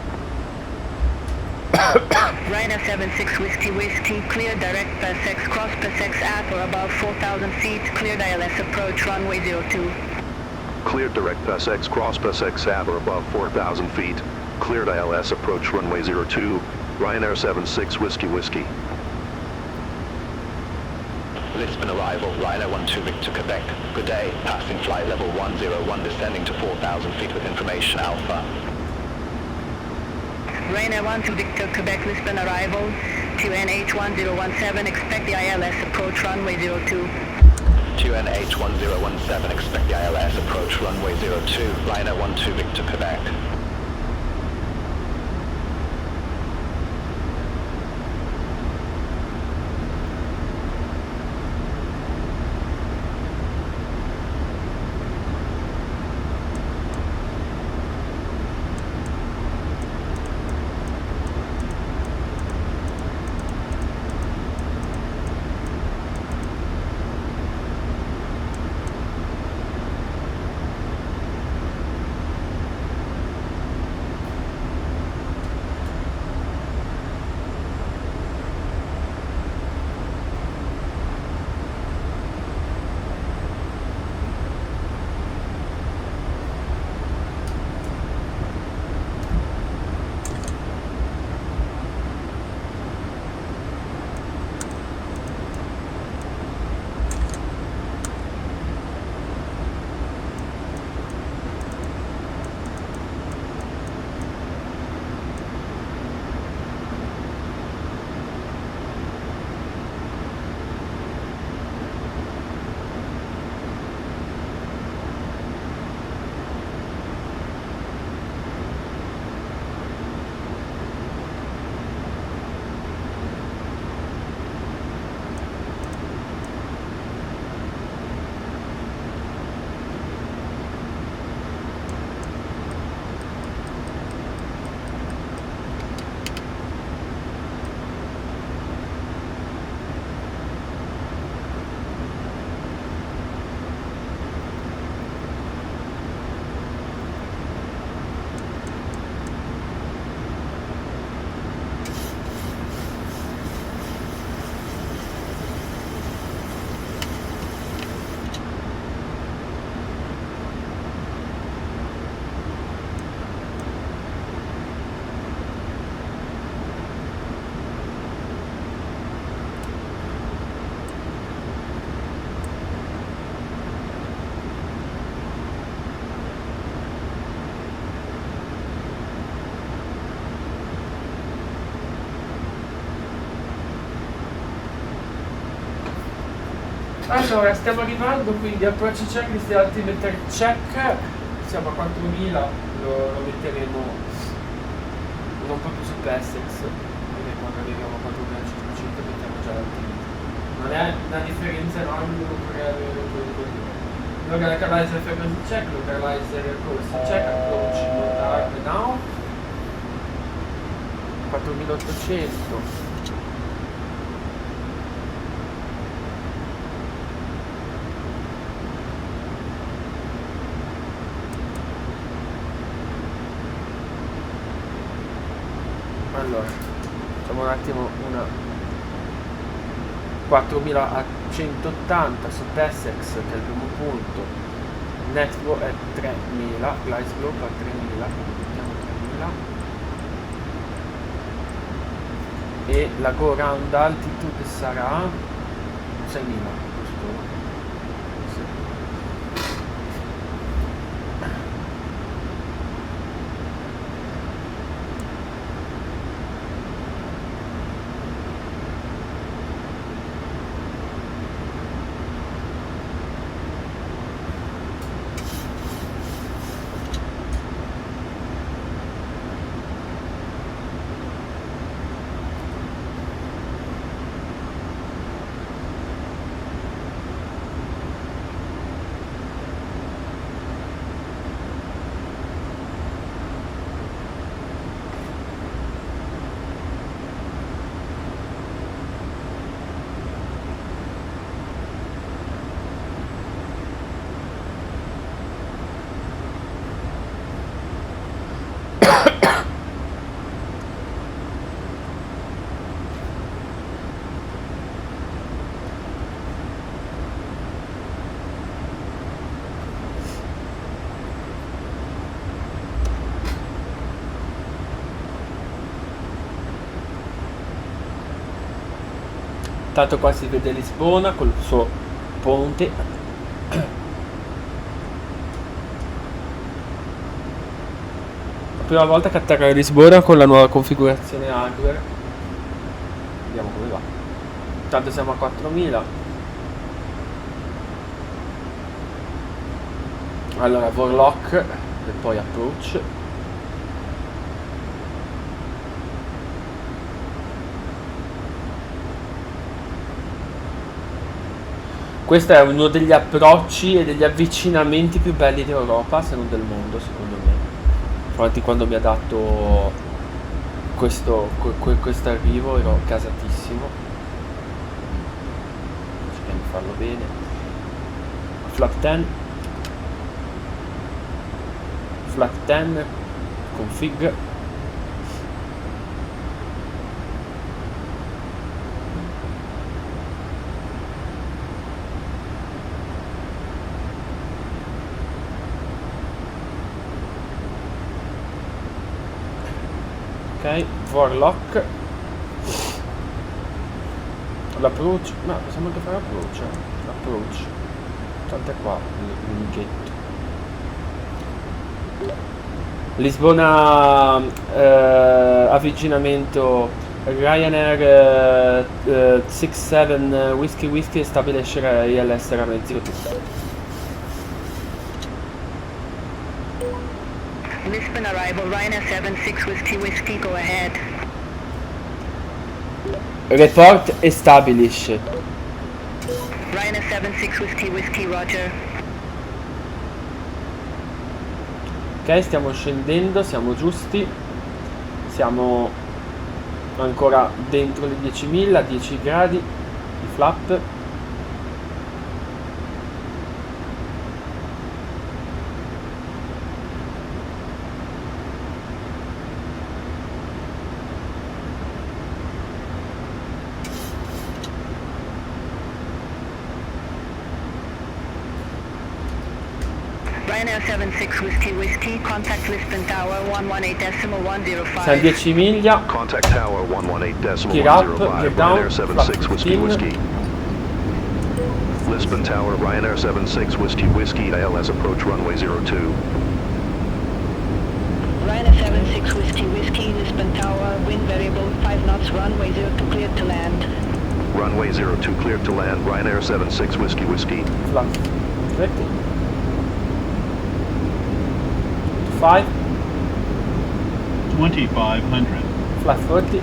Ryanair 76 Whiskey Whiskey, clear direct pass X, cross pass X at or above 4,000 feet, cleared ILS approach runway 02. Cleared direct pass X, cross pass X at or above 4,000 feet, cleared ILS approach runway 02, Ryanair 76 Whiskey Whiskey. Lisbon arrival, Ryanair 12 Victor Quebec. Good day, passing flight level 101, descending to 4,000 feet with information Alpha. Ryanair 12 Victor Quebec, Lisbon arrival, QNH 1017, expect the ILS approach runway 02. QNH 1017, expect the ILS approach runway 02, Ryanair 12 Victor Quebec. Allora, stiamo arrivando, quindi approccio checklist e altimeter check, siamo a 4000, lo metteremo non proprio su PSX, perché quando arriviamo a 4500 mettiamo già l'altimeter. Non è una differenza enorme, non vorrei avere quello. Localizer frequency check, localizer course check, approach motard now, 4800. Allora, facciamo un attimo una 4180 su PSX, che è il primo punto, Netflow è 3000, Glideslope a 3000, mettiamo 3000, e la go round altitude sarà 6000, giusto? Tanto qua si vede Lisbona col suo ponte. La prima volta che atterra a Lisbona con la nuova configurazione hardware. Vediamo come va. Intanto siamo a 4000. Allora, Warlock e poi Approach. Questo è uno degli approcci e degli avvicinamenti più belli d'Europa, se non del mondo, secondo me. Infatti quando mi ha dato questo arrivo ero gasatissimo. Cerchiamo di farlo bene. Flap 10. Flap 10. Config. Ok, Warlock. L'approach. No, possiamo anche fare approach. Approach. Tanto è qua il mighetto. Lisbona, avvicinamento Ryanair 67 Whiskey stabilisce ILS Ramezzi. Lisbon arrival, Ryanair 76 Whiskey, go ahead. Report establish. Ryanair 76 Whiskey, roger. Ok, stiamo scendendo, siamo giusti. Siamo ancora dentro le 10.000, 10 gradi di flap. Ryanair 76 Whiskey, contact Lisbon Tower 118.105. Siamo a 10 miglia. Contact Tower 118.105. Gear up, gear down, Ryanair 76 Whiskey. Lisbon Tower, Ryanair 76 Whiskey, ALS approach runway 02. Ryanair 76 Whiskey, Lisbon Tower, wind variable 5 knots, runway 02 cleared to land. Runway 02 cleared to land, Ryanair 76 Whiskey. Flat 30. 5. 2500. Flat 40.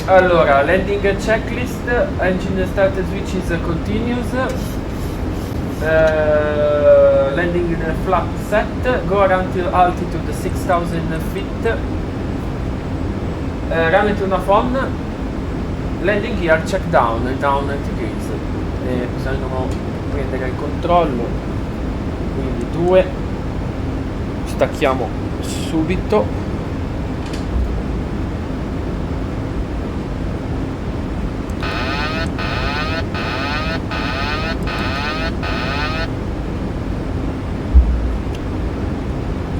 Allora, landing checklist, engine start switch is continuous. Landing in flap set, go around to altitude 6000 feet. Run to una phone. Landing gear check down 90 degrees. Possiamo prendere il controllo. Quindi 2. Stacchiamo subito.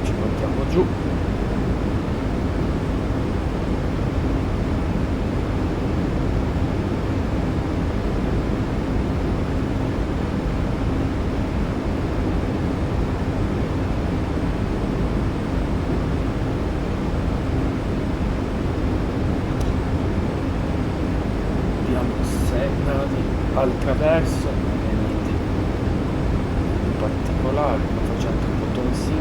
Ci portiamo giù. Al traverso, ovviamente in particolare facendo il bottone sync.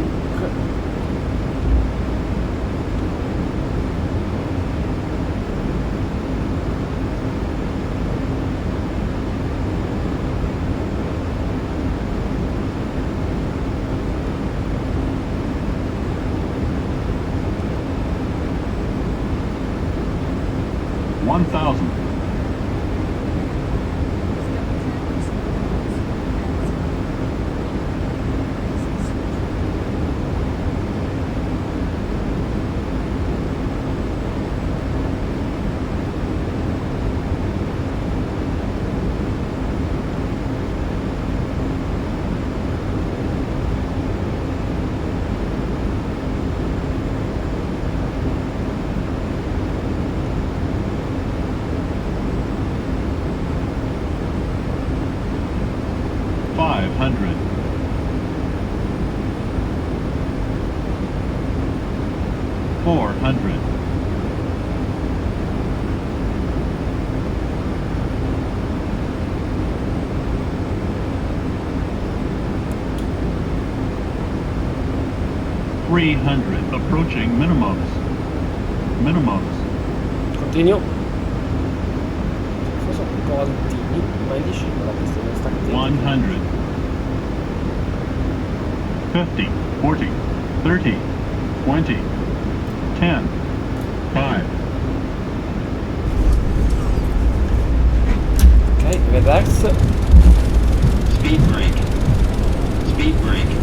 400. 400. 300. Approaching minimums. Minimums. Continuo. Cosa sono continui? Ma in discesa la questione sta 100. 50. 40. 30. 20. 10. 5. Ok, reverse. Speed brake. Speed brake.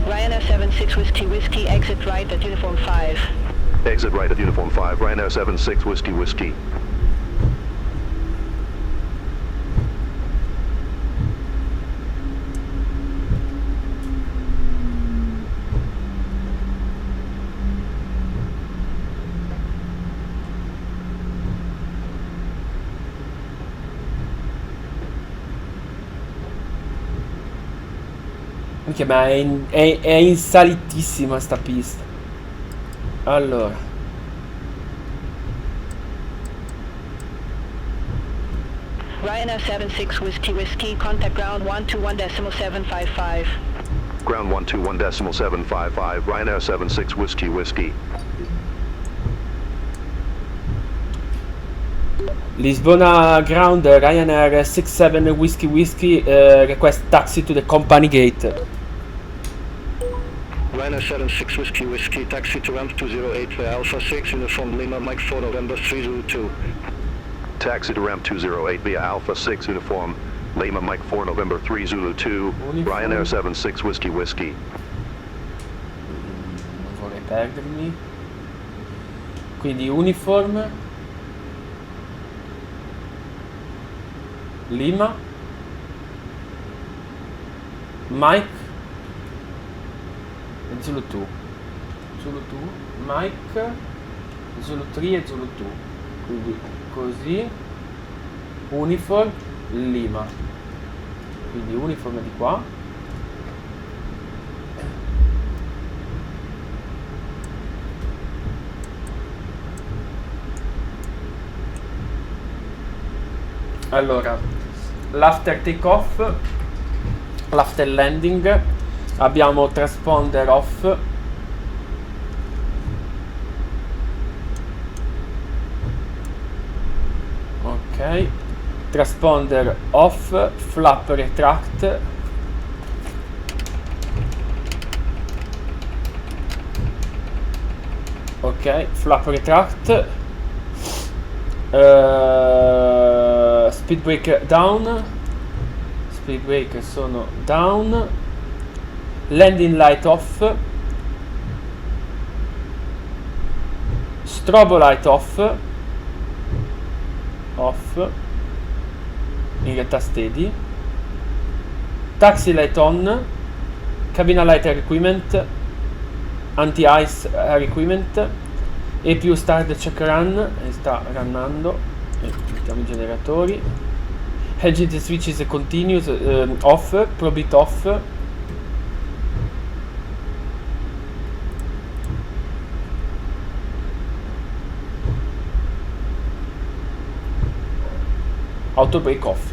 Ryanair 76 Whiskey Whiskey, exit right at uniform 5. Exit right at uniform 5, Ryanair 76 Whiskey Whiskey. Minchia, ma è in salitissima sta pista. Allora, Ryanair 76 Whiskey Whiskey, contact ground 121.755. Ground 121.755, Ryanair 76 Whiskey Whiskey. Lisbona ground, Ryanair 67 Whiskey Whiskey, request taxi to the company gate. Ryanair 76 Whiskey Whiskey, taxi to ramp 208 for Alpha 6, uniform Lima, Mike 4 November 302. Taxi to ramp 208 via Alpha 6 uniform, Lima Mike 4 November 3 Zulu 2, Ryanair 76 Whiskey Whiskey. Non vorrei perdermi. Quindi uniform Lima Mike e Zulu 2. Zulu 2 Mike Zulu 3 e Zulu 2. Quindi così uniform Lima, quindi uniform di qua, allora l'after take off, l'after landing abbiamo transponder off, ok, transponder off, flap retract, ok, flap retract, speed brake down, speed brake sono down, landing light off, strobo light off, in realtà steady, taxi light on, cabina light air equipment, anti-ice air equipment, e più start check run, e sta runnando, mettiamo i generatori, engine switches continuous, off, probit off, auto brake off,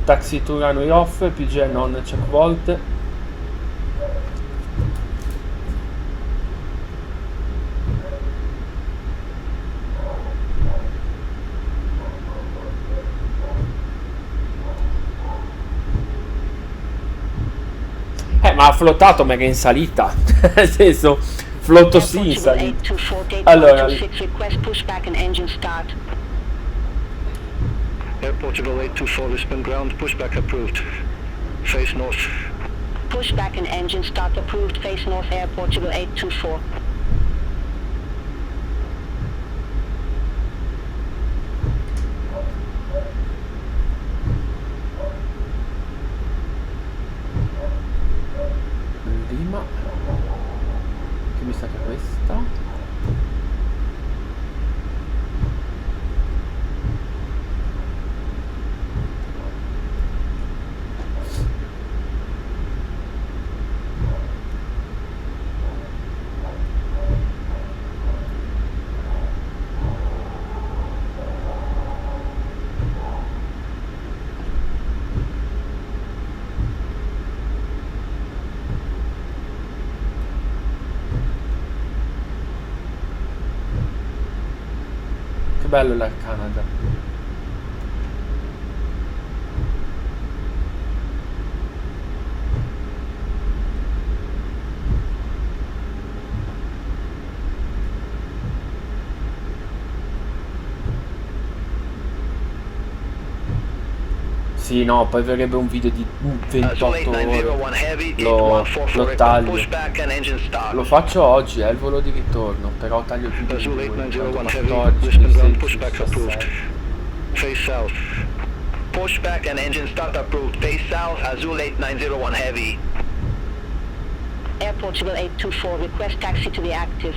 taxi to runway off, PGN on check volt, ma ha flottato mega in salita, nel senso flotto sì in salita. Allora Air Portugal 824, Lisbon ground, pushback approved. Face north. Pushback and engine start approved, face north, Air Portugal 824. bello l'Air Canada. Sì, no, poi verrebbe un video di 28 ore. Lo taglio. Lo faccio oggi, è il volo di ritorno, però taglio il video di 14, 16, 17. Face south. Pushback and engine start approved. Face south, Azul 8901 Heavy. Air Portugal 824, request taxi to the active.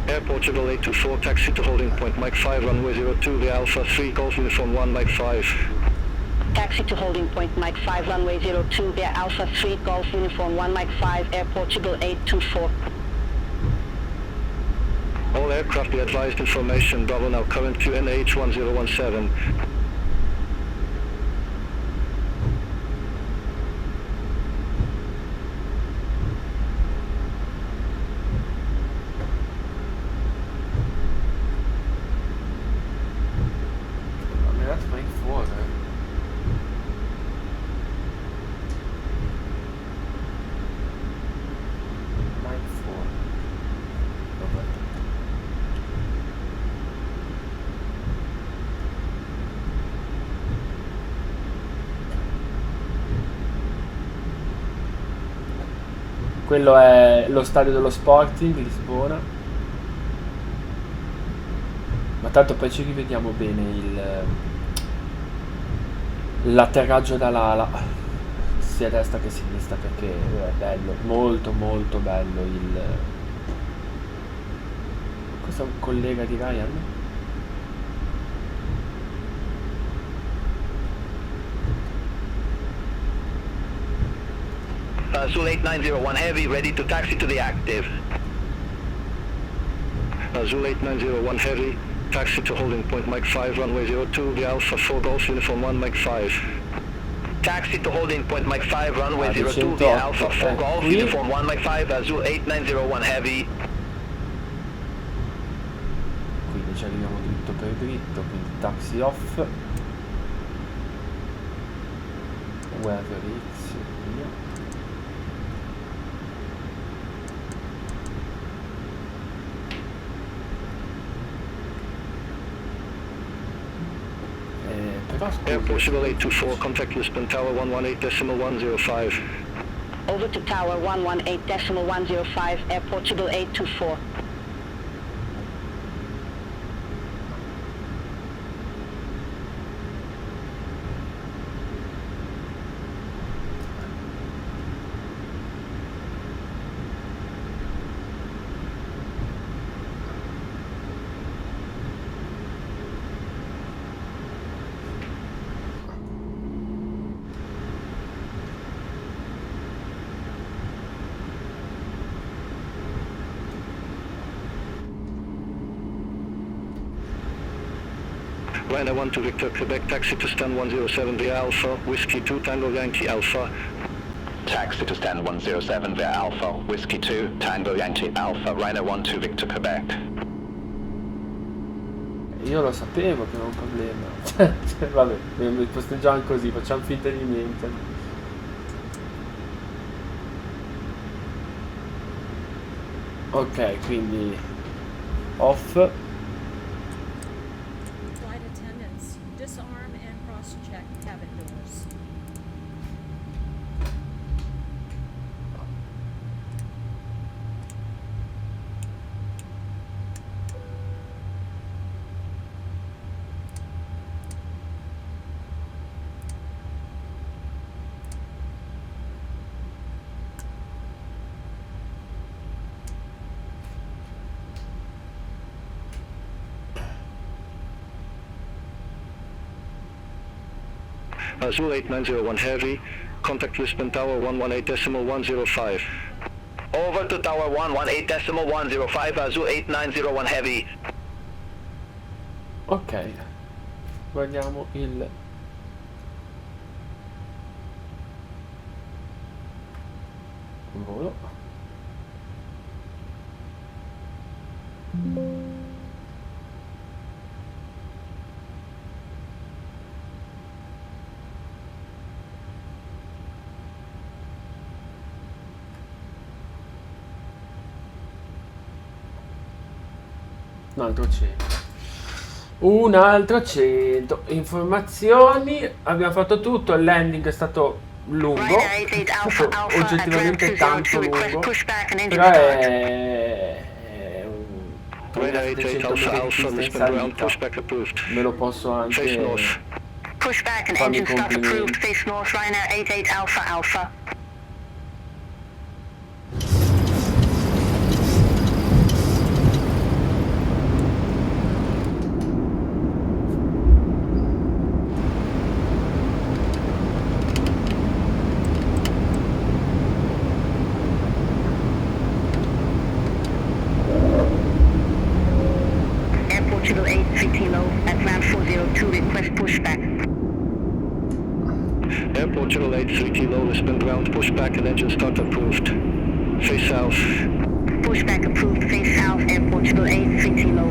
Air Portugal 824, taxi to holding point Mike 5, runway 02, the Alpha 3, Golf Uniform 1, Mike 5. Taxi to holding point Mike 5, runway 02, via Alpha 3, Golf Uniform 1, Mike 5, Air Portugal 824. All aircraft be advised information, Bravo now, current QNH 1017. Quello è lo stadio dello Sporting, Lisbona. Ma tanto poi ci rivediamo bene l'atterraggio dall'ala, sia a destra che a sinistra, perché è bello, molto molto bello il... Questo è un collega di Ryan? Azul 8901 Heavy, ready to taxi to the active. Azul 8901 Heavy, taxi to holding point Mike 5, runway 02, the Alpha 4 Golf Uniform 1, Mike 5. Taxi to holding point Mike 5, runway 02, the Alpha 4 Golf Uniform 1, Mike 5, Azul 8901 Heavy. Quindi ci arriviamo dritto per dritto, quindi taxi off. Weather X, via. Air Portugal 824, contact Lisbon Tower 118.105. Over to Tower 118.105, Air Portugal 824. Ryanair 1 to Victor, Quebec, taxi to stand 107 via Alpha, Whiskey 2, Tango Yankee Alpha. Taxi to stand 107 via Alpha, Whiskey 2, Tango Yankee Alpha, Ryanair 1 to Victor, Quebec. Io lo sapevo che era un problema. Vabbè, mi posteggiamo così, facciamo finta di niente. Ok, quindi off. Flight attendants, disarm and cross-check cabin doors. Azul 8901 Heavy, contact Lisbon Tower 118.105. Over to Tower 118.105, Azul 8901 Heavy. Ok, guardiamo il volo. Un altro 100. Un altro 100. Informazioni. Abbiamo fatto tutto. Il landing è stato lungo. È stato oggettivamente tanto lungo. Però è un 3720 in salita. Me lo posso anche Pushback and farmi engine start approved. complimenti. Face north, Ryanair 88 Alpha Alpha. Air Portugal 83 Kilo at ground 402, request pushback. Air Portugal 83 Kilo, Lisbon ground, pushback and engine start approved. Face south. Pushback approved, face south, Air Portugal 83 Kilo.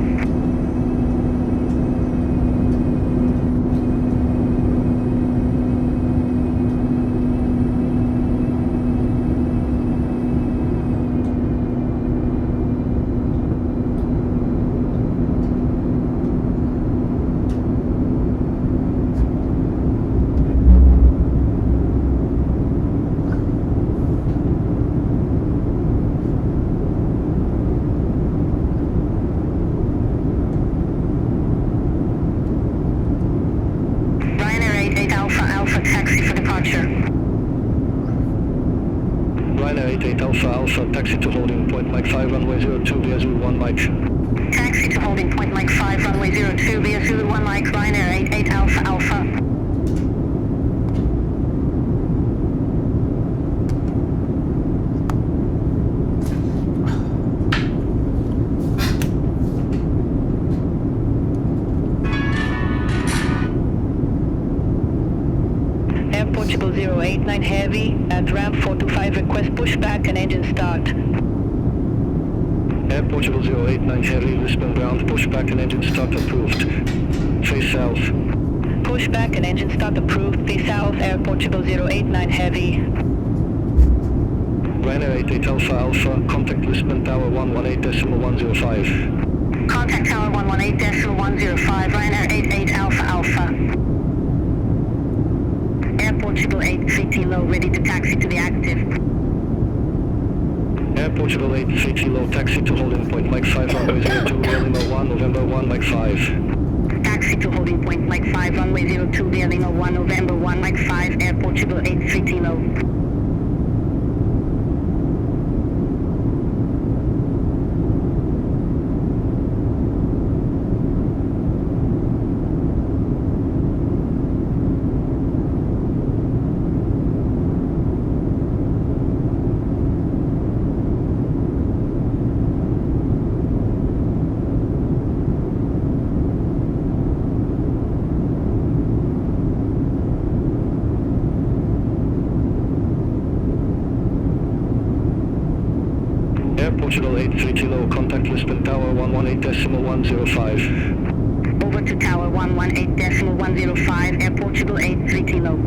Ryanair 88 Alpha Alpha, taxi for departure. Ryanair 88 Alpha Alpha, taxi to holding point Mike 5, runway 02, via Zulu 1 Mike. Taxi to holding point Mike 5, runway 02, via Zulu 1 Mike, Ryanair 88 Alpha Alpha. Air Portugal 089 Heavy at ramp 425, request pushback and engine start. Air Portugal 089 Heavy, Lisbon ground, pushback and engine start approved. Face south. Pushback and engine start approved. Face south, Air Portugal 089 Heavy. Ryanair 88 Alpha Alpha, contact Lisbon Tower 118.105. Contact Tower 118.105, Ryanair 88 Alpha Alpha. Air Portugal 83 Kilo, ready to taxi to the active. Air Portugal 83 Kilo, taxi to holding point Mike 5, runway 02, Lima 1, November 1, Mike 5. Taxi to holding point Mike 5, runway 02, via Lima 1, November 1, Mike 5, Air Portugal 83 Kilo. Air Portugal 83 Kilo, contact Lisbon Tower 118.105. Over to Tower 118.105, Air Portugal 83 Kilo.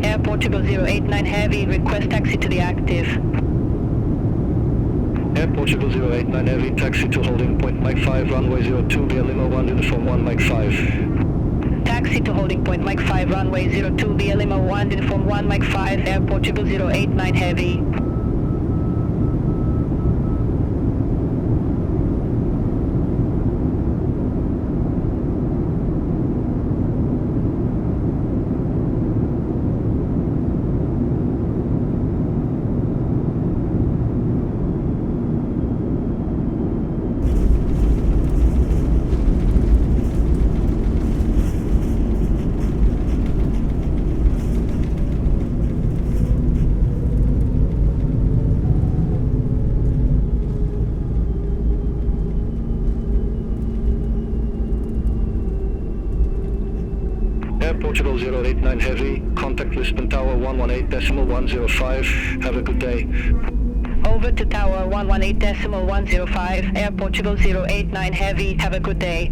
Air Portugal 089 Heavy, request taxi to the active. Air Portugal 089 Heavy, taxi to holding point Mike 5, runway 02, via Lima 1, uniform 1, Mike 5. Taxi to holding point Mike 5, runway 02, via Lima 1, uniform 1, Mike 5, Air Portugal 089 Heavy. Air Portugal 089 Heavy, contact Lisbon Tower 118.105. Have a good day. over to Tower 118.105, Air Portugal 089 Heavy. Have a good day.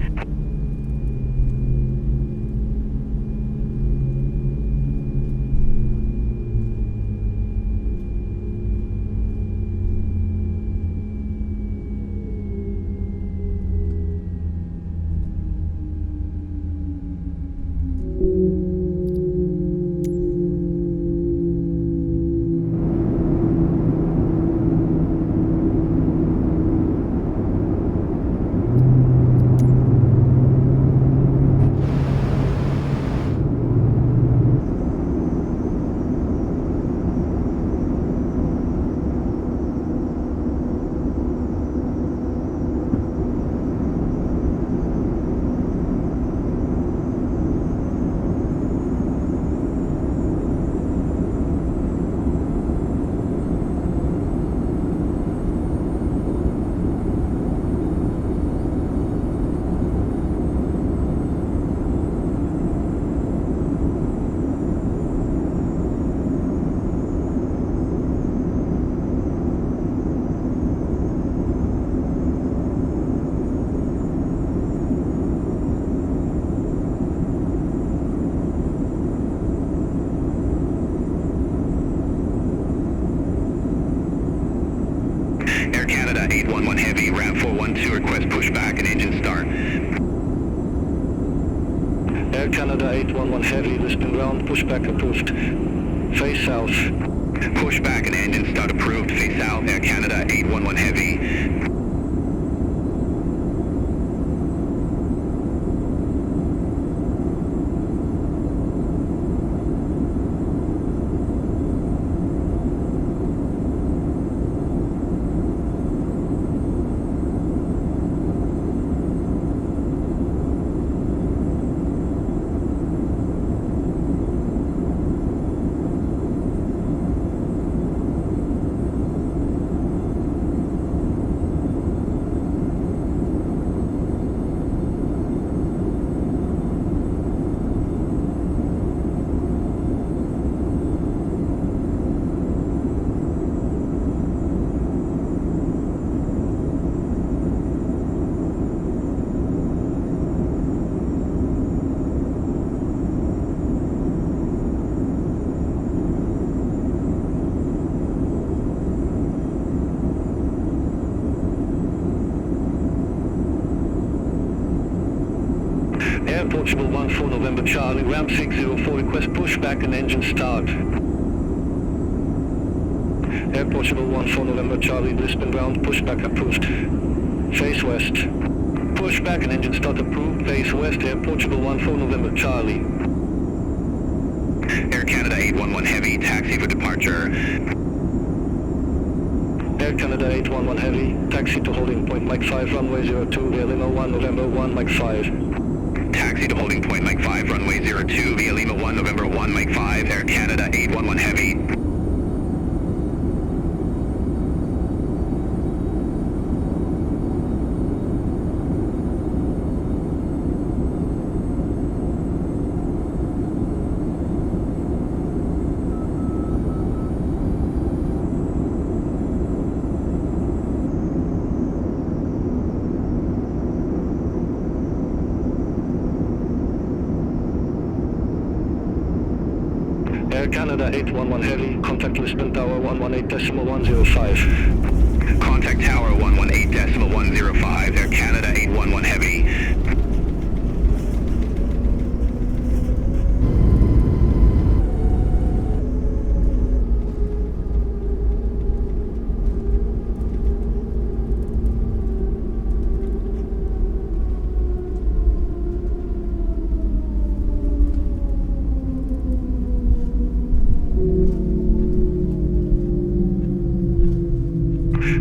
Air Canada 811 Heavy, RAV 412, request pushback and engine start. Air Canada 811 Heavy, Lisbon ground, pushback approved. Face south. Pushback and engine start approved, face south, Air Canada 811 Heavy. Air Portugal 14 November Charlie, ramp 604, request pushback and engine start. Air Portugal 14 November Charlie, Lisbon ground, pushback approved. Face west. Pushback and engine start approved, face west, Air Portugal 14 November Charlie. Air Canada 811 Heavy, taxi for departure. Air Canada 811 Heavy, taxi to holding point Mike 5, runway 02, via Lima 1 November 1 Mike 5. Taxi to holding point Mike 5, runway 02, via Lima 1 November 1 Mike 5, Air Canada 811 Heavy. Air Canada 811 Heavy, contact Lisbon Tower 118.105. Contact Tower 118.105, Air Canada 811 Heavy.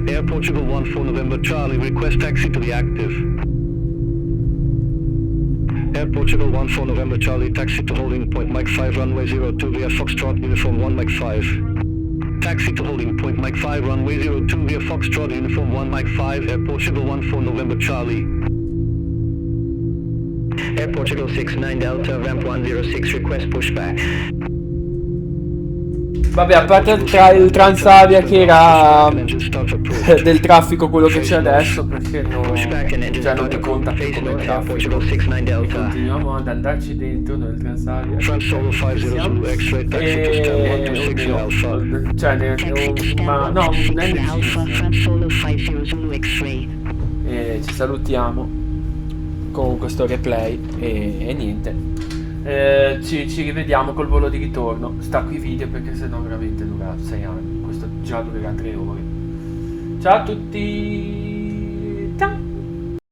Air Portugal 14 November Charlie, request taxi to the active. Air Portugal 14 November Charlie, taxi to holding point Mike 5, runway 02 via Foxtrot, uniform 1 Mike 5. Taxi to holding point Mike 5, runway 02 via Foxtrot, uniform 1 Mike 5, Air Portugal 14 November Charlie. Air Portugal 69 Delta, ramp 106, request pushback. Vabbè, a parte il Transavia che era del traffico quello che c'è adesso, perché non mi conta più come traffico. E continuiamo ad andarci dentro nel Transavia. Ma no, e ci salutiamo con questo replay e niente. Ci rivediamo col volo di ritorno. Stacco i video perché sennò veramente dura 6 anni. Questo già durerà 3 ore. Ciao a tutti.